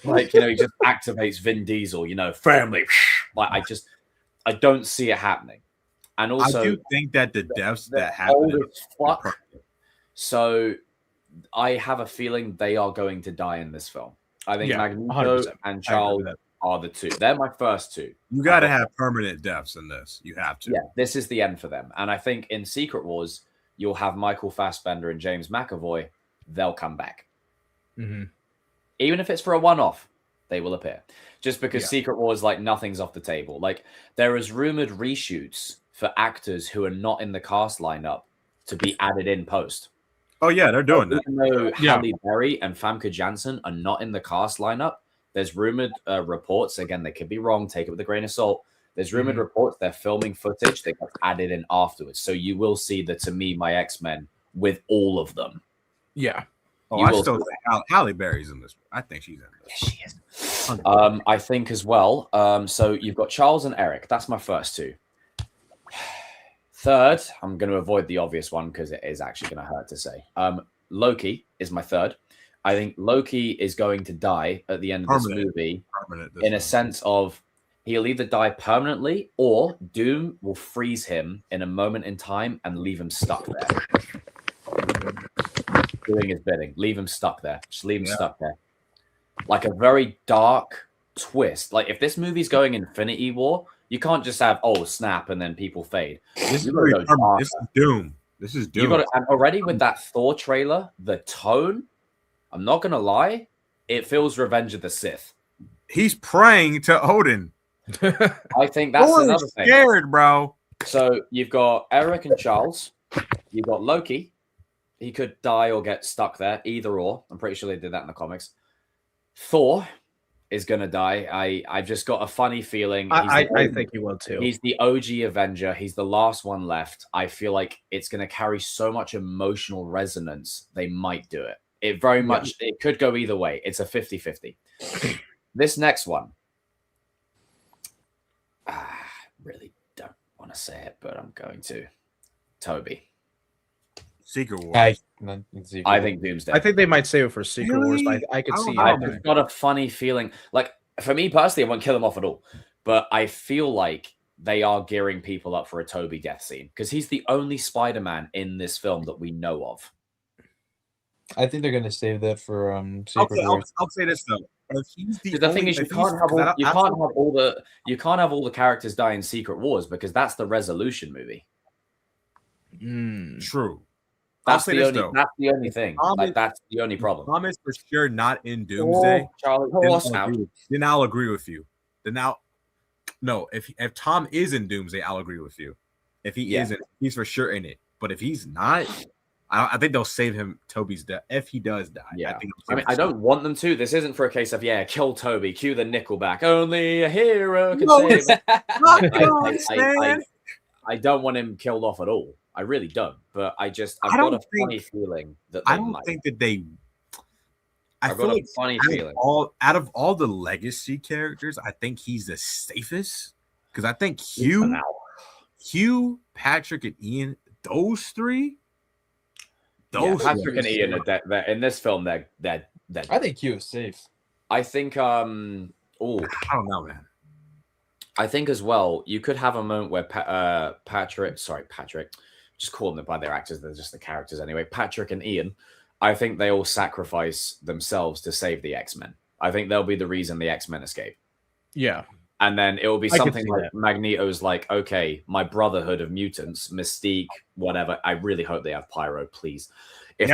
like, you know, he just activates Vin Diesel, you know, family. Like, I don't see it happening. And also, I do think that the deaths that happen. So I have a feeling they are going to die in this film. I think Magneto 100%. And Charles are the two. They're my first two. You got to have permanent deaths in this. You have to. Yeah, this is the end for them. And I think in Secret Wars, you'll have Michael Fassbender and James McAvoy. They'll come back. Mm-hmm. Even if it's for a one-off, they will appear. Just because Secret Wars, like, nothing's off the table. Like, there is rumored reshoots for actors who are not in the cast lineup to be added in post. Oh, yeah, they're doing that. Even though Halle Berry and Famke Janssen are not in the cast lineup, there's rumored reports. Again, they could be wrong. Take it with a grain of salt. There's rumored reports they're filming footage. They got added in afterwards. So you will see the To Me, My X-Men with all of them. Yeah. Oh, I still think Halle Berry's in this. I think she's in this. Yeah, she is. I think as well. So you've got Charles and Eric. That's my first two. Third, I'm going to avoid the obvious one because it is actually going to hurt to say. Loki is my third. I think Loki is going to die at the end of this movie in a sense of he'll either die permanently or Doom will freeze him in a moment in time and leave him stuck there. Doing his bidding. Leave him stuck there. Just leave him stuck there. Like a very dark twist. Like if this movie's going Infinity War, you can't just have, oh, snap, and then people fade. This is Doom. This is Doom. You got to, and already with that Thor trailer, the tone, I'm not going to lie, it feels Revenge of the Sith. He's praying to Odin. I think that's another thing. Scared, bro. So you've got Eric and Charles. You've got Loki. He could die or get stuck there, either or. I'm pretty sure they did that in the comics. Thor is going to die. I've just got a funny feeling. I think he will too. He's the OG Avenger. He's the last one left. I feel like it's going to carry so much emotional resonance. They might do it. It very much, it could go either way. It's a 50-50. This next one, I really don't want to say it, but I'm going to. Toby. Secret Wars. I think Doomsday. I think they might save it for Secret Wars, but I could see it. I've got a funny feeling. Like, for me personally, I won't kill him off at all. But I feel like they are gearing people up for a Toby death scene because he's the only Spider-Man in this film that we know of. I think they're going to save that for Secret Wars. I'll say this though. The thing is, you can't have all the characters die in Secret Wars because that's the Resolution movie. True. That's the only thing. That's the only problem. Thomas for sure not in Doomsday. Charlie, then I'll agree with you. If Tom is in Doomsday, I'll agree with you. If he isn't, he's for sure in it. But if he's not, I think they'll save him Toby's death if he does die. Yeah. I don't want them to. This isn't for a case of kill Toby, cue the Nickelback. Only a hero can save. I don't want him killed off at all. I really don't. But I've got a funny feeling that they might. Think that they. I've got a funny feeling. Out of all the legacy characters, I think he's the safest because I think Hugh, Patrick, and Ian those three. Yeah, Those Patrick and three. Ian are they're in this film. They're I think Q is safe. I think I don't know, man. I think as well, you could have a moment where Patrick, just calling them by their actors, they're just the characters anyway. Patrick and Ian, I think they all sacrifice themselves to save the X-Men. I think they'll be the reason the X-Men escape. Yeah. And then it will be I could something see like that. Magneto's like, okay, my brotherhood of mutants, Mystique, whatever. I really hope they have Pyro, please. If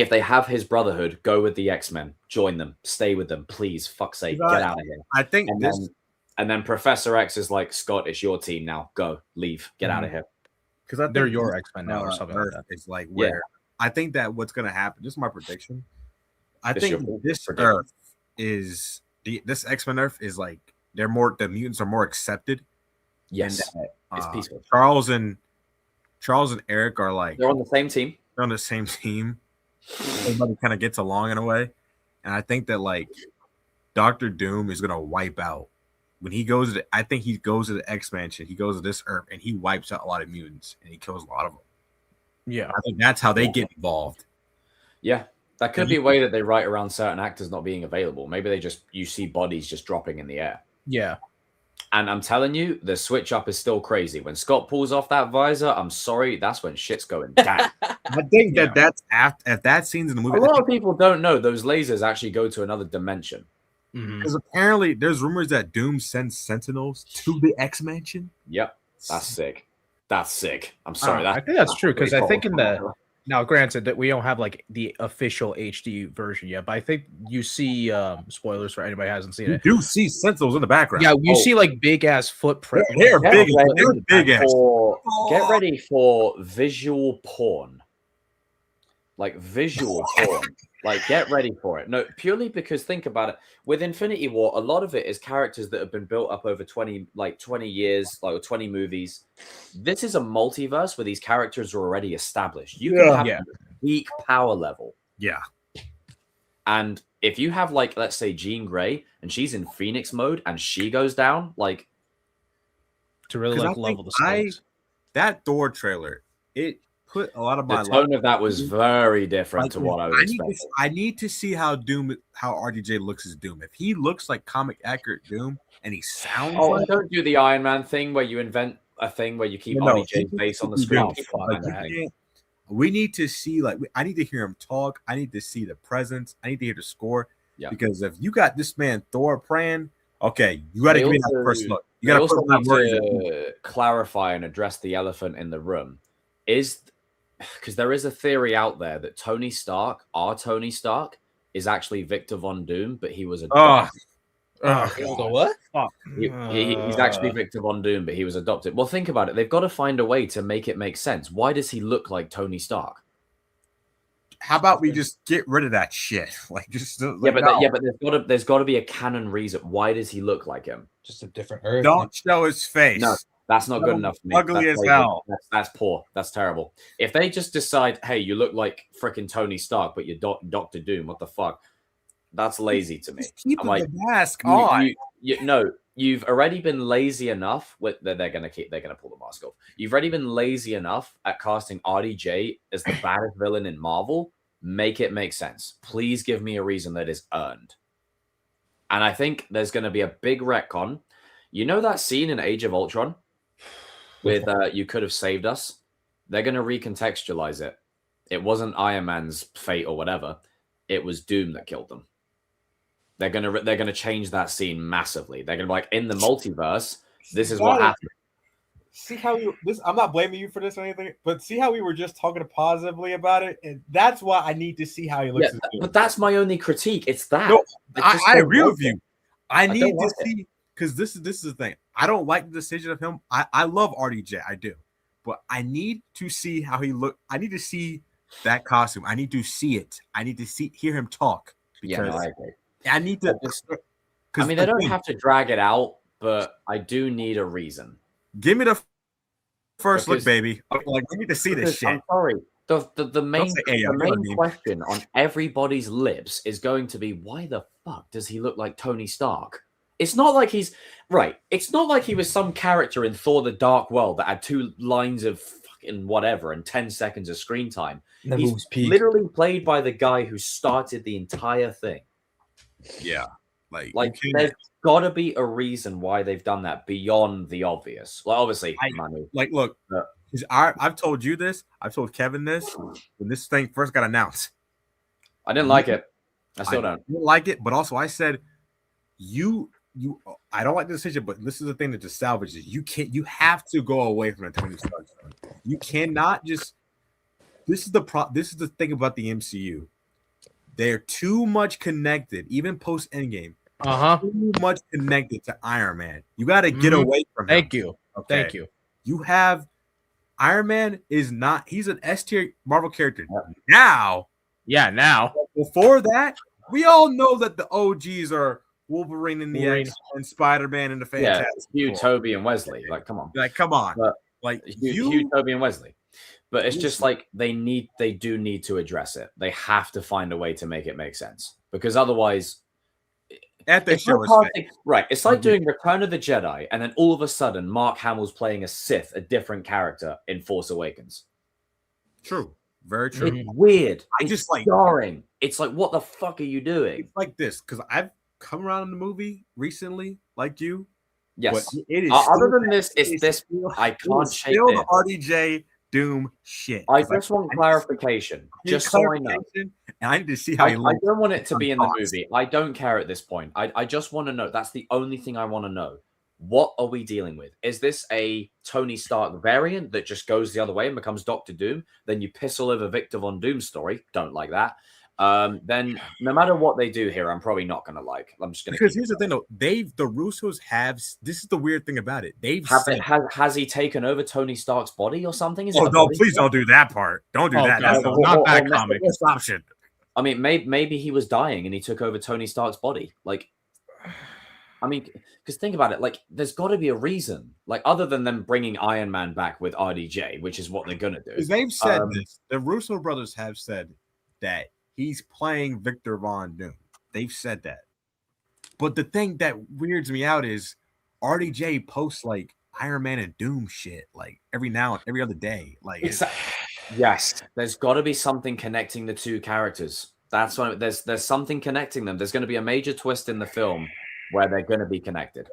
they have his brotherhood, go with the X-Men, join them, stay with them, please. Fuck's sake, get out of here. I think And then Professor X is like, Scott, it's your team now. Go, leave, get out of here. because I think They're your X-Men now or something like Earth that. is like where I think that what's going to happen. This is my prediction. I This think your this prediction. Earth is this X-Men Earth is like the mutants are more accepted. Yes, And, it's peaceful. Charles and Eric are like They're on the same team. they're on the same team. Everybody kind of gets along in a way, and I think that like Doctor Doom is gonna wipe out when he goes to. I think he goes to the X-Mansion. He goes to this Earth and he wipes out a lot of mutants and he kills a lot of them. Yeah. I think that's how they get involved. Yeah, that could be a way that they write around certain actors not being available. Maybe you see bodies just dropping in the air. Yeah. And I'm telling you, the switch up is still crazy. When Scott pulls off that visor, I'm sorry, that's when shit's going down. I think that that's after that scene's in the movie. A lot of people don't know those lasers actually go to another dimension. Mhm. Because apparently there's rumors that Doom sends Sentinels to the X-Mansion. Yep, that's sick. That's sick. I'm sorry. I think that's true because I think in the now, granted that we don't have like the official HD version yet, but I think you see spoilers for anybody who hasn't seen You it. do see Sentinels in the background. Yeah, you see like big ass footprint. They're big. They're big ass. Get ready for visual porn. Like visual porn. Like get ready for it. No, purely because think about it. With Infinity War, a lot of it is characters that have been built up over 20 years, like 20 movies. This is a multiverse where these characters are already established. You can have a peak power level. Yeah. And if you have like, let's say Jean Grey and she's in Phoenix mode and she goes down, like to really like level the stakes. That Thor trailer, it put a lot of my the tone of that was very different to what I was expecting. I need to see how RDJ looks as Doom. If he looks like comic accurate Doom and he sounds and don't do the Iron Man thing where you invent a thing where you keep RDJ's face on the screen. We need to see I need to hear him talk. I need to see the presence. I need to hear the score. Yeah. Because if you got this man Thor praying, okay, you got to give me that first look. You got to clarify and address the elephant in the room. Because there is a theory out there that Tony Stark, our Tony Stark, is actually Victor Von Doom, but he was adopted. What? He's actually Victor Von Doom, but he was adopted. Well, think about it. They've got to find a way to make it make sense. Why does he look like Tony Stark? How about we just get rid of that shit? Like, just but there's got to be a canon reason. Why does he look like him? Just a different Earth. Don't show his face. No. That's not good enough for me. Ugly as hell. That's poor. That's terrible. If they just decide, hey, you look like freaking Tony Stark, but you're Doctor Doom, what the fuck? That's lazy to me. Just keep the mask on. You've already been lazy enough. They're gonna pull the mask off. You've already been lazy enough at casting RDJ as the baddest villain in Marvel. Make it make sense. Please give me a reason that is earned. And I think there's going to be a big retcon. You know that scene in Age of Ultron with "You could have saved us"? They're going to recontextualize it. It wasn't Iron Man's fate or whatever. It was Doom that killed them. They're gonna change that scene massively. They're gonna be like, in the multiverse, this is what happened. See how I'm not blaming you for this or anything, but see how we were just talking positively about it, and that's why I need to see how he looks. But that's my only critique. It's that. No, I agree with you. I need to see, because this is the thing. I don't like the decision of him. I love RDJ, I do, but I need to see how he look. I need to see that costume. I need to see it. I need to hear him talk. Because I agree. I need to. I mean, they don't have to drag it out, but I do need a reason. Give me the first look, baby. Like, we need to see this shit. I'm sorry. The main question on everybody's lips is going to be, why the fuck does he look like Tony Stark? It's not like he's right. It's not like he was some character in Thor: The Dark World that had 2 lines of fucking whatever and 10 seconds of screen time. The He's move's peak. literally played by the guy who started the entire thing. Yeah, like there's got to be a reason why they've done that beyond the obvious. Like, obviously, money. Like, look, I've told you this. I've told Kevin this when this thing first got announced. I didn't like it. I still don't. Didn't like it, but also I said, I don't like the decision, but this is the thing that just salvages. You have to go away from the Tony Stark. You cannot just. This is the thing about the MCU. They're too much connected, even post Endgame. Too much connected to Iron Man. You got to get away from him. Thank you. Okay? Thank you. You have Iron Man is not. He's an S tier Marvel character now. Yeah, now. Before that, we all know that the OGs are Wolverine and the X and Spider-Man and the Fantastic Hugh, Four. Toby, and Wesley. Like, come on. But, Hugh, Toby, and Wesley. But it's just like they do need to address it. They have to find a way to make it make sense, because otherwise, it's right. It's like doing Return of the Jedi, and then all of a sudden, Mark Hamill's playing a Sith, a different character in Force Awakens. True, very true. It's weird. It's just like jarring. It's like, what the fuck are you doing? It's like this because I've come around in the movie recently, like you. Yes. But it is other than this, it's this. I can't shake still it. The RDJ Doom shit. I just want clarification, just so I know. And I need to see how I he looks. don't want it to be in the movie. I don't care at this point. I just want to know. That's the only thing I want to know. What are we dealing with? Is this a Tony Stark variant that just goes the other way and becomes Doctor Doom? Then you piss all over Victor Von Doom's story. Don't like that. Then no matter what they do here, I'm probably not going to like. I'm just going to. Because here's the thing, though. The Russos have. This is the weird thing about it. Has he taken over Tony Stark's body or something? Oh no! Please don't do that part. Don't do that. God, not that comic. Stop shit. I mean, maybe he was dying and he took over Tony Stark's body. Like, I mean, because think about it. Like, there's got to be a reason. Like, other than them bringing Iron Man back with RDJ, which is what they're gonna do. Because they've said this. The Russo brothers have said that he's playing Victor Von Doom. They've said that. But the thing that weirds me out is RDJ posts like Iron Man and Doom shit like every other day. Like, yes, there's got to be something connecting the two characters. That's why there's something connecting them. There's going to be a major twist in the film where they're going to be connected.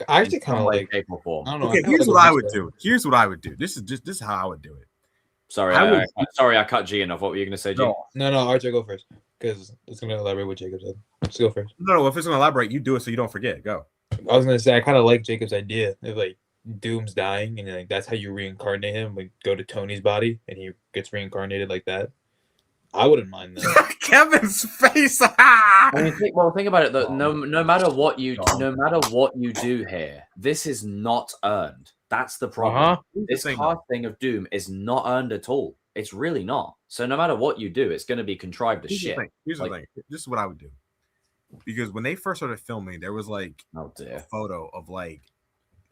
I actually kind of like. Shape or form. I don't know. Okay, here's what I would do. Here's what I would do. This is how I would do it. Sorry, I cut G enough. What were you going to say, G? No, RJ, go first because it's going to elaborate what Jacob said. Let's go first. No, if it's going to elaborate, you do it so you don't forget. Go. I was going to say I kind of like Jacob's idea of like Doom's dying and like that's how you reincarnate him. Like go to Tony's body and he gets reincarnated like that. I wouldn't mind that. Kevin's face. I mean, think about it though. No matter what you do here, this is not earned. That's the problem. This casting of Doom is not earned at all. It's really not. So no matter what you do, it's going to be contrived as shit. Here's the thing. This is what I would do. Because when they first started filming, there was like a photo of like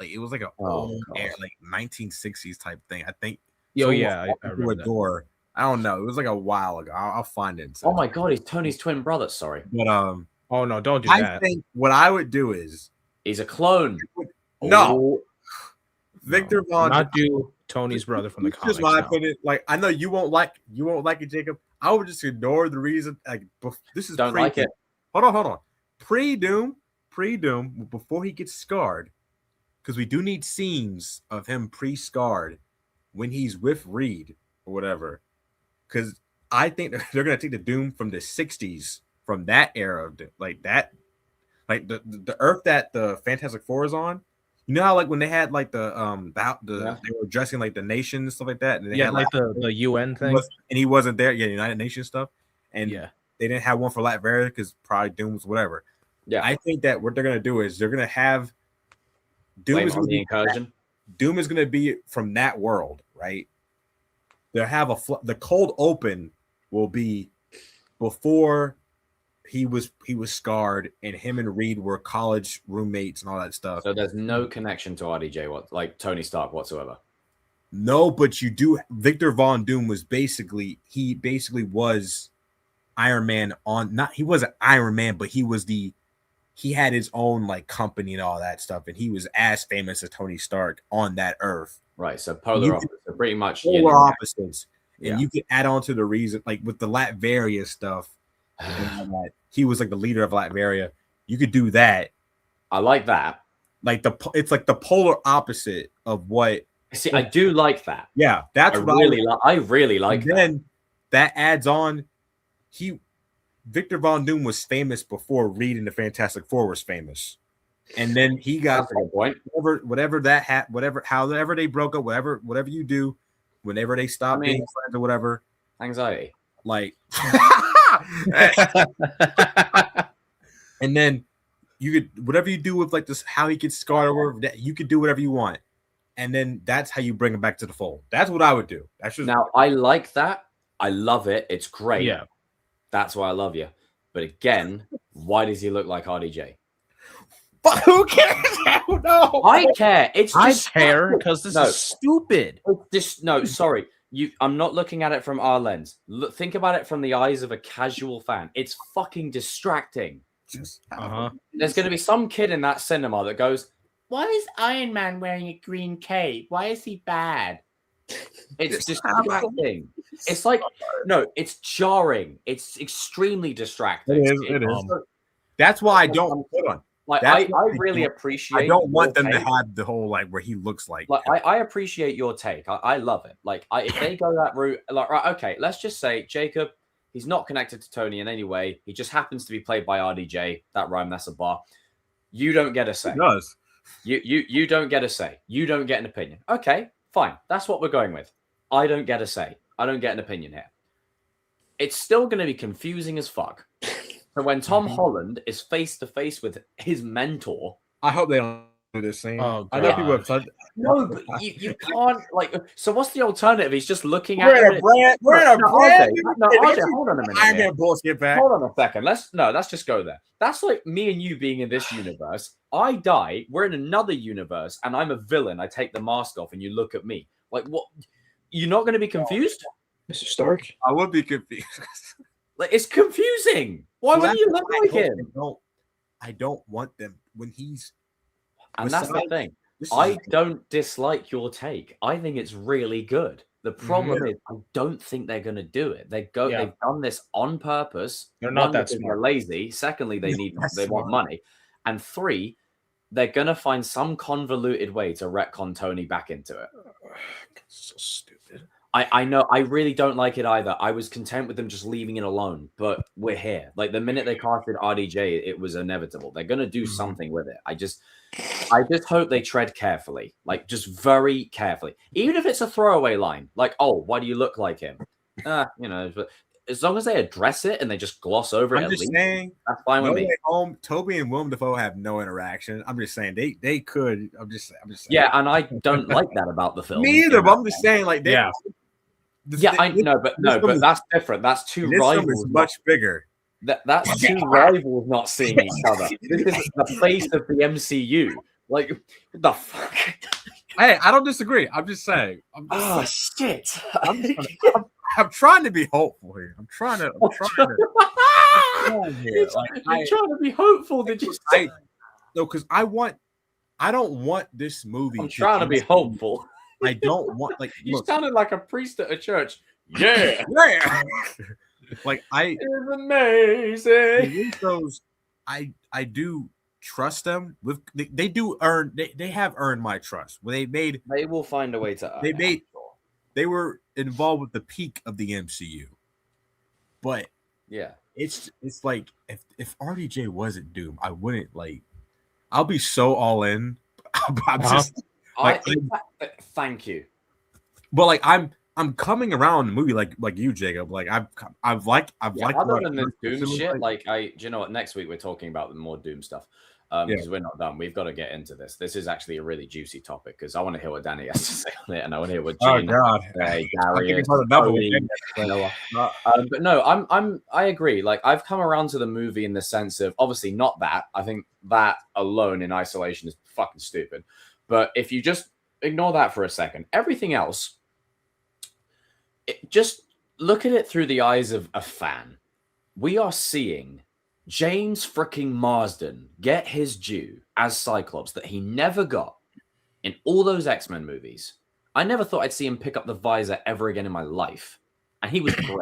it was like a old like 1960s type thing. I think. I remember a door. I don't know. It was like a while ago. I'll find it. Oh my god, he's Tony's twin brother. Sorry. But oh no, don't do that. I think what I would do is he's a clone. No. Victor Von not do Tony's brother from the comics. Just my opinion. Like I know you won't like it, Jacob. I would just ignore the reason. Like this is don't like it. Hold on. Pre-Doom, before he gets scarred, because we do need scenes of him pre-scarred when he's with Reed or whatever. Because I think they're gonna take the Doom from the 60s, from that era of like that, like the Earth that the Fantastic Four is on. You know how like when they had like they were addressing like the nations and stuff like that, and they had like the UN thing, and he wasn't there. Yeah, United Nations stuff, and they didn't have one for Latveria because probably Doom was whatever. Yeah, I think that what they're gonna do is they're gonna have Doom is the incursion. Doom is gonna be from that world, right? They'll have the cold open will be before he was scarred and him and Reed were college roommates and all that stuff. So there's no connection to RDJ, like Tony Stark whatsoever. No, but you do. Victor Von Doom was basically was Iron Man he wasn't Iron Man, but he had his own like company and all that stuff, and he was as famous as Tony Stark on that Earth Right. So polar You opposites. So pretty much yin polar and yang. opposites, Yeah. and you could add on to the reason, like with the Latveria stuff, and all that, he was like the leader of Latveria. You could do that. I like that. Like it's like the polar opposite of what. See, I do like that. Yeah, that's I what I really like and that. then that adds on. Victor Von Doom was famous before Reed and the Fantastic Four was famous, and then he got That's a good point. however they broke up, whatever you do, whenever they stop being friends or whatever. Anxiety. Like, and then you could whatever you do with like this, how he gets scarred over that, you could do whatever you want, and then that's how you bring him back to the fold. That's what I would do. That's just Now I like that. I love it. It's great. Yeah. That's why I love you. But again, why does he look like RDJ? But who cares? No, I care. It's just I care because this is stupid. Sorry. I'm not looking at it from our lens. Think about it from the eyes of a casual fan. It's fucking distracting. There's going to be some kid in that cinema that goes, "Why is Iron Man wearing a green cape? Why is he bad?" It's distracting. It's like, no, it's jarring. It's extremely distracting. It is. That's why I don't put on. Like I really appreciate. I don't want them to have the whole like where he looks like. Like I appreciate your take. I love it. Like if they go that route, like right, okay, let's just say Jacob, he's not connected to Tony in any way. He just happens to be played by RDJ. That rhyme, that's a bar. You don't get a say. He does. You don't get a say. You don't get an opinion. Okay, fine. That's what we're going with. I don't get a say. I don't get an opinion here. It's still going to be confusing as fuck. So when Tom Holland is face to face with his mentor, I hope they don't do this scene. Oh, I know people have said, no, but you can't like. So what's the alternative? He's just looking at. We're in a brand. RJ, hold on a minute. Iron Man bullshit back. Hold on a second. Let's just go there. That's like me and you being in this universe. I die. We're in another universe, and I'm a villain. I take the mask off, and you look at me like, what? You're not going to be confused, Mr. Stark? I would be confused. Like it's confusing. Why would you look like him? I don't want them when he's. And that's the thing. I don't dislike your take. I think it's really good. The problem is, I don't think they're going to do it. They've done this on purpose. They're not that because smart. They're lazy. Secondly, they want money, and three, they're going to find some convoluted way to retcon Tony back into it. So stupid. I know. I really don't like it either. I was content with them just leaving it alone, but we're here. Like the minute they casted RDJ, it was inevitable. They're going to do something with it. I just hope they tread carefully, like just very carefully. Even if it's a throwaway line, like, "Oh, why do you look like him?" But as long as they address it and they just gloss over it, I'm just saying, that's fine with me. Home, Toby and Willem Dafoe have no interaction. I'm just saying they could. I'm just saying. Yeah, and I don't like that about the film. Me either. But I'm just saying, like, I know, but that's different. That's two rivals. Is much bigger. That's two rivals not seeing each other. This is the face of the MCU. Like, what the fuck? Hey, I don't disagree. I'm just saying. Shit! I'm trying to be hopeful here. I'm trying to. You're trying to be hopeful. Did you say? No, because I don't want this movie. I'm trying to be hopeful. I don't want you sounded like a priest at a church. Yeah. Like it's amazing. Those I do trust them with they do earn they have earned my trust. When they will find a way to earn they were involved with the peak of the MCU. But yeah, it's like if RDJ wasn't Doom, I wouldn't I'll be so all in. I'm just thank you. But I'm coming around the movie like you, Jacob. Like I've liked other than the Doom shit. Do you know what? Next week we're talking about the more Doom stuff. Because we're not done. We've got to get into this. This is actually a really juicy topic because I want to hear what Danny has to say on it, and I want to hear what Gene, Darius, but no, I agree. Like I've come around to the movie in the sense of obviously not that. I think that alone in isolation is fucking stupid. But if you just ignore that for a second, everything else, just look at it through the eyes of a fan. We are seeing James freaking Marsden get his due as Cyclops that he never got in all those X-Men movies. I never thought I'd see him pick up the visor ever again in my life. And he was great.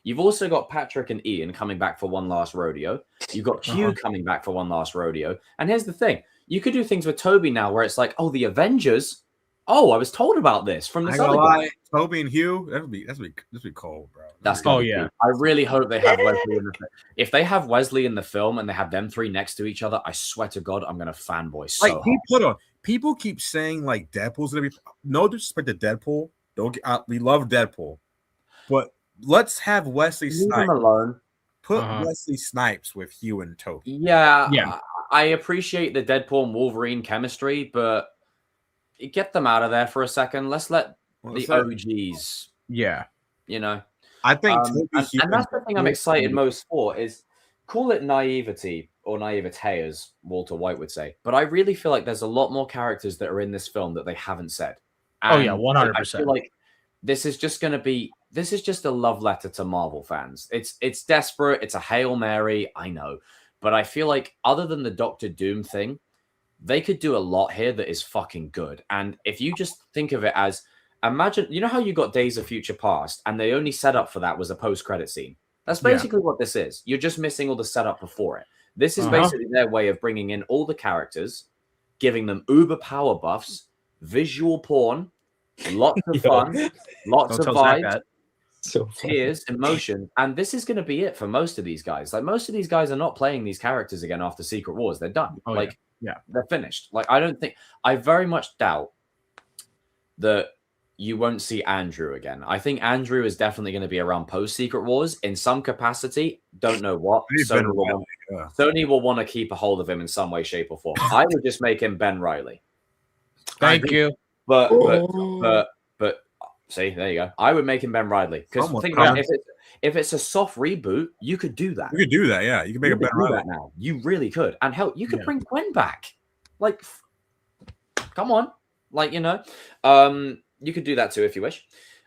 You've also got Patrick and Ian coming back for one last rodeo. You've got Hugh coming back for one last rodeo. And here's the thing. You could do things with Toby now where it's like, oh, the Avengers. Oh, I was told about this from this other guy. Toby and Hugh, that'd be cold, bro. That's gonna be cool. I really hope they have Wesley in the film. If they have Wesley in the film and they have them three next to each other, I swear to God, I'm gonna fanboy so hard. People keep saying like Deadpool's gonna be no disrespect to Deadpool. We love Deadpool, but let's have Wesley Snipes alone. Put Wesley Snipes with Hugh and Toby. Yeah. I appreciate the Deadpool and Wolverine chemistry, but get them out of there for a second. Let's let the OGs. Yeah. You know, I think, and that's the thing I'm excited most for is call it naivety or naivete, as Walter White would say. But I really feel like there's a lot more characters that are in this film that they haven't said. And 100%. I feel like this is just a love letter to Marvel fans. It's desperate. It's a Hail Mary. I know. But I feel like other than the Doctor Doom thing, they could do a lot here that is fucking good. And if you just think of it as, imagine, you know how you got Days of Future Past and the only setup for that was a post-credit scene? That's basically what this is. You're just missing all the setup before it. This is basically their way of bringing in all the characters, giving them uber power buffs, visual porn, lots of fun, lots of vibes, tears, emotion. And this is going to be it for most of these guys. Like, most of these guys are not playing these characters again after Secret Wars. They're done. They're finished. Like, I very much doubt that you won't see Andrew again. I think Andrew is definitely going to be around post Secret Wars in some capacity. Don't know what. Sony will want to keep a hold of him in some way, shape, or form. I would just make him Ben Reilly. Thank you. But see, there you go. I would make him Ben Reilly because think about if it's a soft reboot, you could do that. You could do that, yeah. You can make a Ben Reilly now. You really could, and hell, you could bring Gwen back. Like, come on, like you could do that too if you wish.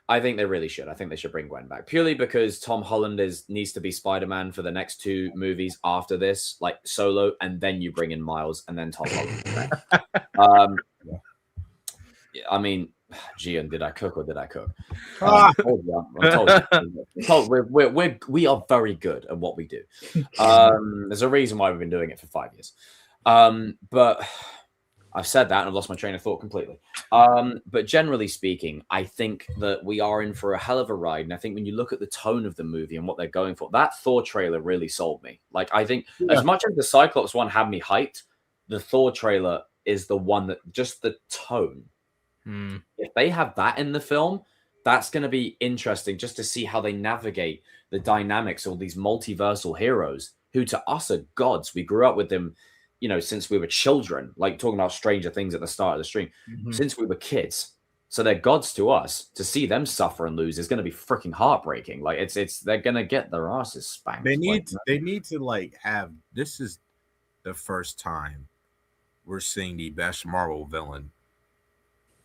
I think they really should. I think they should bring Gwen back purely because Tom Holland needs to be Spider-Man for the next two movies after this, like Solo, and then you bring in Miles and then Tom Holland. I mean, Gian, did I cook or did I cook? I'm told we are very good at what we do. There's a reason why we've been doing it for 5 years. But I've said that and I've lost my train of thought completely. But generally speaking, I think that we are in for a hell of a ride. And I think when you look at the tone of the movie and what they're going for, that Thor trailer really sold me. Like, I think as much as the Cyclops one had me hyped, the Thor trailer is the one that just the tone. If they have that in the film, that's going to be interesting just to see how they navigate the dynamics of these multiversal heroes who to us are gods. We grew up with them, since we were children, like talking about Stranger Things at the start of the stream, since we were kids. So they're gods to us. To see them suffer and lose is going to be freaking heartbreaking. Like they're going to get their asses spanked. They need to have, this is the first time we're seeing the best Marvel villain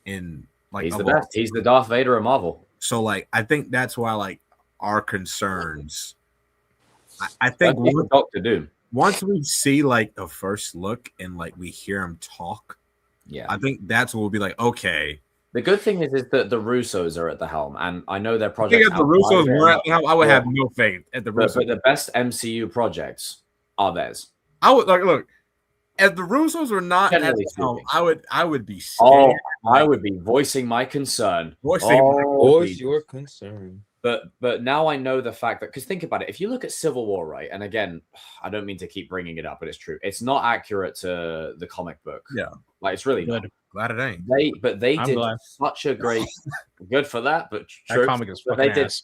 in he's the best. He's the Darth Vader of Marvel. So I think that's why our concerns. I think Doctor Doom. Once we see a first look and we hear him talk, I think that's what we'll be like. Okay. The good thing is that the Russos are at the helm, and I know their project. If the Russos were at the helm, I would have no faith at the Russos. But the best MCU projects are theirs. I would look. If the Russos were not at the helm, I would be scared. Oh, I would be voicing my concern. Voice your concern. But now I know the fact that, because think about it, if you look at Civil War, right, and again, I don't mean to keep bringing it up, but it's true. It's not accurate to the comic book. Yeah, it's really not. Glad it ain't. They did such a great, good for that. But true. That comic is fucking ass.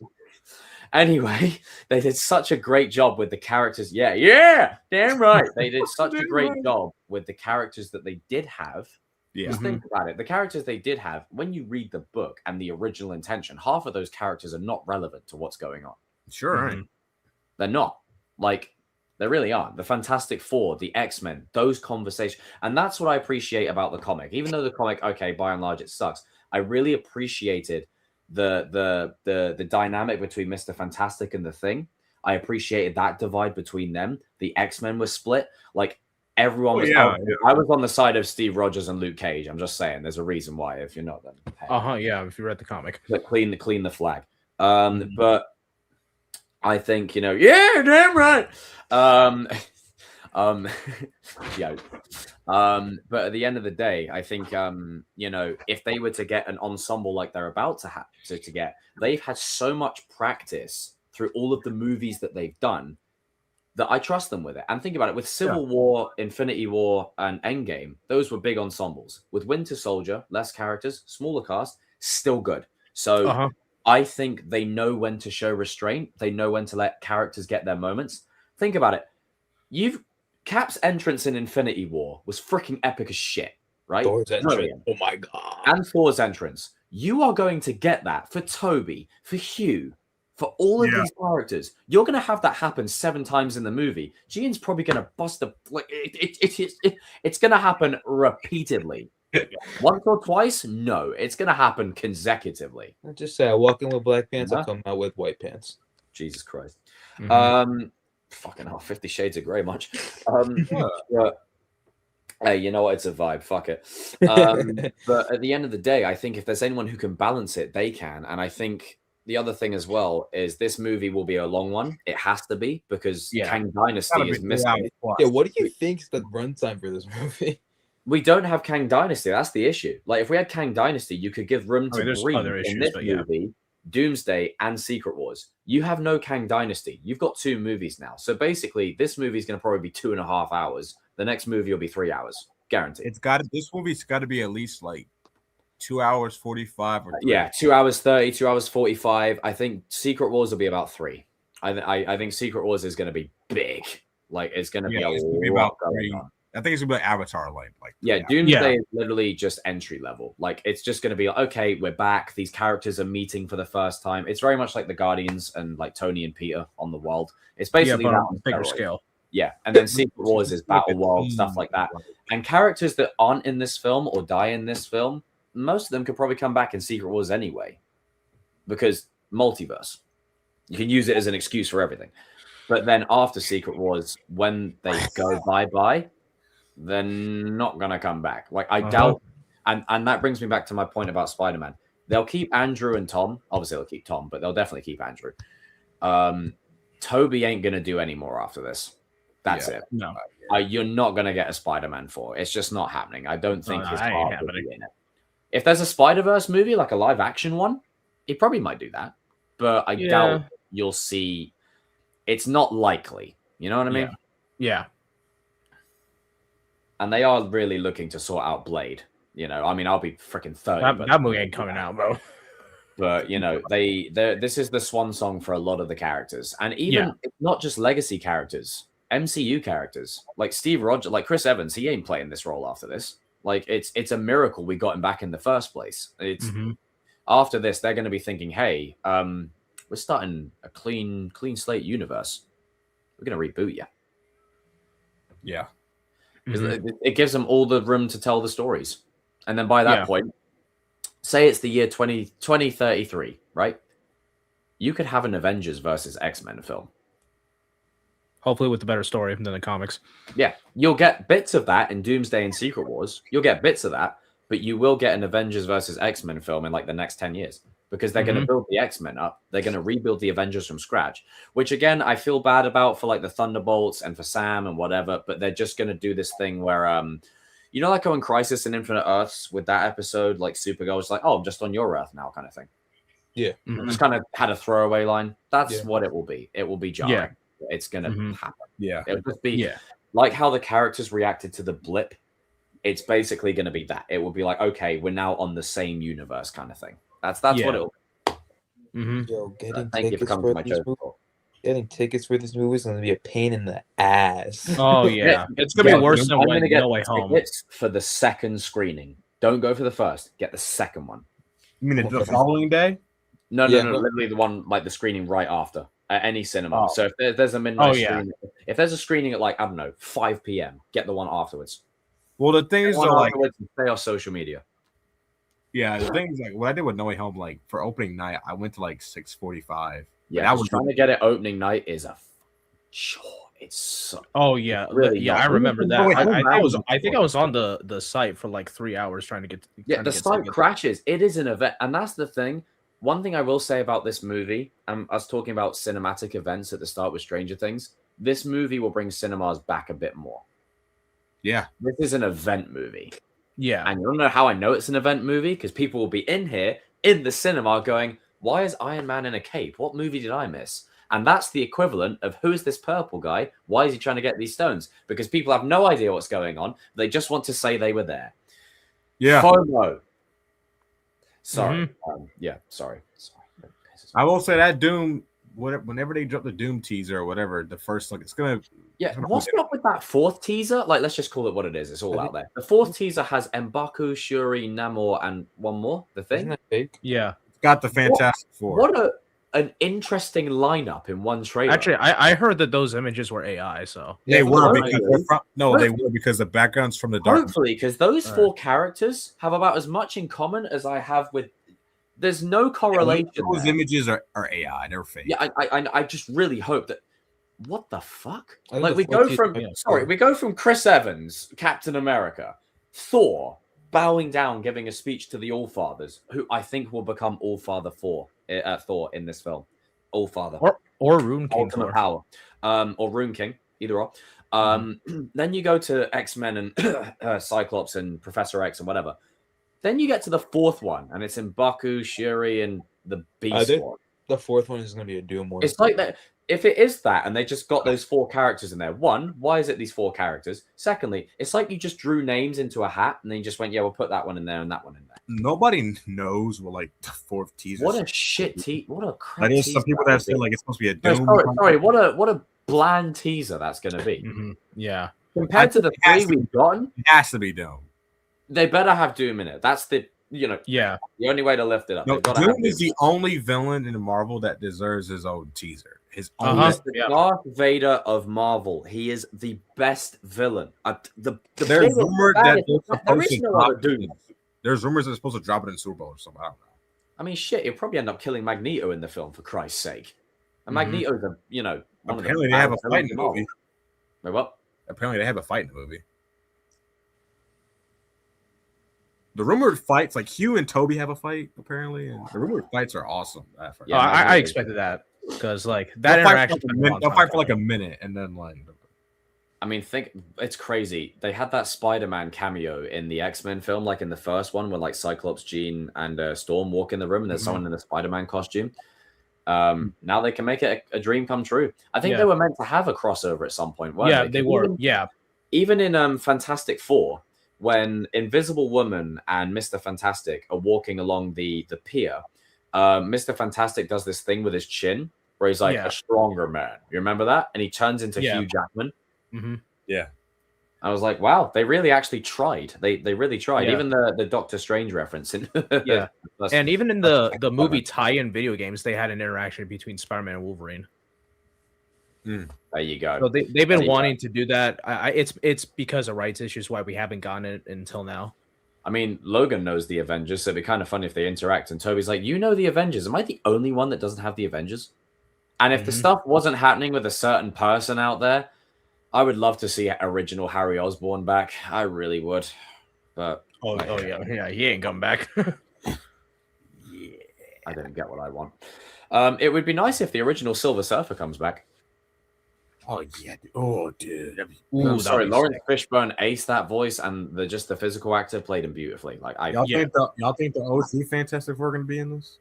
Anyway, they did such a great job with the characters. Yeah, damn right. They did such a great job with the characters that they did have. Yeah. Just think about it. The characters they did have, when you read the book and the original intention, half of those characters are not relevant to what's going on. Sure. Mm-hmm. They're not. They really aren't. The Fantastic Four, the X-Men, those conversations. And that's what I appreciate about the comic. Even though the comic, okay, by and large, it sucks. I really appreciated the dynamic between Mr. Fantastic and the Thing. I appreciated that divide between them. The X-Men were split. Everyone was. yeah. I was on the side of Steve Rogers and Luke Cage. I'm just saying, there's a reason why. If you're not, then hey. Yeah. If you read the comic, But clean the flag. But I think yeah, damn right. Yeah. But at the end of the day, I think if they were to get an ensemble like they're about to have to get, they've had so much practice through all of the movies that they've done that I trust them with it. And think about it, with Civil War, Infinity War, and Endgame, those were big ensembles. With Winter Soldier, less characters, smaller cast, still good. So I think they know when to show restraint. They know when to let characters get their moments. Think about it. Cap's entrance in Infinity War was freaking epic as shit, right? Thor's entrance. Oh my god. And Thor's entrance. You are going to get that for Toby, for Hugh, for all of these characters. You're going to have that happen 7 times in the movie. Gian's probably going to bust it's going to happen repeatedly. Once or twice? No, it's going to happen consecutively. I just say I walk in with black pants, I come out with white pants. Jesus Christ. Fucking hell, 50 Shades of Grey much. But, hey, you know what? It's a vibe. Fuck it. But at the end of the day, I think if there's anyone who can balance it, they can. And I think the other thing as well is this movie will be a long one. It has to be because Kang Dynasty is missing. Yeah, what do you think is the runtime for this movie? We don't have Kang Dynasty. That's the issue. Like, if we had Kang Dynasty, you could give room to breathe in this movie, Doomsday, and Secret Wars. You have no Kang Dynasty. You've got 2 movies now. So basically, this movie is going to probably be 2.5 hours. The next movie will be 3 hours, guaranteed. This movie's got to be at least like 2 hours 45. Or 2 hours 30, 2 hours 45. I think Secret Wars will be about 3. I think Secret Wars is going to be big. Like, it's going to be a lot going on. I think it's gonna be Avatar like Doomsday is literally just entry level. Like, it's just gonna be like, okay, we're back. These characters are meeting for the first time. It's very much like the Guardians and like Tony and Peter on the world. It's basically that on a bigger scale. Yeah, and then Secret Wars is Battle World, stuff like that. And characters that aren't in this film or die in this film, most of them could probably come back in Secret Wars anyway, because multiverse. You can use it as an excuse for everything. But then after Secret Wars, when they go bye-bye, they're not gonna come back. Like, I doubt, and that brings me back to my point about Spider-Man. They'll keep Andrew and Tom. Obviously, they'll keep Tom, but they'll definitely keep Andrew. Toby ain't gonna do any more after this. That's it. No, you're not gonna get a Spider-Man 4. It's just not happening. I don't think his heart will be in it. If there's a Spider-Verse movie, like a live-action one, he probably might do that. But I doubt you'll see. It's not likely. You know what I mean? Yeah. And they are really looking to sort out Blade. I mean, I'll be freaking 30. That movie ain't coming out, bro. But this is the swan song for a lot of the characters, and even it's not just legacy characters, MCU characters like Steve Rogers, like Chris Evans. He ain't playing this role after this. Like, it's a miracle we got him back in the first place. It's after this they're going to be thinking, hey, we're starting a clean slate universe. We're going to reboot you. Yeah. It gives them all the room to tell the stories. And then by that point, say it's the year 2033, right? You could have an Avengers versus X-Men film. Hopefully with a better story than the comics. Yeah, you'll get bits of that in Doomsday and Secret Wars. You'll get bits of that, but you will get an Avengers versus X-Men film in like the next 10 years. Because they're going to build the X-Men up. They're going to rebuild the Avengers from scratch, which, again, I feel bad about for, like, the Thunderbolts and for Sam and whatever, but they're just going to do this thing where, like on Crisis and Infinite Earths with that episode, like, Supergirl was like, oh, I'm just on your Earth now kind of thing. Yeah. Just kind of had a throwaway line. That's what it will be. It will be jarring. Yeah. It's going to happen. Yeah. It'll just be like how the characters reacted to the blip. It's basically going to be that. It will be like, okay, we're now on the same universe kind of thing. That's what it'll be. Yo, thank you for coming to my show. Getting tickets for this movie is going to be a pain in the ass. Oh, yeah. It's going to be worse than No Way Home. Tickets for the second screening. Don't go for the first. Get the second one. You mean the following day? No. Literally the one, like the screening right after at any cinema. So if there's a midnight screening, if there's a screening at like, I don't know, 5 p.m., get the one afterwards. Well, the thing is, like, stay off social media. Yeah, the thing is, like, what I did with No Way Home, like, for opening night, I went to like 6:45. Yeah, I was trying to get it opening night is a chore. It's so, Oh yeah, really yeah, not. I remember that. Wait, I think I was on the site for like 3 hours trying to get. Yeah, the site crashes. It is an event, and that's the thing. One thing I will say about this movie, I was talking about cinematic events at the start with Stranger Things. This movie will bring cinemas back a bit more. Yeah. This is an event movie. Yeah, And you don't know how I know it's an event movie? Because people will be in here in the cinema going, why is Iron Man in a cape? What movie did I miss? And that's the equivalent of who is this purple guy? Why is he trying to get these stones? Because people have no idea what's going on. They just want to say they were there. Yeah. FOMO. Sorry. Yeah, sorry. I will say that Doom, whenever they drop the Doom teaser or whatever, the first look, it's gonna. Yeah, what's up with that fourth teaser? Like, let's just call it what it is. It's all out there. The fourth teaser has M'Baku, Shuri, Namor, and one more. The Isn't thing. that fake? yeah. It's got the Fantastic Four. What an interesting lineup in one trailer. Actually, I heard that those images were AI. So They were Are because they? they're from, no, they were because the background's from the dark. Hopefully, because those four characters have about as much in common as I have with. There's no correlation. Those there. images are AI. They're fake. Yeah, I just really hope that. What the fuck? I think Like the we fourth go from teaser- we go from Chris Evans, Captain America, Thor, bowing down, giving a speech to the Allfathers, who I think will become Allfather Thor in this film. Allfather or Rune King Ultimate Thor. Power, or Rune King, either or. Then you go to X-Men and Cyclops and Professor X and whatever. Then you get to the fourth one, and it's in Baku, Shuri, and the Beast Squad. The fourth one is going to be a Doom one. It's like that. If it is that, and they just got those four characters in there, one, why is it these four characters? Secondly, it's like you just drew names into a hat, and then you just went, yeah, we'll put that one in there and that one in there. Nobody knows what like the fourth teaser. What a shit what a crap. That is teaser some people that that would say be. like it's supposed to be a No, Doom. sorry, what a bland teaser that's going to be. Yeah. Compared to the it has three to we've gotten, It has to be Doom. they better have Doom in it. That's the Yeah. the only way to lift it up. No, They've gotta have Doom is the only villain in Marvel that deserves his own teaser. His own. Uh-huh. He's the Darth Vader of Marvel. He is the best villain. The There's biggest rumored fan that is- they're there supposed is to no drop other Doom. There's rumors they're supposed to drop it in Super Bowl or something. I don't know. I mean, shit, he'll probably end up killing Magneto in the film, for Christ's sake. And Magneto's a, one Apparently of they the have a bad fight in villains the of Marvel. movie. Wait, what? Apparently they have a fight in the movie. The rumored fights, like Hugh and Toby have a fight, apparently. And the rumored fights are awesome. Yeah, I Magneto. expected that because like that They'll fight interaction. for like a minute- they'll fight for like a minute and then like I mean, it's crazy. They had that Spider-Man cameo in the X-Men film, like in the first one, where like Cyclops, Jean, and Storm walk in the room, and there's someone in a Spider-Man costume. Now they can make it a dream come true. I think they were meant to have a crossover at some point, weren't Yeah, they? they were. Even, Yeah. even in Fantastic Four, when Invisible Woman and Mr. Fantastic are walking along the pier, Mr. Fantastic does this thing with his chin where he's like a stronger man. You remember that? And he turns into Hugh Jackman. Yeah. I was like, wow, they really actually tried. They really tried. Yeah. Even the Doctor Strange reference. Yeah. And even in the movie tie-in video games, they had an interaction between Spider-Man and Wolverine. There you go. So they've been wanting to do that. It's because of rights issues why we haven't gotten it until now. I mean, Logan knows the Avengers, so it'd be kind of funny if they interact. And Toby's like, you know the Avengers. Am I the only one that doesn't have the Avengers? And if the stuff wasn't happening with a certain person out there, I would love to see original Harry Osborn back. I really would. But yeah, he ain't coming back. I didn't get what I want. It would be nice if the original Silver Surfer comes back. oh yeah. Oh dude. I'm sorry, Lawrence Fishburne aced that voice, and the physical actor played him beautifully. Like Y'all think the OC Fantastic Four are gonna be in this?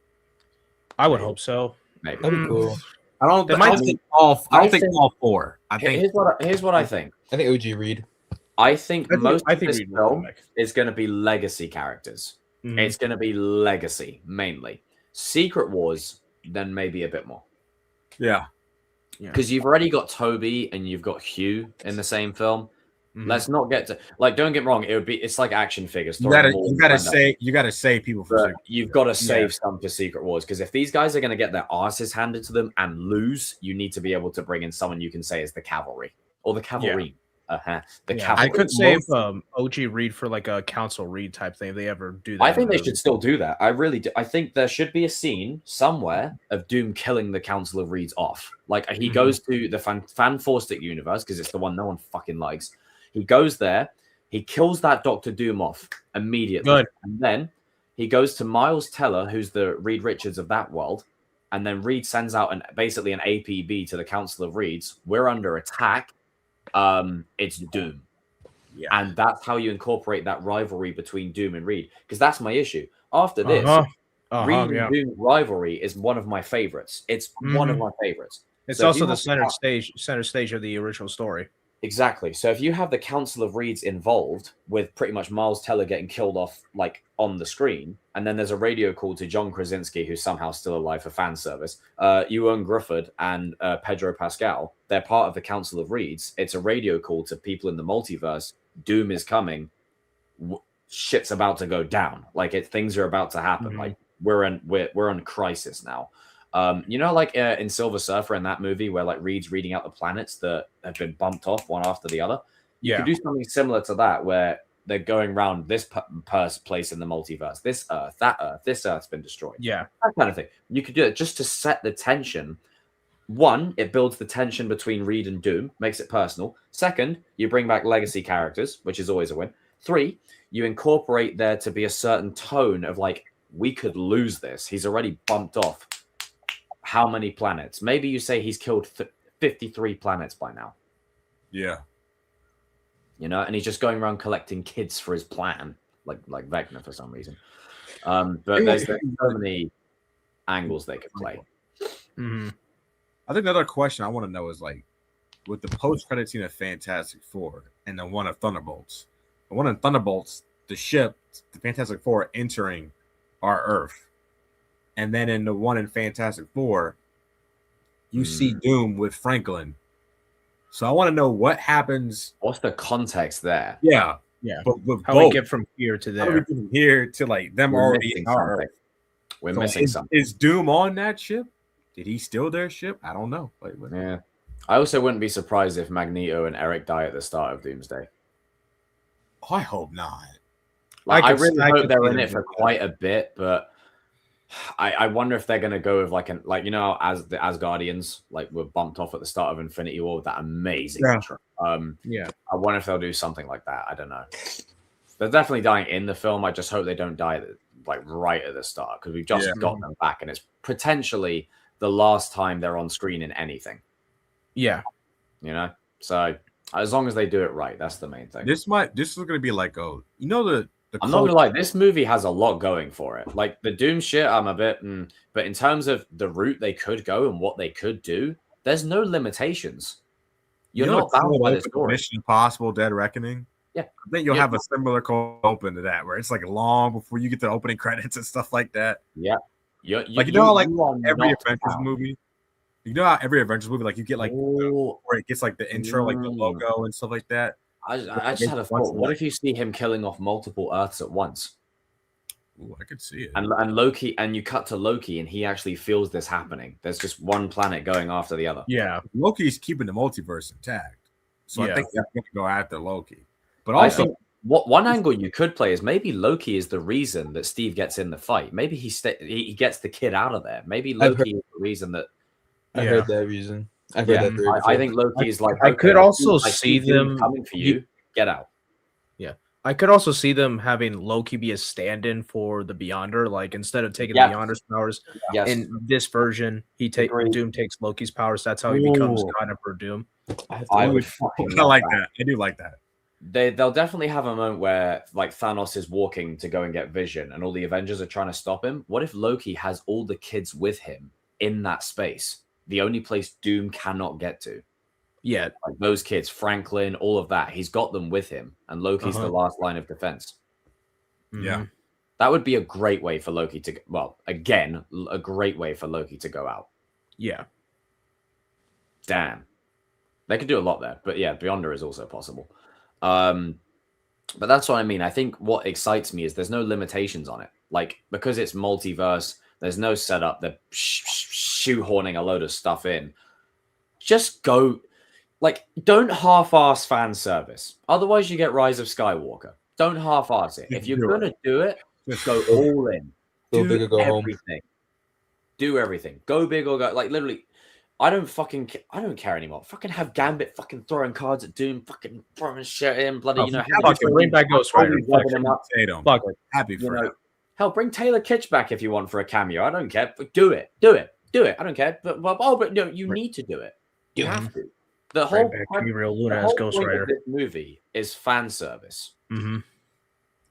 I would hope so. Maybe. That'd be cool. I don't think all four. I think Here's what I think. I think OG Reed. I think most I of think this Reed will film come back. is going to be legacy characters. It's going to be legacy mainly. Secret Wars, then maybe a bit more. yeah. Because you've already got Toby and you've got Hugh in the same film. Let's not get to don't get me wrong. It's like action figures. You gotta save people for But you've got to save some for Secret Wars, because if these guys are going to get their asses handed to them and lose, you need to be able to bring in someone you can say is the cavalry or the cavalry. the Yeah, capital. I could save OG Reed for like a Council Reed type thing if they ever do that. I think they should still do that. I really do. I think there should be a scene somewhere of Doom killing the Council of Reeds off. Like he goes to the Fan Fantastic universe because it's the one no one fucking likes. He goes there, he kills that Doctor Doom off immediately, Good. and then he goes to Miles Teller, who's the Reed Richards of that world, and then Reed sends out basically an APB to the Council of Reeds. We're under attack. It's Doom. Yeah. And that's how you incorporate that rivalry between Doom and Reed. Because that's my issue. After this, Reed and Doom rivalry is one of my favorites. It's one of my favorites. It's So also the center stage of the original story. Exactly. So if you have the Council of Reeds involved with pretty much Miles Teller getting killed off like on the screen, and then there's a radio call to John Krasinski, who's somehow still alive for fan service, Ewan Grufford and Pedro Pascal, they're part of the Council of Reeds. It's a radio call to people in the multiverse. Doom is coming. Shit's about to go down. Like things are about to happen. Like we're on crisis now. You know, like in Silver Surfer in that movie where like Reed's reading out the planets that have been bumped off one after the other. You could do something similar to that where they're going around this place in the multiverse, this Earth, that Earth, this Earth's been destroyed. Yeah, that kind of thing. You could do it just to set the tension. One, it builds the tension between Reed and Doom, makes it personal. Second, you bring back legacy characters, which is always a win. Three, you incorporate there to be a certain tone of like, we could lose this. He's already bumped off how many planets? Maybe you say he's killed 53 planets by now. Yeah. You know, and he's just going around collecting kids for his plan, like Vecna for some reason. But there's so many angles they could play. I think another question I want to know is like, with the post-credit scene of Fantastic Four and the one of Thunderbolts. The one in Thunderbolts, the ship, the Fantastic Four entering our Earth. And then in the one in Fantastic Four, you see Doom with Franklin. So I want to know what happens. What's the context there? Yeah. But with how we get from here to there? How do we get from here to like them already in our Earth? We're missing something. Is Doom on that ship? Did he steal their ship? I don't know. Yeah. I also wouldn't be surprised if Magneto and Eric die at the start of Doomsday. Oh, I hope not. Like, I really hope they're in it for quite a bit, but I wonder if they're going to go with like you know, as the Asgardians like were bumped off at the start of Infinity War with that amazing intro. I wonder if they'll do something like that. I don't know. They're definitely dying in the film. I just hope they don't die like right at the start because we've just got them back, and it's potentially the last time they're on screen in anything. Yeah, you know. So as long as they do it right, that's the main thing. This is going to be like I'm not gonna lie, this movie has a lot going for it. Like the Doom shit, I'm a bit, but in terms of the route they could go and what they could do, there's no limitations. You're not bound by the story. Mission Impossible: Dead Reckoning. Yeah, I think you'll have a similar cold open to that, where it's like long before you get to the opening credits and stuff like that. Yeah, every Avengers movie. You know how every Avengers movie, like you get like where it gets like the intro, like the logo and stuff like that. I just had a thought. What if you see him killing off multiple Earths at once? Ooh, I could see it. And Loki, and you cut to Loki, and he actually feels this happening. There's just one planet going after the other. Yeah, Loki's keeping the multiverse intact, so I think they're going to go after Loki. But also, one angle you could play is maybe Loki is the reason that Steve gets in the fight. Maybe he gets the kid out of there. Maybe Loki is the reason that. I heard that reason. I've heard that I think Loki is like. I could also see them coming for you. Get out. Yeah, I could also see them having Loki be a stand-in for the Beyonder. Like instead of taking the Beyonder's powers, in this version, Doom takes Loki's powers. That's how he becomes God Emperor Doom. I like that. I do like that. They'll definitely have a moment where like Thanos is walking to go and get Vision, and all the Avengers are trying to stop him. What if Loki has all the kids with him in that space? The only place Doom cannot get to. Yeah. Like those kids, Franklin, all of that. He's got them with him. And Loki's the last line of defense. Yeah. That would be a great way for Loki to... Well, again, a great way for Loki to go out. Yeah. Damn. They could do a lot there. But yeah, Beyonder is also possible. But that's what I mean. I think what excites me is there's no limitations on it. Like, because it's multiverse... There's no setup. They're shoehorning a load of stuff in. Just go. like, don't half-ass fan service. Otherwise, you get Rise of Skywalker. Don't half-ass it. If you're gonna do it, go all in. Go Do big or go home. everything. Do everything. Go big or go. Like, literally, I don't care anymore. Fucking have Gambit fucking throwing cards at Doom, fucking throwing shit in, bloody, you know. Fucking bring back Ghost Rider. Fuck it. Happy for him. Hell, bring Taylor Kitsch back if you want for a cameo. I don't care. But do it. Do it. Do it. I don't care. But no, you need to do it. You have to. The whole Real Luna as Ghost Rider. This movie is fan service. Mm-hmm.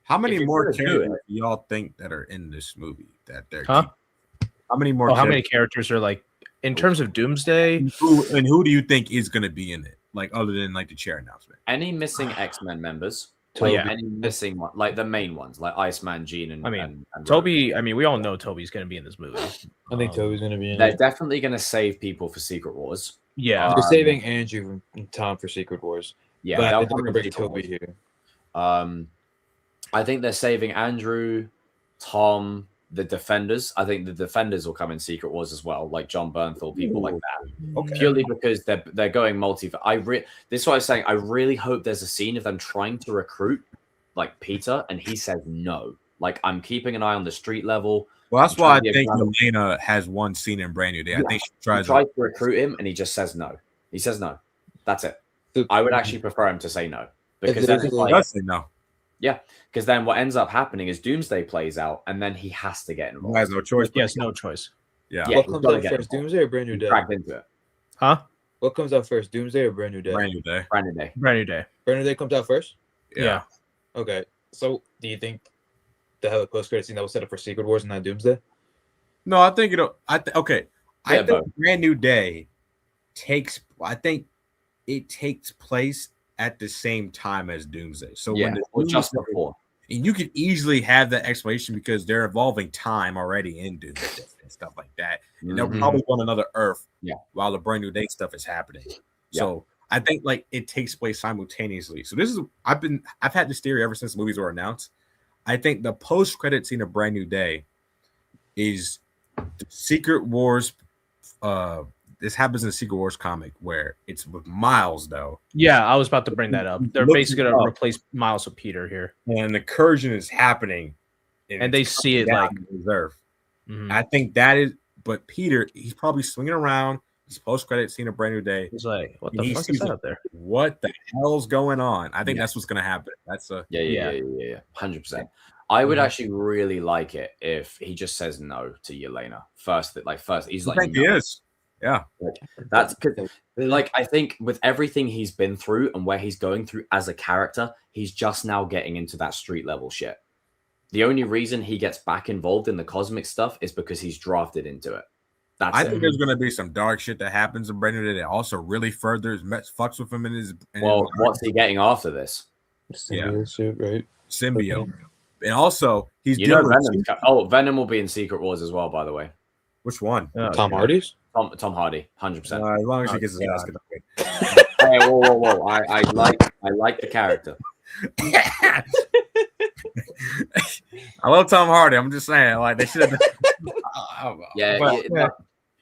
How many more characters do y'all think that are in this movie that they're Huh? How many more? How many characters are like in terms of Doomsday? Who do you think is going to be in it? Like other than like the chair announcement. Any missing X-Men members? Any missing one, like the main ones, like Iceman, Jean, and and Toby. I mean, we all know Toby's going to be in this movie. I think Toby's going to be in They're it. definitely going to save people for Secret Wars. Yeah, They're saving Andrew and Tom for Secret Wars. Yeah, but they'll they're going to bring Secret Toby Wars. here. I think they're saving Andrew, Tom, the Defenders. I think the Defenders will come in Secret Wars as well, like John Bernthal, people like that. Okay. Purely because they're going multi. This is what I was saying. I really hope there's a scene of them trying to recruit like Peter, and he says no. Like, I'm keeping an eye on the street level. Well, that's why I think Elena has one scene in Brand New Day. I think she tries to recruit him, and he just says no. He says no. That's it. I would actually prefer him to say no, because then it's like, say no. Yeah, because then what ends up happening is Doomsday plays out, and then he has to get involved. He has no choice. He has no choice. Yeah. What comes out first, Doomsday or Brand New Day? Dragged into it. Huh? What comes out first, Doomsday or Brand New Day? Brand New Day. Brand New Day. Brand New Day. Brand New Day comes out first? Yeah. Okay. So, do you think they have a post-credit scene that was set up for Secret Wars and not Doomsday? No, I think it'll. Okay. Yeah, I think Brand New Day takes. I think it takes place at the same time as Doomsday. So when just before, and you could easily have that explanation because they're involving time already in Doomsday and stuff like that. And they'll probably on another Earth while the Brand New Day stuff is happening. So I think like it takes place simultaneously. So this is I've had this theory ever since the movies were announced. I think the post-credit scene of Brand New Day is the Secret Wars. This happens in the Secret Wars comic where it's with Miles, though. Yeah, I was about to bring that up. They're basically going to replace Miles with Peter here. And the incursion is happening. And they see it like reserve. I think that is, but Peter, he's probably swinging around. He's post-credit scene of Brand New Day. He's like, what the fuck is that up there? What the hell's going on? I think that's what's going to happen. That's a 100%. I would actually really like it if he just says no to Yelena first. He's like, I think he is. Yeah, that's like, I think with everything he's been through and where he's going through as a character, he's just now getting into that street level shit. The only reason he gets back involved in the cosmic stuff is because he's drafted into it. I think there's going to be some dark shit that happens in Brandon that also really furthers fucks with him in his. What's he getting after this? Symbiote, right? Symbiote, and also he's Venom will be in Secret Wars as well. By the way, which one? Tom Hardy's. Tom Hardy, 100%. As long as he gets his ass kicked. Hey, whoa! I like the character. I love Tom Hardy. I'm just saying, like they should have.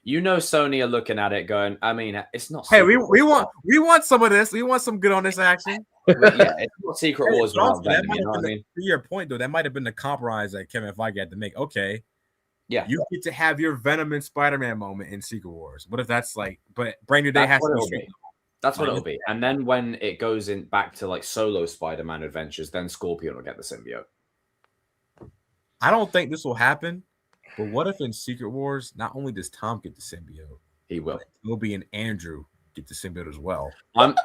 You know, Sony are looking at it, going, I mean, it's not. Hey, we want some of this. We want some good on this action. It's not Secret Wars. You know what I mean? To your point, though, that might have been the compromise that Kevin Feige had to make. Okay. Yeah, you get to have your Venom and Spider-Man moment in Secret Wars. What if that's like, but Brand New Day has to be. That's what it'll be. And then when it goes in back to like solo Spider-Man adventures, then Scorpion will get the symbiote. I don't think this will happen, but what if in Secret Wars, not only does Tom get the symbiote, he will. Toby and Andrew get the symbiote as well.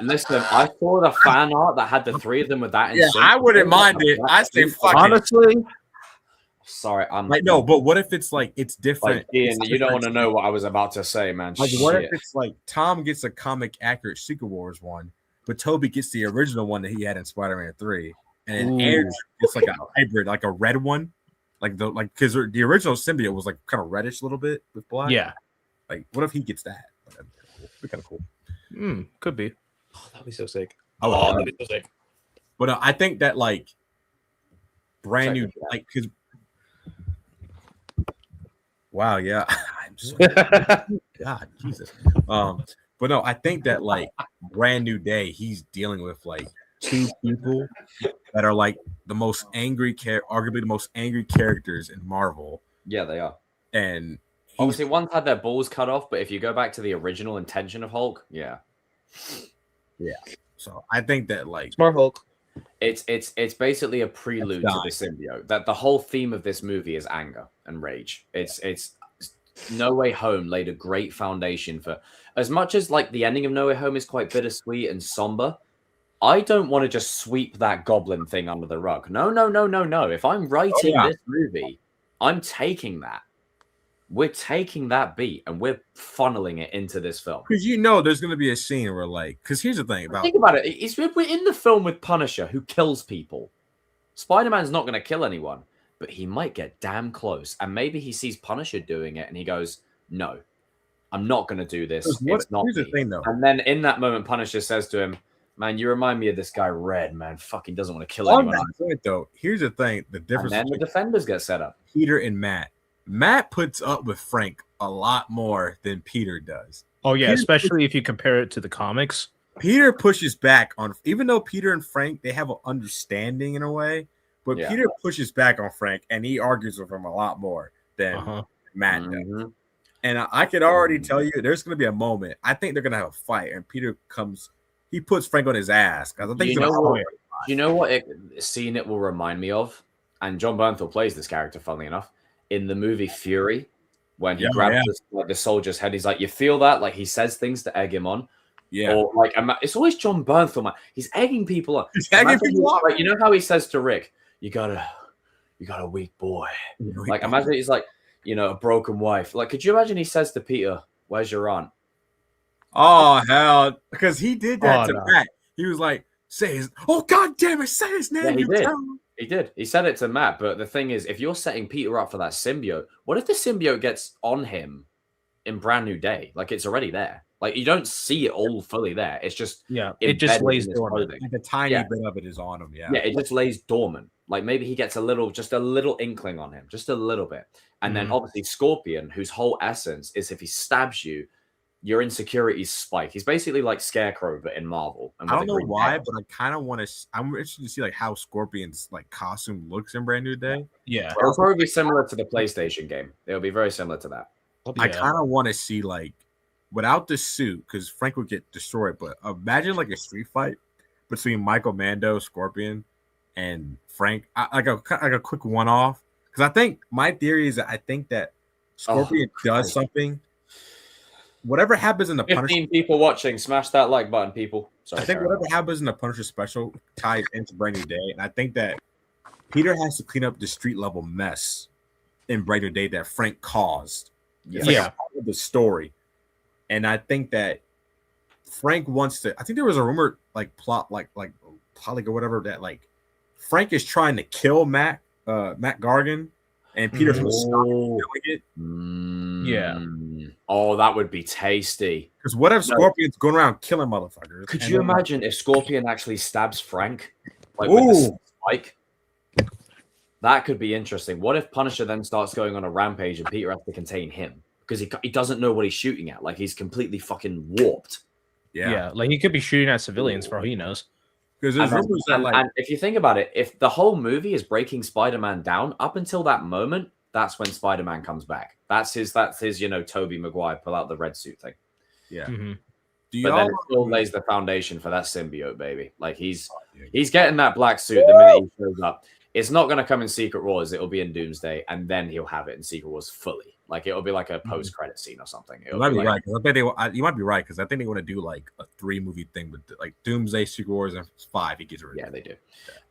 Listen, I saw the fan art that had the three of them with that. I wouldn't mind it. I say fuck honestly. Sorry, I'm like no, but what if it's like it's different? Like, Ian, you don't want to know what I was about to say, man. Like, what if it's like Tom gets a comic accurate Secret Wars one, but Toby gets the original one that he had in Spider-Man 3, and Andrew gets like a hybrid, like a red one, because the original symbiote was like kind of reddish a little bit with black. Yeah, like what if he gets that? That'd be kind of cool. Could be. Oh, that'd be so sick. That'd be so sick. But I think that like Brand New, like because. Wow, yeah. I'm just God, Jesus. But no, I think that like Brand New Day, he's dealing with like two people that are like the most arguably the most angry characters in Marvel. Yeah, they are. And obviously, one's had their balls cut off, but if you go back to the original intention of Hulk, yeah. So I think that like Smart Hulk. It's basically a prelude to the symbiote. That the whole theme of this movie is anger and rage. It's No Way Home laid a great foundation for, as much as like the ending of No Way Home is quite bittersweet and somber. I don't want to just sweep that goblin thing under the rug. No. If I'm writing this movie, I'm taking that. We're taking that beat and we're funneling it into this film. Because there's going to be a scene where, like, because here's the thing about... Think about it. We're in the film with Punisher, who kills people. Spider-Man's not going to kill anyone, but he might get damn close. And maybe he sees Punisher doing it and he goes, no, I'm not going to do this. It's not here's me. The thing, though. And then in that moment, Punisher says to him, man, you remind me of this guy Red, man. Fucking doesn't want to kill anyone. On that point, though, here's the thing. The difference and then the defenders get set up. Peter and Matt. Matt puts up with Frank a lot more than Peter does. Oh, yeah, especially if you compare it to the comics. Peter pushes back on, even though Peter and Frank, they have an understanding in a way, but Peter pushes back on Frank, and he argues with him a lot more than Matt does. And I could already tell you there's going to be a moment. I think they're going to have a fight, and Peter comes, he puts Frank on his ass. I think you know what scene it will remind me of? And John Bernthal plays this character, funnily enough. In the movie Fury, when he grabs the soldier's head, he's like, you feel that? Like, he says things to egg him on. Yeah. Or, like, it's always John Bernthal, man. He's egging people on. He's egging people on. Like, you know how he says to Rick, you got a weak boy. Like, imagine he's like, a broken wife. Like, could you imagine he says to Peter, where's your aunt? Oh, hell. Because he did that to Matt. He was like, God damn it, say his name. Yeah, he did. He said it to Matt, but the thing is, if you're setting Peter up for that symbiote, what if the symbiote gets on him in Brand New Day? Like, it's already there. Like, you don't see it all fully there. It's just it just lays dormant. Like a tiny bit of it is on him. Yeah, it just lays dormant. Like, maybe he gets just a little inkling on him, just a little bit, and then obviously Scorpion, whose whole essence is if he stabs you, your insecurities spike. He's basically like Scarecrow, but in Marvel. And I don't know why, but I kind of want to. I'm interested to see like how Scorpion's like costume looks in Brand New Day. Yeah, it'll probably be similar to the PlayStation game. It'll be very similar to that. I kind of want to see like without the suit because Frank would get destroyed. But imagine like a street fight between Michael Mando, Scorpion, and Frank. Like a quick one off. Because I think my theory is that I think that Scorpion does something. Whatever happens in the 15 people watching, smash that like button, people. Sorry, I think whatever happens in the Punisher special ties into Brand New Day, and I think that Peter has to clean up the street level mess in Brand New Day that Frank caused. It's like part of the story, and I think that Frank wants to. I think there was a rumor, like plot, like or whatever, that like Frank is trying to kill Matt Gargan, and Peter's doing it. Yeah. Oh, that would be tasty. Because what if Scorpion's going around killing motherfuckers? Could you imagine if Scorpion actually stabs Frank with the spike? That could be interesting. What if Punisher then starts going on a rampage and Peter has to contain him because he doesn't know what he's shooting at? Like, he's completely fucking warped. Yeah, like he could be shooting at civilians for all he knows. Because there's rumors that and if you think about it, if the whole movie is breaking Spider-Man down up until that moment, that's when Spider-Man comes back. That's his, Tobey Maguire pull out the red suit thing. Yeah. Mm-hmm. But then it still lays the foundation for that symbiote, baby. Like, he's getting that black suit the minute he shows up. It's not going to come in Secret Wars. It'll be in Doomsday, and then he'll have it in Secret Wars fully. Like, it'll be like a post-credit scene or something. You might be right. Because I think you might be right because I think they want to do like a 3-movie thing with like Doomsday, Secret Wars, and 5. He gets rid of. Yeah, they do.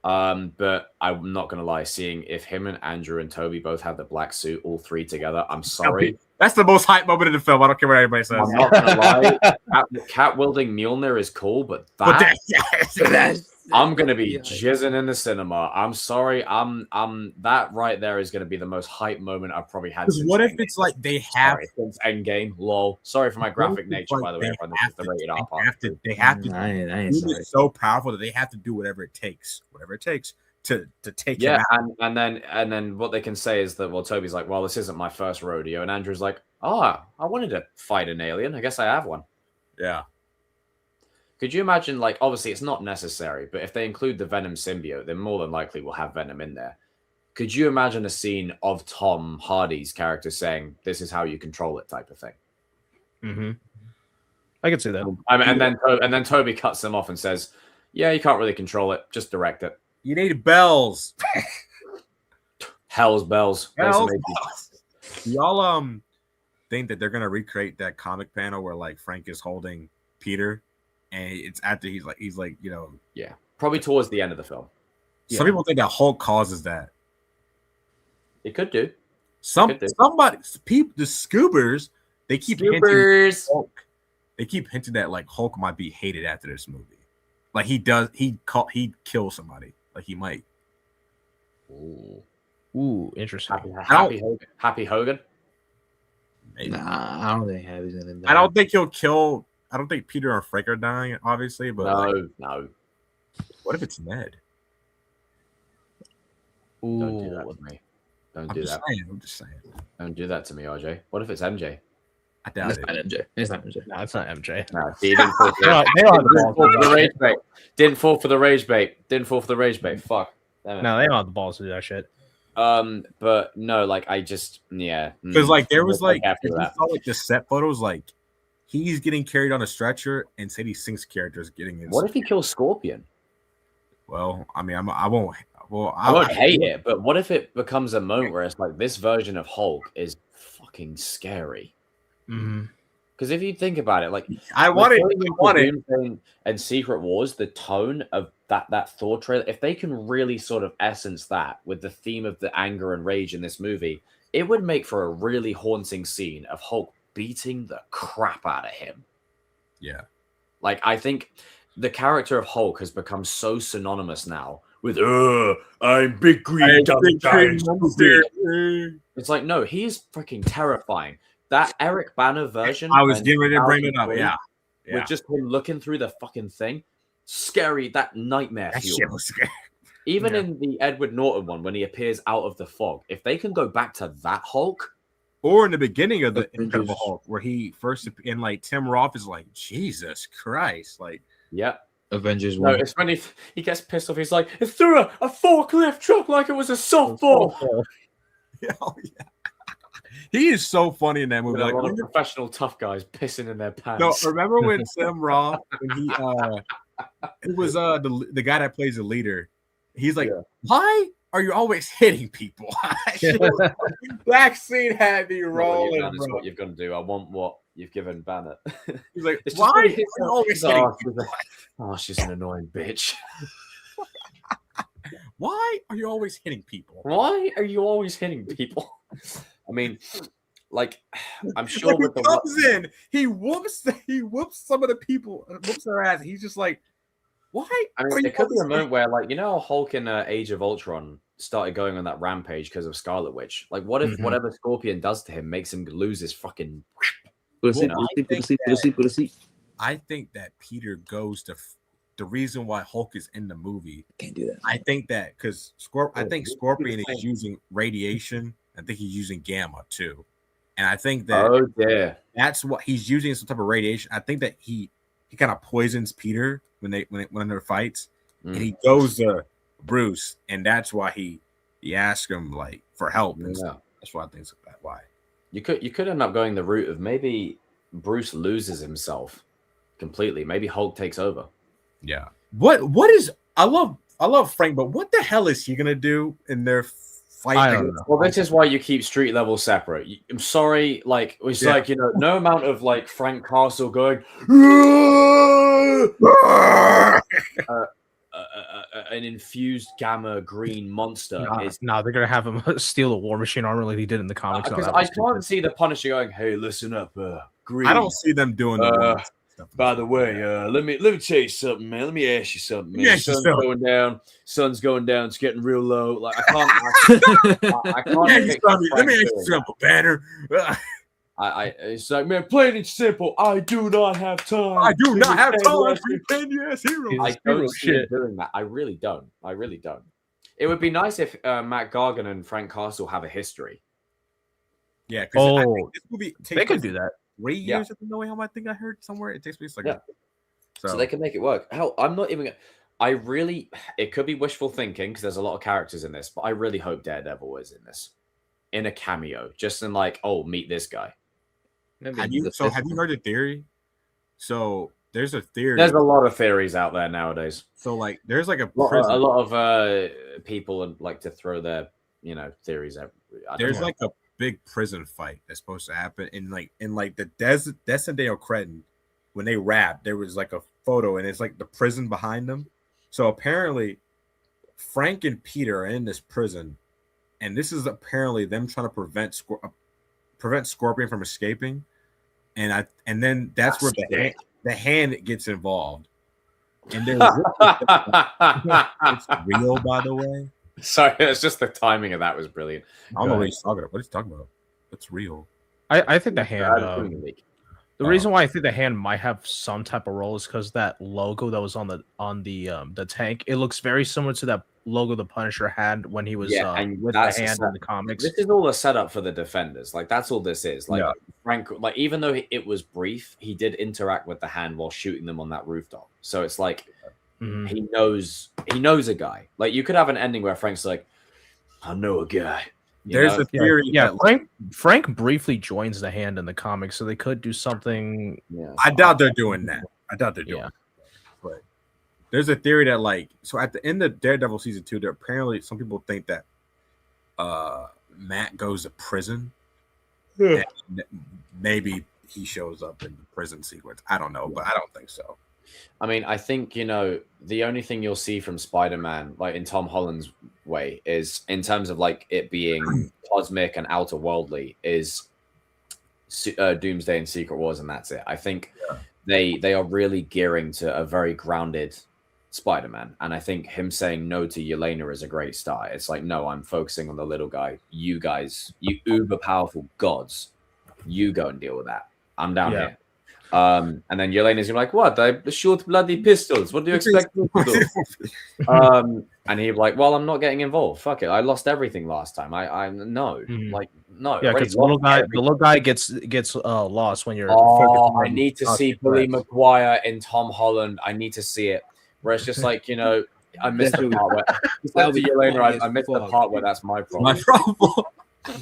But I'm not gonna lie. Seeing if him and Andrew and Toby both have the black suit, all three together, I'm sorry. That's the most hype moment in the film. I don't care what anybody says. I'm not gonna lie. Cat wielding Mjolnir is cool, but I'm gonna be jizzing in the cinema. I'm sorry. I'm that right there is gonna be the most hype moment I've probably had. What if it's like they have since Endgame? Lol. Sorry for my graphic nature, by the way. They have to. It's so powerful that they have to do whatever it takes to take him out. and then what they can say is that, well, Toby's like, well, this isn't my first rodeo, and Andrew's like, I wanted to fight an alien. I guess I have one. Yeah. Could you imagine, like, obviously it's not necessary, but if they include the Venom symbiote, then more than likely we'll have Venom in there. Could you imagine a scene of Tom Hardy's character saying, "This is how you control it," type of thing? Mm-hmm. I could see that. And then Toby cuts them off and says, "Yeah, you can't really control it. Just direct it." You need bells. Hell's bells. Bells. Y'all think that they're gonna recreate that comic panel where like Frank is holding Peter, and it's after he's like yeah, probably towards the end of the film. Some people think that Hulk causes that. It could do. Somebody, the Scoobers, they keep hinting Hulk. They keep hinting that like Hulk might be hated after this movie. Like he'd kill somebody. Like he might. Ooh, interesting. Happy Hogan. Maybe. Nah, I don't think Happy's gonna die. I don't think he'll kill. I don't think Peter and Frank are dying, obviously. But no. What if it's Ned? Ooh. Don't do that with me. Don't do that. I'm just saying. Don't do that to me, RJ. What if it's MJ? I doubt It's it. not MJ. It's not MJ. No, it's not MJ. No, he didn't fall for They don't have the balls. the rage bait. Didn't fall for the rage bait. Didn't fall for the rage bait. Fuck. Damn it. No, they don't have the balls to do that shit. But no, like I just Because like there was like after you that. saw like the set photos, like he's getting carried on a stretcher, and Sadie Sink's character is getting in. What if he kills Scorpion? Well, I mean, I won't. Well, I won't hate it, but what if it becomes a moment where it's like this version of Hulk is fucking scary? Mm-hmm. Because if you think about it, like I want it. And Secret Wars, the tone of that Thor trailer, if they can really sort of essence that with the theme of the anger and rage in this movie, it would make for a really haunting scene of Hulk beating the crap out of him. Yeah. Like, I think the character of Hulk has become so synonymous now with I'm big green giant monster. It's like, no, he's freaking terrifying. That Eric Banner version. I was getting ready to bring it up. Yeah. With just him looking through the fucking thing. Scary, that nightmare fuel. Shit was scary. Even in the Edward Norton one, when he appears out of the fog, if they can go back to that Hulk. Or in the beginning of the Incredible Hulk, where he first and like Tim Roth is like, Jesus Christ, like, yeah, Avengers. No, it's when he gets pissed off. He's like, it threw a forklift truck like it was a softball. Oh, yeah. He is so funny in that movie. Like, a lot of professional tough guys pissing in their pants. No, remember when Tim Roth, when he it was the guy that plays the leader. He's like, why are you always hitting people? That scene had me rolling. That's what you've got to do. I want what you've given Banner. He's like, why are you always hitting people? Oh, she's an annoying bitch. Why are you always hitting people? Why are you always hitting people? I mean, like, I'm sure like with he comes in, he whoops some of the people, whoops their ass. He's just like, why? I mean, there could be a moment where, like, you know, Hulk in Age of Ultron started going on that rampage because of Scarlet Witch. Like, what if whatever Scorpion does to him makes him lose his fucking? I think that Peter goes to the reason why Hulk is in the movie. Can't do that. I think that because I think Scorpion is using radiation. I think he's using gamma too, and I think that that's what he's using, some type of radiation. I think that he kind of poisons Peter when they're fights, and he goes to Bruce, and that's why he asks him like for help. And stuff. That's why I think it's that why. You could end up going the route of maybe Bruce loses himself completely. Maybe Hulk takes over. Yeah. What is I love Frank, but what the hell is he gonna do in their fight? Well, this is why you keep street level separate. I'm sorry, like it's like, you know, no amount of like Frank Castle going an infused gamma green monster is. No, they're gonna have him steal the War Machine armor like he did in the comics. Because I can't see the Punisher going, "Hey, listen up, green." I don't see them doing that. By the way, let me tell you something, man. Let me ask you something, man. Sun's going down. It's getting real low. Like I can't. I can't. Let me ask you something, Banner. It's like, man, plain and simple. I do not have time. I do not have time for 10-year heroes. I don't see him doing that. I really don't. It would be nice if Matt Gargan and Frank Castle have a history. Yeah. Oh, this movie they could do that. 3 Yeah. years at the No Way Home. I think I heard somewhere it takes place like Yeah. so. So they can make it work. Hell, I'm not even. I really. It could be wishful thinking because there's a lot of characters in this, but I really hope Daredevil is in this, in a cameo, just in like, oh, meet this guy. Maybe Have you the so fifth have you one. heard a theory? So there's a theory. There's a lot of theories out there nowadays. So like there's like a A prison. lot of people like to throw their theories out. There's like a big prison fight that's supposed to happen in the Desidero Cretton. When they rap, there was like a photo and it's like the prison behind them. So apparently Frank and Peter are in this prison, and this is apparently them trying to prevent Scorpion from escaping. And then that's where the hand gets involved. And there's it's real, by the way. Sorry, it's just the timing of that was brilliant. I don't know what he's talking about. What is he talking about? It's real. I think the hand. The reason why I think the hand might have some type of role is because that logo that was on the tank, it looks very similar to that logo the Punisher had when he was and with the hand in the comics. This is all a setup for the Defenders. Like that's all this is. Like Frank, like even though it was brief, he did interact with the hand while shooting them on that rooftop. So it's like he knows a guy. Like you could have an ending where Frank's like, I know a guy. There's a theory. Yeah, Frank briefly joins the hand in the comics, so they could do something. Yeah, I doubt they're doing that. But there's a theory that so at the end of Daredevil season 2, there apparently some people think that Matt goes to prison. And maybe he shows up in the prison sequence. I don't know, but I don't think so. I mean, I think, the only thing you'll see from Spider-Man, like in Tom Holland's way, is in terms of like it being cosmic and outer worldly, is Doomsday and Secret Wars, and that's it. I think they are really gearing to a very grounded Spider-Man, and I think him saying no to Yelena is a great start. It's like, no, I'm focusing on the little guy. You guys, you uber powerful gods, you go and deal with that. I'm down here. And then Yelena's gonna be like, what? They shoot bloody pistols. What do you expect me to do? And he'd be like, well, I'm not getting involved. Fuck it. I lost everything last time. I no. Like, no. Yeah, because the little guy gets lost when you're I need to see Billy McGuire in Tom Holland. I need to see it. Where it's just like, I missed the part where he said to Yelena, I missed the part where that's my problem. My problem.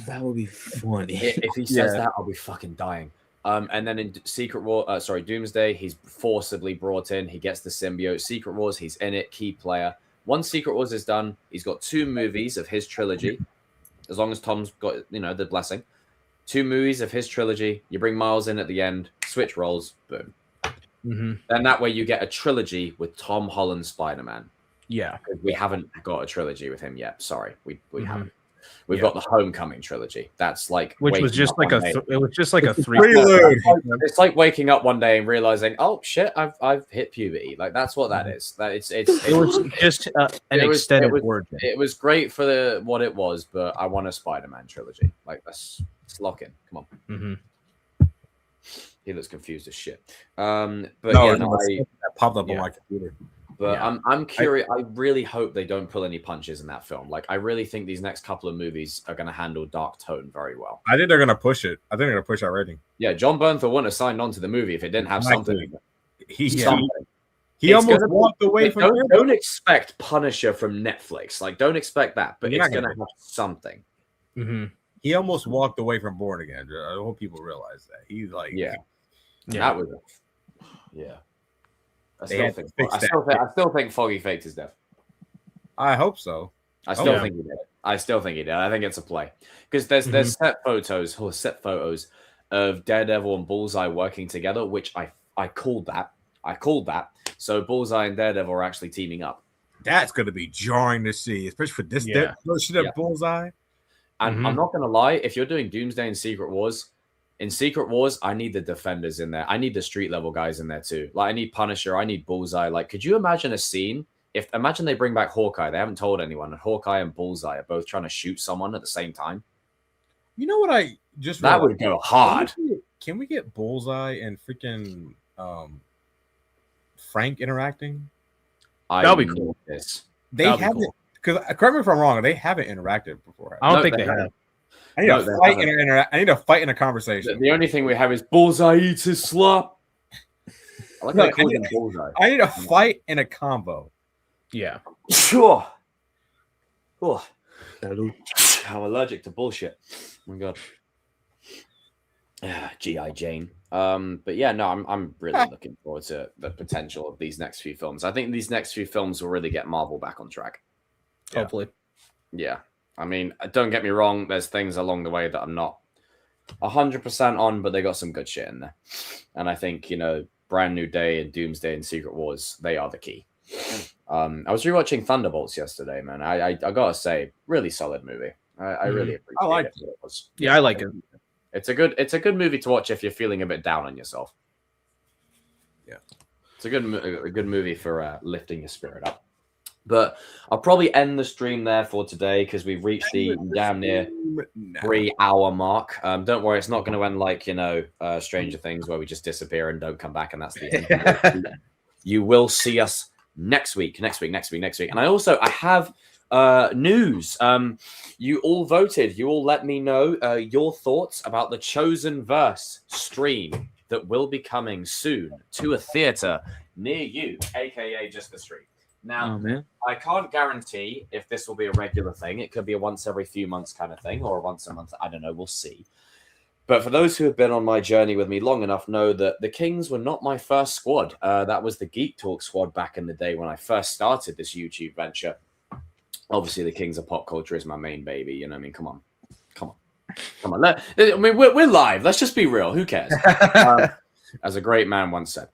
That would be funny. If he says that, I'll be fucking dying. And then in Doomsday, he's forcibly brought in. He gets the symbiote. Secret Wars, he's in it, key player. Once Secret Wars is done, he's got 2 movies of his trilogy. As long as Tom's got, the blessing. 2 movies of his trilogy. You bring Miles in at the end, switch roles, boom. Mm-hmm. Then that way you get a trilogy with Tom Holland Spider-Man. Yeah. We haven't got a trilogy with him yet. Sorry, we haven't. We've got the Homecoming trilogy. That's like which was just like it was just like a 3. It's like waking up one day and realizing, oh shit, I've hit puberty. Like that's what that is. That it was just an extended origin. It was great for what it was, but I want a Spider-Man trilogy. Like let's lock in. Come on. Mm-hmm. He looks confused as shit. That popped up on my computer. But I'm curious. I really hope they don't pull any punches in that film. Like, I really think these next couple of movies are going to handle dark tone very well. I think they're going to push it. I think they're going to push that rating. Yeah, John Bernthal wouldn't have signed on to the movie if it didn't have something. He almost walked away from it. Don't expect Punisher from Netflix. Like, don't expect that. But it's going to have something. Mm-hmm. He almost walked away from Born Again. I hope people realize that. He's like, that was I still think Foggy faked his death. I hope so. I still think he did. I think it's a play because there's set photos of Daredevil and Bullseye working together, which I called that. So Bullseye and Daredevil are actually teaming up. That's going to be jarring to see, especially for this version of Bullseye. And I'm not going to lie, if you're doing Doomsday and Secret Wars. In Secret Wars, I need the Defenders in there. I need the street level guys in there too. Like I need Punisher. I need Bullseye. Like, could you imagine a scene? Imagine they bring back Hawkeye. They haven't told anyone. And Hawkeye and Bullseye are both trying to shoot someone at the same time. You know what I just that would go hard. Can we get Bullseye and freaking Frank interacting? That'll be cool. They haven't because correct me if I'm wrong. They haven't interacted before. I don't think they have. I need a fight in a conversation. The only thing we have is Bullseye eats his slop. I like how they call him Bullseye. I need a fight in a combo. Yeah. Sure. Oh. I'm allergic to bullshit. Oh my god. G.I. Jane. But yeah, no, I'm really looking forward to the potential of these next few films. I think these next few films will really get Marvel back on track. Hopefully. Yeah. I mean, don't get me wrong, there's things along the way that I'm not 100% on, but they got some good shit in there. And I think, Brand New Day and Doomsday and Secret Wars, they are the key. I was rewatching Thunderbolts yesterday, man. I gotta say, really solid movie. I really appreciate it. Yeah, I like it. It's a good movie to watch if you're feeling a bit down on yourself. Yeah, it's a good movie for lifting your spirit up. But I'll probably end the stream there for today because we've reached the damn near 3-hour mark. Don't worry, it's not going to end like Stranger Things where we just disappear and don't come back, and that's the end. You will see us next week. And I have news. You all voted. You all let me know your thoughts about the Chosen Verse stream that will be coming soon to a theater near you, aka just the stream. Now, I can't guarantee if this will be a regular thing. It could be a once every few months kind of thing, or once a month. I don't know. We'll see. But for those who have been on my journey with me long enough, know that the Kings were not my first squad. That was the Geek Talk squad back in the day when I first started this YouTube venture. Obviously, the Kings of Pop Culture is my main baby. You know what I mean? Come on. We're live. Let's just be real. Who cares? As a great man once said.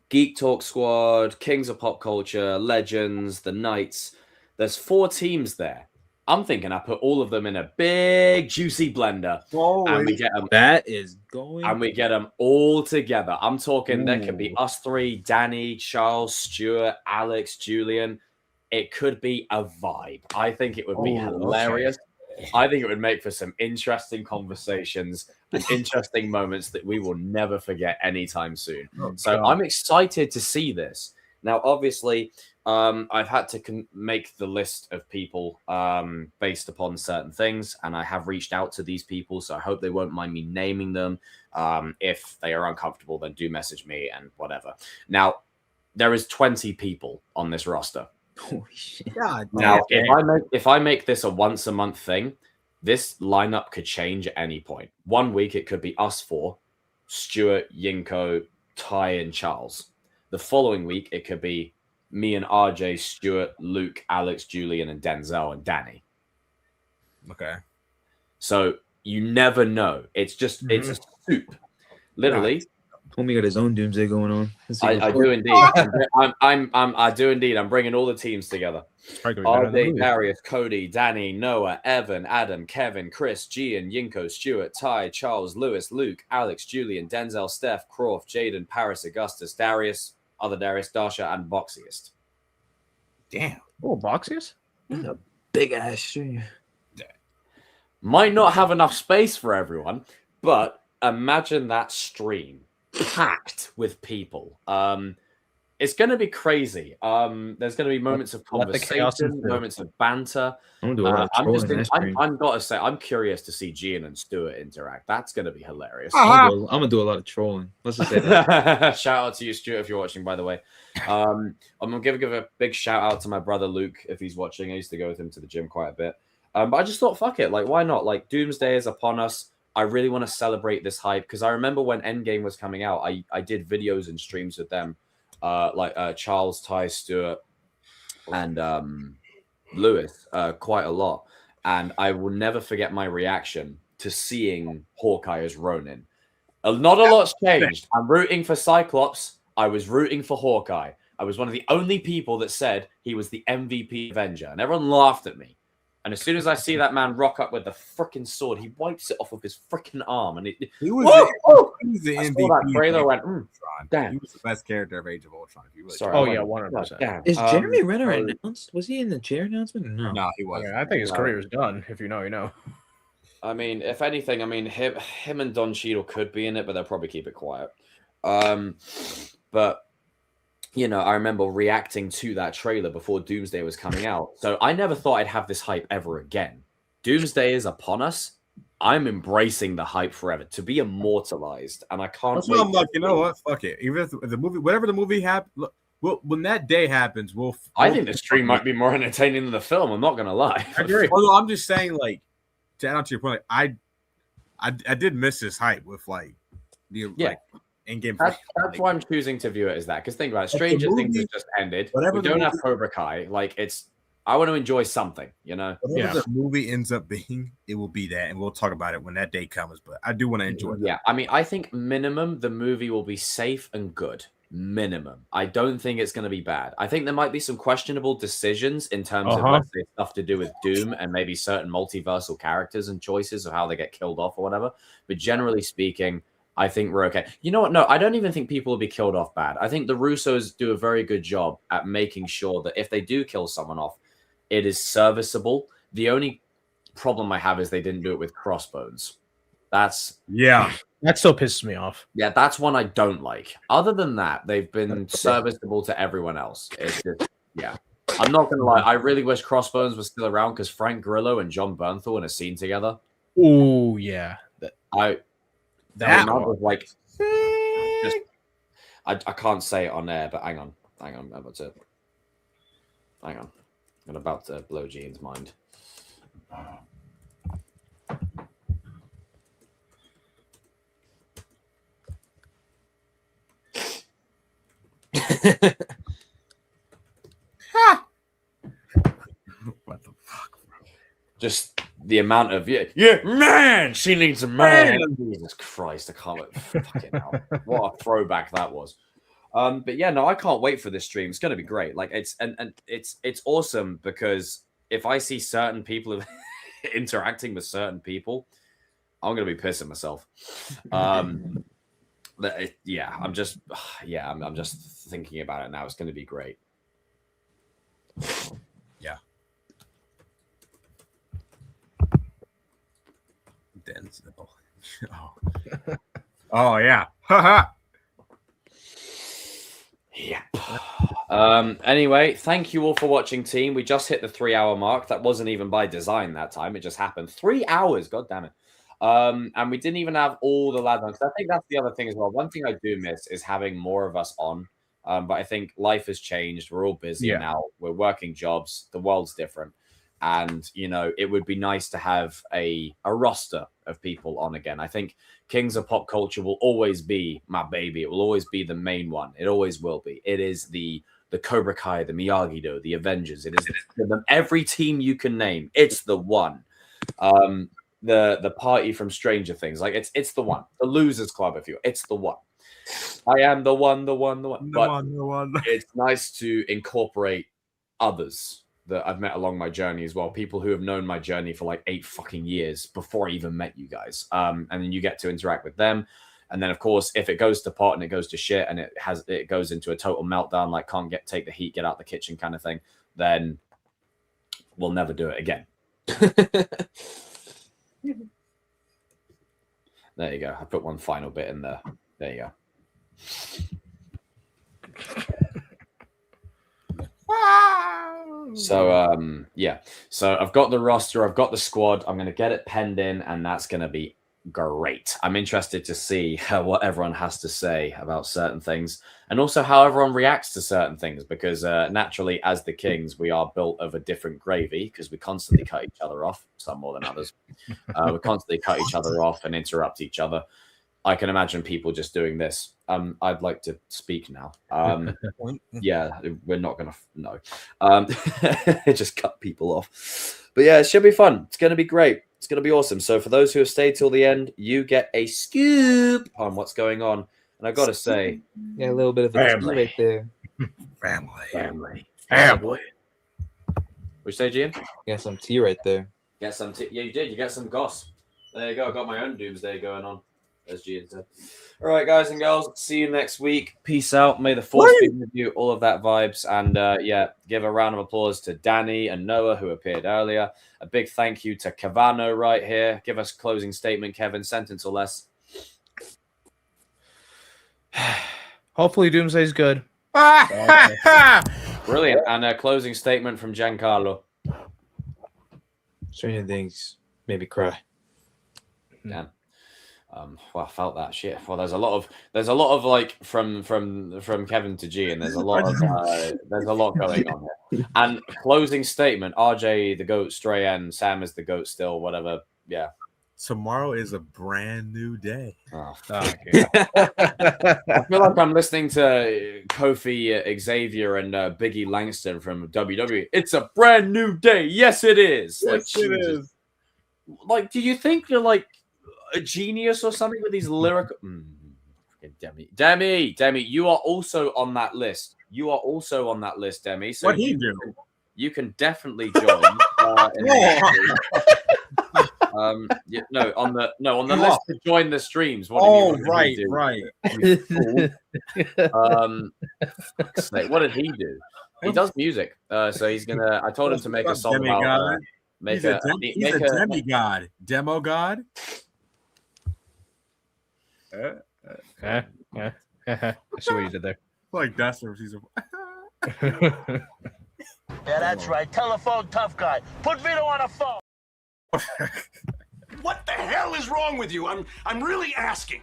Geek Talk Squad, Kings of Pop Culture, Legends, the Knights. There's 4 teams there. I'm thinking I put all of them in a big juicy blender, and we get them. That is going. And we get them all together. I'm talking. There could be us 3: Danny, Charles, Stuart, Alex, Julian. It could be a vibe. I think it would be hilarious. Okay. I think it would make for some interesting conversations and interesting moments that we will never forget anytime soon. So I'm excited to see this. Now, obviously, I've had to make the list of people based upon certain things, and I have reached out to these people, so I hope they won't mind me naming them. If they are uncomfortable, then do message me and whatever. Now, there is 20 people on this roster. Holy shit. God, now, if I make this a once a month thing, this lineup could change at any point. One week it could be us 4, Stuart, Yinko, Ty, and Charles. The following week it could be me and RJ, Stuart, Luke, Alex, Julian, and Denzel and Danny. Okay. So you never know. It's just it's a soup. Literally. Homie got his own doomsday going on. I do indeed. I do indeed. I'm bringing all the teams together. RJ, Darius, Cody, Danny, Noah, Evan, Adam, Kevin, Chris, Gian, Yinko, Stuart, Ty, Charles, Lewis, Luke, Alex, Julian, Denzel, Steph, Croft, Jaden, Paris, Augustus, Darius, other Darius, Dasha, and Boxiest. Damn. Oh, Boxiest? That's a big ass stream. Might not have enough space for everyone, but imagine that stream packed with people. It's going to be crazy. There's going to be moments of conversation, moments of banter. I'm gotta say, I'm curious to see Gian and Stuart interact. That's going to be hilarious. I'm gonna do a lot of trolling. Let's just say that. Shout out to you, Stuart, if you're watching. By the way, I'm gonna give a big shout out to my brother Luke if he's watching. I used to go with him to the gym quite a bit. But I just thought, fuck it, like why not? Like Doomsday is upon us. I really want to celebrate this hype because I remember when Endgame was coming out, I did videos and streams with them, Charles, Ty, Stuart, and Lewis quite a lot. And I will never forget my reaction to seeing Hawkeye as Ronin. Not a lot's changed. I'm rooting for Cyclops. I was rooting for Hawkeye. I was one of the only people that said he was the MVP Avenger, and everyone laughed at me. And as soon as I see that man rock up with the freaking sword, he wipes it off of his freaking arm, and he was the MVP. That trailer went, damn. He was the best character of Age of Ultron. If you really Sorry, 100%. Is Jeremy Renner announced? Was he in the chair announcement? No, he wasn't. I think his career is done. If you know, you know. I mean, if anything, him and Don Cheadle could be in it, but they'll probably keep it quiet. But you know, I remember reacting to that trailer before Doomsday was coming out. So I never thought I'd have this hype ever again. Doomsday is upon us. I'm embracing the hype forever to be immortalized, and I can't. That's wait why I'm like, to you know see- what? Fuck it. Even if the movie, whatever the movie happens, when that day happens, I think the stream might be more entertaining than the film. I'm not gonna lie. I agree. Although I'm just saying, like, to add on to your point, like, I did miss this hype with like the in-game. That's why I'm choosing to view it as that. Because think about it, Stranger Things has just ended. whatever We the don't have movie- Cobra Kai. Like I want to enjoy something, you know. Whatever the movie ends up being, it will be that, and we'll talk about it when that day comes. But I do want to enjoy it. Yeah, I mean, I think minimum the movie will be safe and good. Minimum. I don't think it's going to be bad. I think there might be some questionable decisions in terms of let's say, stuff to do with Doom and maybe certain multiversal characters and choices of how they get killed off or whatever. But generally speaking, I think we're okay. You know what? No, I don't even think people will be killed off bad. I think the Russos do a very good job at making sure that if they do kill someone off, it is serviceable. The only problem I have is they didn't do it with Crossbones. That still pisses me off. Yeah, that's one I don't like. Other than that, they've been serviceable to everyone else. It's just, yeah. I'm not gonna lie. I really wish Crossbones was still around because Frank Grillo and John Bernthal in a scene together. Oh yeah, that was like. Just, I can't say it on air, but hang on. I'm about to. Hang on. I'm about to blow Gene's mind. What the fuck, bro? Just the amount of man, she needs a man. Jesus Christ, I can't wait. Fucking hell. What a throwback that was. But yeah, no, I can't wait for this stream. It's gonna be great. Like it's awesome because if I see certain people interacting with certain people, I'm gonna be pissing myself. I'm just thinking about it now. It's gonna be great. Yeah. Denzel. Oh yeah. Yeah. Anyway, thank you all for watching, team. We just hit the 3-hour mark. That wasn't even by design that time. It just happened. 3 hours. God damn it. And we didn't even have all the lads on. So I think that's the other thing as well. One thing I do miss is having more of us on. But I think life has changed. We're all busy now. We're working jobs. The world's different. And, you know, it would be nice to have a roster of people on again. I think Kings of Pop Culture will always be my baby. It will always be the main one. It always will be. It is the Cobra Kai, the Miyagi-Do, the Avengers. It is every team you can name. It's the one. The party from Stranger Things. Like it's the one. The Losers Club, if you will. It's the one. I am the one. The one. It's nice to incorporate others that I've met along my journey as well. People who have known my journey for like 8 fucking years before I even met you guys. And then you get to interact with them. And then of course, if it goes to pot and it goes to shit and it goes into a total meltdown, like can't take the heat, get out the kitchen kind of thing, then we'll never do it again. There you go. I put one final bit in there. There you go. So yeah, so I've got the roster, I've got the squad, I'm going to get it penned in, and that's going to be great. I'm interested to see what everyone has to say about certain things, and also how everyone reacts to certain things, because naturally, as the Kings, we are built of a different gravy, because we constantly cut each other off, some more than others. We constantly cut each other off and interrupt each other. I can imagine people just doing this. I'd like to speak now. Yeah, we're not going to no. Just cut people off. But yeah, it should be fun. It's going to be great. It's going to be awesome. So for those who have stayed till the end, you get a scoop on what's going on. And I got to say, yeah, a little bit of a scoop right there. Family. What you say, Gian? Got some tea right there. Get some tea. Yeah, you did. You get some goss. There you go. I got my own doomsday going on. As Gian said. All right, guys and girls, see you next week. Peace out. May the force be with you. All of that vibes. And yeah, give a round of applause to Danny and Noah who appeared earlier. A big thank you to Cavano right here. Give us a closing statement, Kevin, sentence or less. Hopefully Doomsday's good. Brilliant. And a closing statement from Giancarlo. Stranger Things made me cry. Damn. Well, I felt that shit. Well, there's a lot of like from Kevin to G, and there's a lot going on here. And closing statement: RJ the goat, Stray, and Sam is the goat still. Whatever. Yeah. Tomorrow is a brand new day. Oh, Okay. I feel like I'm listening to Kofi Xavier and Biggie Langston from WWE. It's a brand new day. Yes, it is. Like, Yes, it Jesus. is. Like, do you think you're like a genius or something with these lyrical? Demi, you are also on that list. You are also on that list, Demi. So What he do? You can definitely join. On the list to join the streams. What did you right. fuck's sake, what did he do? He does music. So he's gonna. I told him to make a song about. He's a demigod. Demo god. I see what you did there. Like that's where she's. Yeah, that's right. Telephone tough guy. Put Vito on a phone. What the hell is wrong with you? I'm really asking.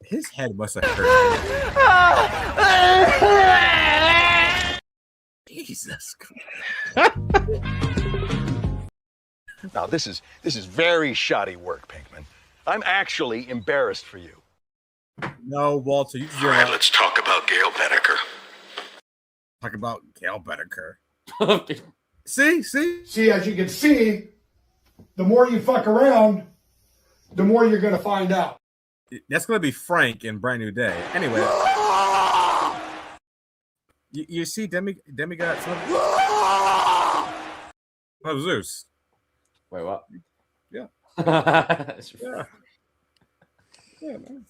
His head must have hurt. Jesus Christ. Now this is very shoddy work, Pinkman. I'm actually embarrassed for you. No, Walter. You All right, let's talk about Gail Bedecker. Talk about Gail Bedecker. See, as you can see, the more you fuck around, the more you're going to find out. That's going to be Frank in Brand New Day. Anyway. You see Demigod? Oh, Zeus. Wait, what? Yeah. Yeah. Yeah, man.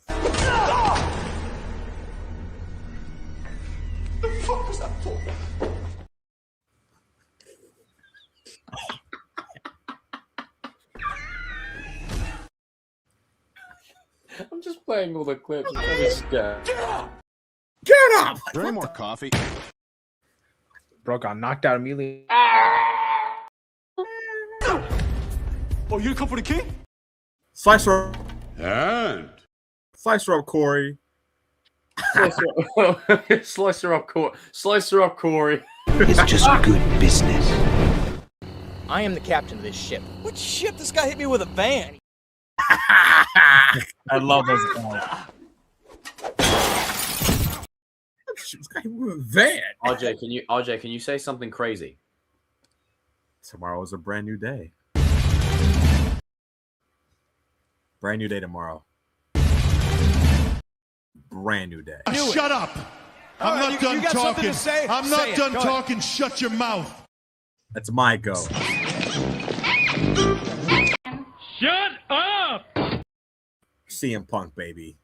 The fuck was that for? I'm just playing all the clips. Get up! Get up! Any more coffee? Bro got knocked out immediately. Oh, you come for the king? Slice her. And Slice her up, Corey. Slice her up, Corey. It's just good business. I am the captain of this ship. What ship? This guy hit me with a van. I love those guys. This guy with a van. RJ, can you say something crazy? Tomorrow is a brand new day. Brand new day tomorrow. Brand new day. Shut up! I'm not done talking. I'm not done talking. Shut your mouth. That's my go. Shut up! CM Punk, baby.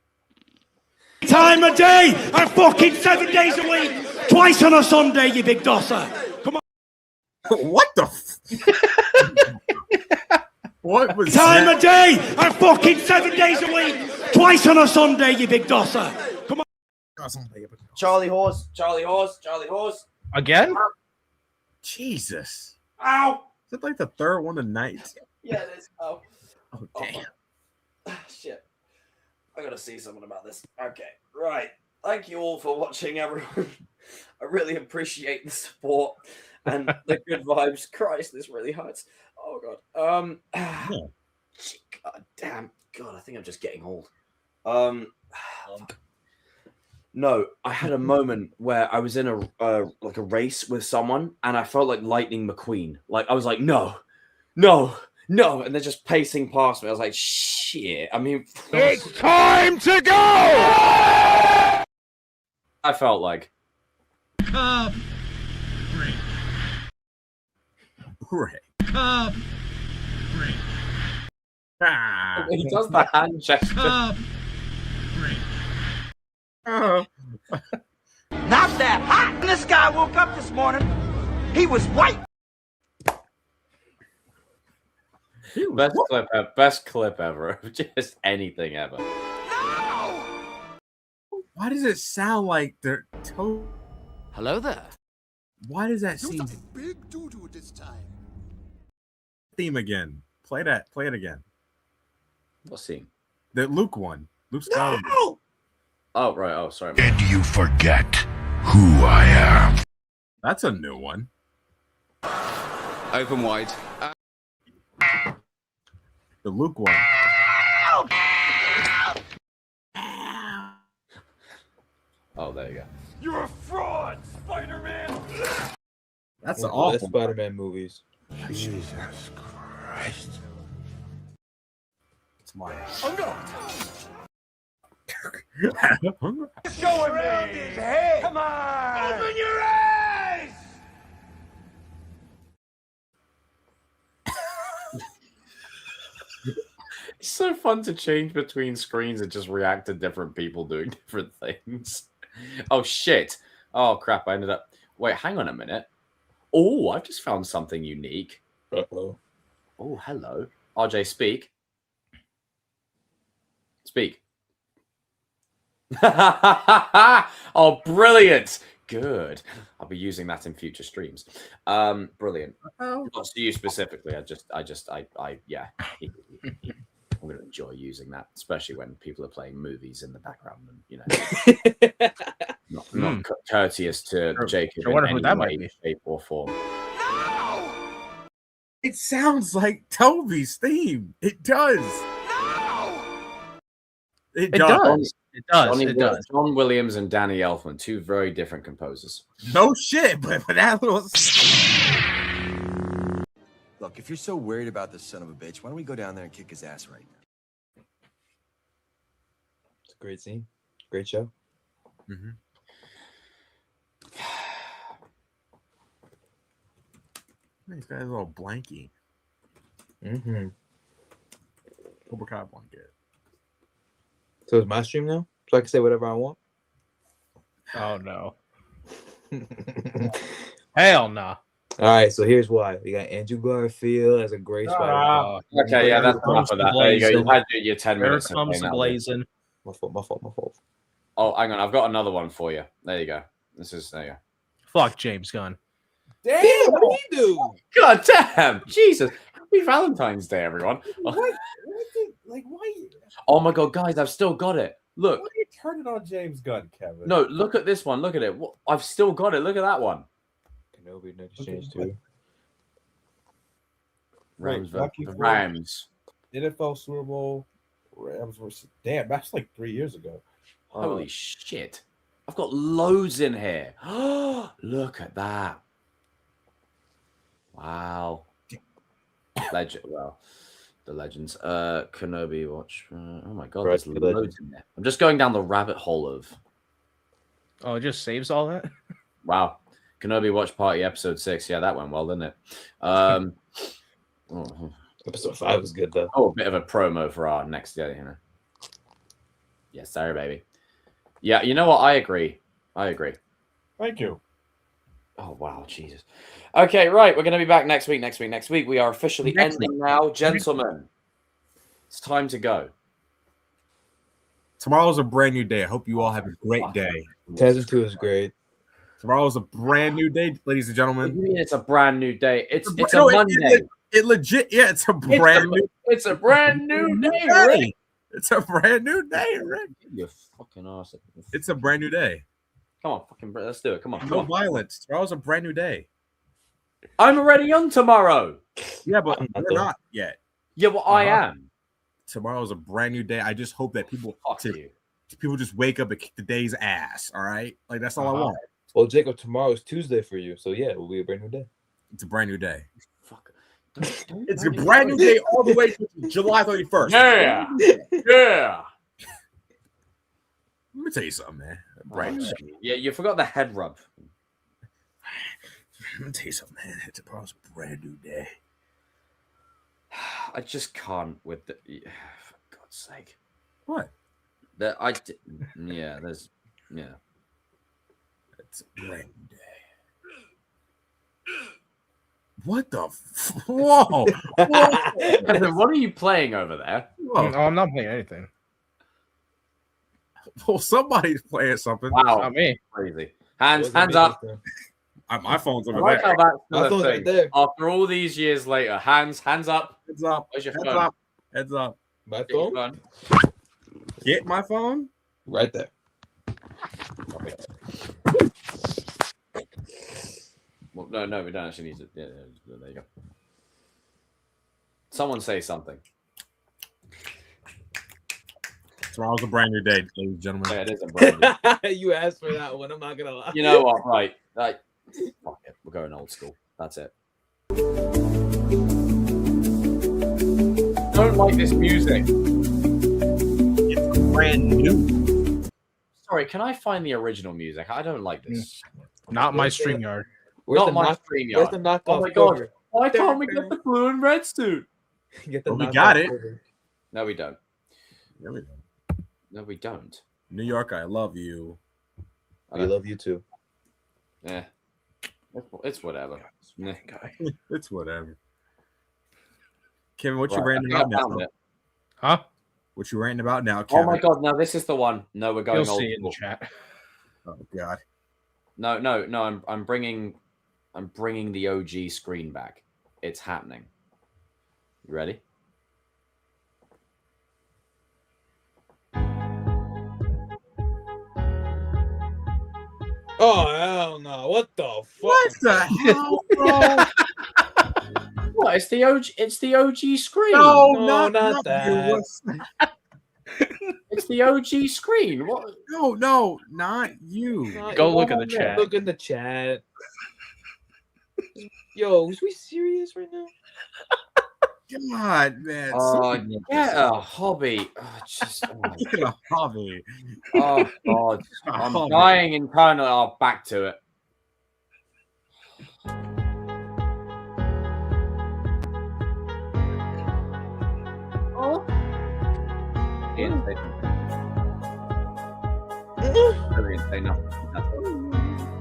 Time of day and fucking 7 days a week, twice on a Sunday, you big dosser. Come on. What the? What was Time that? of day and fucking 7 days a week, twice on a Sunday, you big dosser. Come on. Charlie Horse. Again? Jesus. Ow! Is it like the third one tonight? Yeah, it is. Oh, damn. Shit. I gotta see something about this. Okay, right. Thank you all for watching, everyone. I really appreciate the support and the good vibes. Christ, this really hurts. Oh god. God damn. God, I think I'm just getting old. No, I had a moment where I was in a race with someone, and I felt like Lightning McQueen. Like I was like, no, and they're just pacing past me. I was like, shit. I mean, It's time to go. I felt like. Right. He does the hand gesture. Not that hot. When this guy woke up this morning, he was white. Best clip ever of just anything ever. Why does it sound like they're Hello there. Why does that seem Big doo-doo this time. theme again. Play that. Play it again. What scene? The Luke one. Luke Skywalker. Oh, right. Oh, sorry. Did you forget who I am? That's a new one. Open wide. The Luke one. Oh, there you go. You're a fraud, Spider-Man. That's One an of the best awful Spider-Man movies. Jesus Christ. It's mine. Oh no! Show him around his head. Come on. Open your eyes. It's so fun to change between screens and just react to different people doing different things. Oh, shit. Oh, crap. I ended up... Wait, hang on a minute. Oh, I've just found something unique. Uh-oh. Oh, hello. RJ, speak. Speak. Oh, brilliant. Good. I'll be using that in future streams. Brilliant. Not to you specifically. Yeah. I'm going to enjoy using that, especially when people are playing movies in the background and, you know, not courteous to Jacob in any way, shape, or form. It sounds like Toby's theme. It does. It does. It does. It does. John Williams and Danny Elfman, two very different composers. No shit, but that was... Look, if you're so worried about this son of a bitch, why don't we go down there and kick his ass right now? It's a great scene. Great show. Mm-hmm. He's got a little blankie. Mm-hmm. Cobra Kai blanket. So it's my stream now? So I can say whatever I want? Oh, no. Hell no. All right, so here's why. We got Andrew Garfield as a great Spider-Man. Okay, yeah, that's enough of that. There you go. You had your 10 minutes. Here comes the blazing. My fault. Oh, hang on. I've got another one for you. There you go. There you go. Fuck James Gunn. Damn, what do you do? God damn. Jesus. Happy Valentine's Day, everyone. Why? Oh my God, guys, I've still got it. Look. Why are you turning on James Gunn, Kevin? No, look at this one. Look at it. I've still got it. Look at that one. Kenobi next change too. Rams. Lucky The for Rams. NFL Super Bowl. Rams versus. Damn, that's like 3 years ago. Holy shit. I've got loads in here. Look at that. Wow. Legend. Well, the legends. Kenobi watch. Oh my God, there's loads in there. I'm just going down the rabbit hole of. Oh, it just saves all that? Wow. Kenobi Watch Party episode 6. Yeah, that went well, didn't it? Episode 5 was good though. Oh, a bit of a promo for our next day, you know. Yes, sorry, baby. Yeah, you know what? I agree. Thank you. Oh, wow, Jesus. Okay, right. We're going to be back next week. We are officially ending now. Gentlemen, it's time to go. Tomorrow's a brand new day. I hope you all have a great day. Tarzan 2 is great. Tomorrow's a brand new day, ladies and gentlemen. What do you mean it's a brand new day? It's a no, Monday. It legit, yeah, it's a brand new. It's a brand new day, Rick. It's a brand new day, Rick. You fucking ass. It's a brand new day. Come on, fucking, let's do it. Come on. No violence. Tomorrow's a brand new day. I'm already on tomorrow. Yeah, but we're not yet. Yeah, well, I am. Tomorrow's a brand new day. I just hope that people just wake up and kick the day's ass. All right, like that's all I want. Well, Jacob, tomorrow is Tuesday for you, so yeah, it will be a brand new day. It's a brand new day. Fuck. It's a brand new day all the way to July 31st. Yeah. Yeah. Let me tell you something, man. Brand new day. Yeah, you forgot the head rub. Let me tell you something, man. It's a brand new day. I just can't with the. For God's sake. What? There's. Yeah. It's a brand new day. What the? Whoa! Whoa. What are you playing over there? Oh, I'm not playing anything. Well, somebody's playing something. Wow, not me. Crazy. Hands up. My phone's I over like there. how that's My the phone's thing. right there. After all these years later, hands up. Heads up. Where's your Heads phone? up. Heads up. My Get your phone? phone. Get my phone? Right there. Copy. Well, no, we don't actually need to. Yeah, there you go. Someone say something. Tomorrow's a brand new day, ladies and gentlemen. Yeah, it is a brand new. You asked for that one. I'm not gonna lie. You know what? Right. Fuck it. We're going old school. That's it. Don't like this music. It's brand new. Sorry, can I find the original music? I don't like this. Not my StreamYard. Not my StreamYard. Where's the knockoff? Oh my god. cover? Why can't we get the blue and red suit? Get the Well, we knockoff got it. cover. No, we don't. There we go. No, we don't. New York, I love you. We love you too. Yeah. It's whatever. Nah. It's whatever. Kevin, what you Right, ranting I about found now? it. Huh? What you ranting about now, Oh Kevin? my god, no, this is the one. No, we're going You'll old see it in the school. chat. Oh god. No, I'm bringing the OG screen back. It's happening. You ready? Oh hell no! What the fuck? What the hell, bro? What? It's the OG. It's the OG screen. No, not that. you. What's- It's the OG screen. What? No, not you. Go look at the chat. Look in the chat. Yo, is we serious right now? God, man. Oh, get a hobby. Oh, just, Get a hobby. oh god, I'm hobby. dying internally. Oh, back to it. Oh. Ian, say nothing. Ian, say nothing.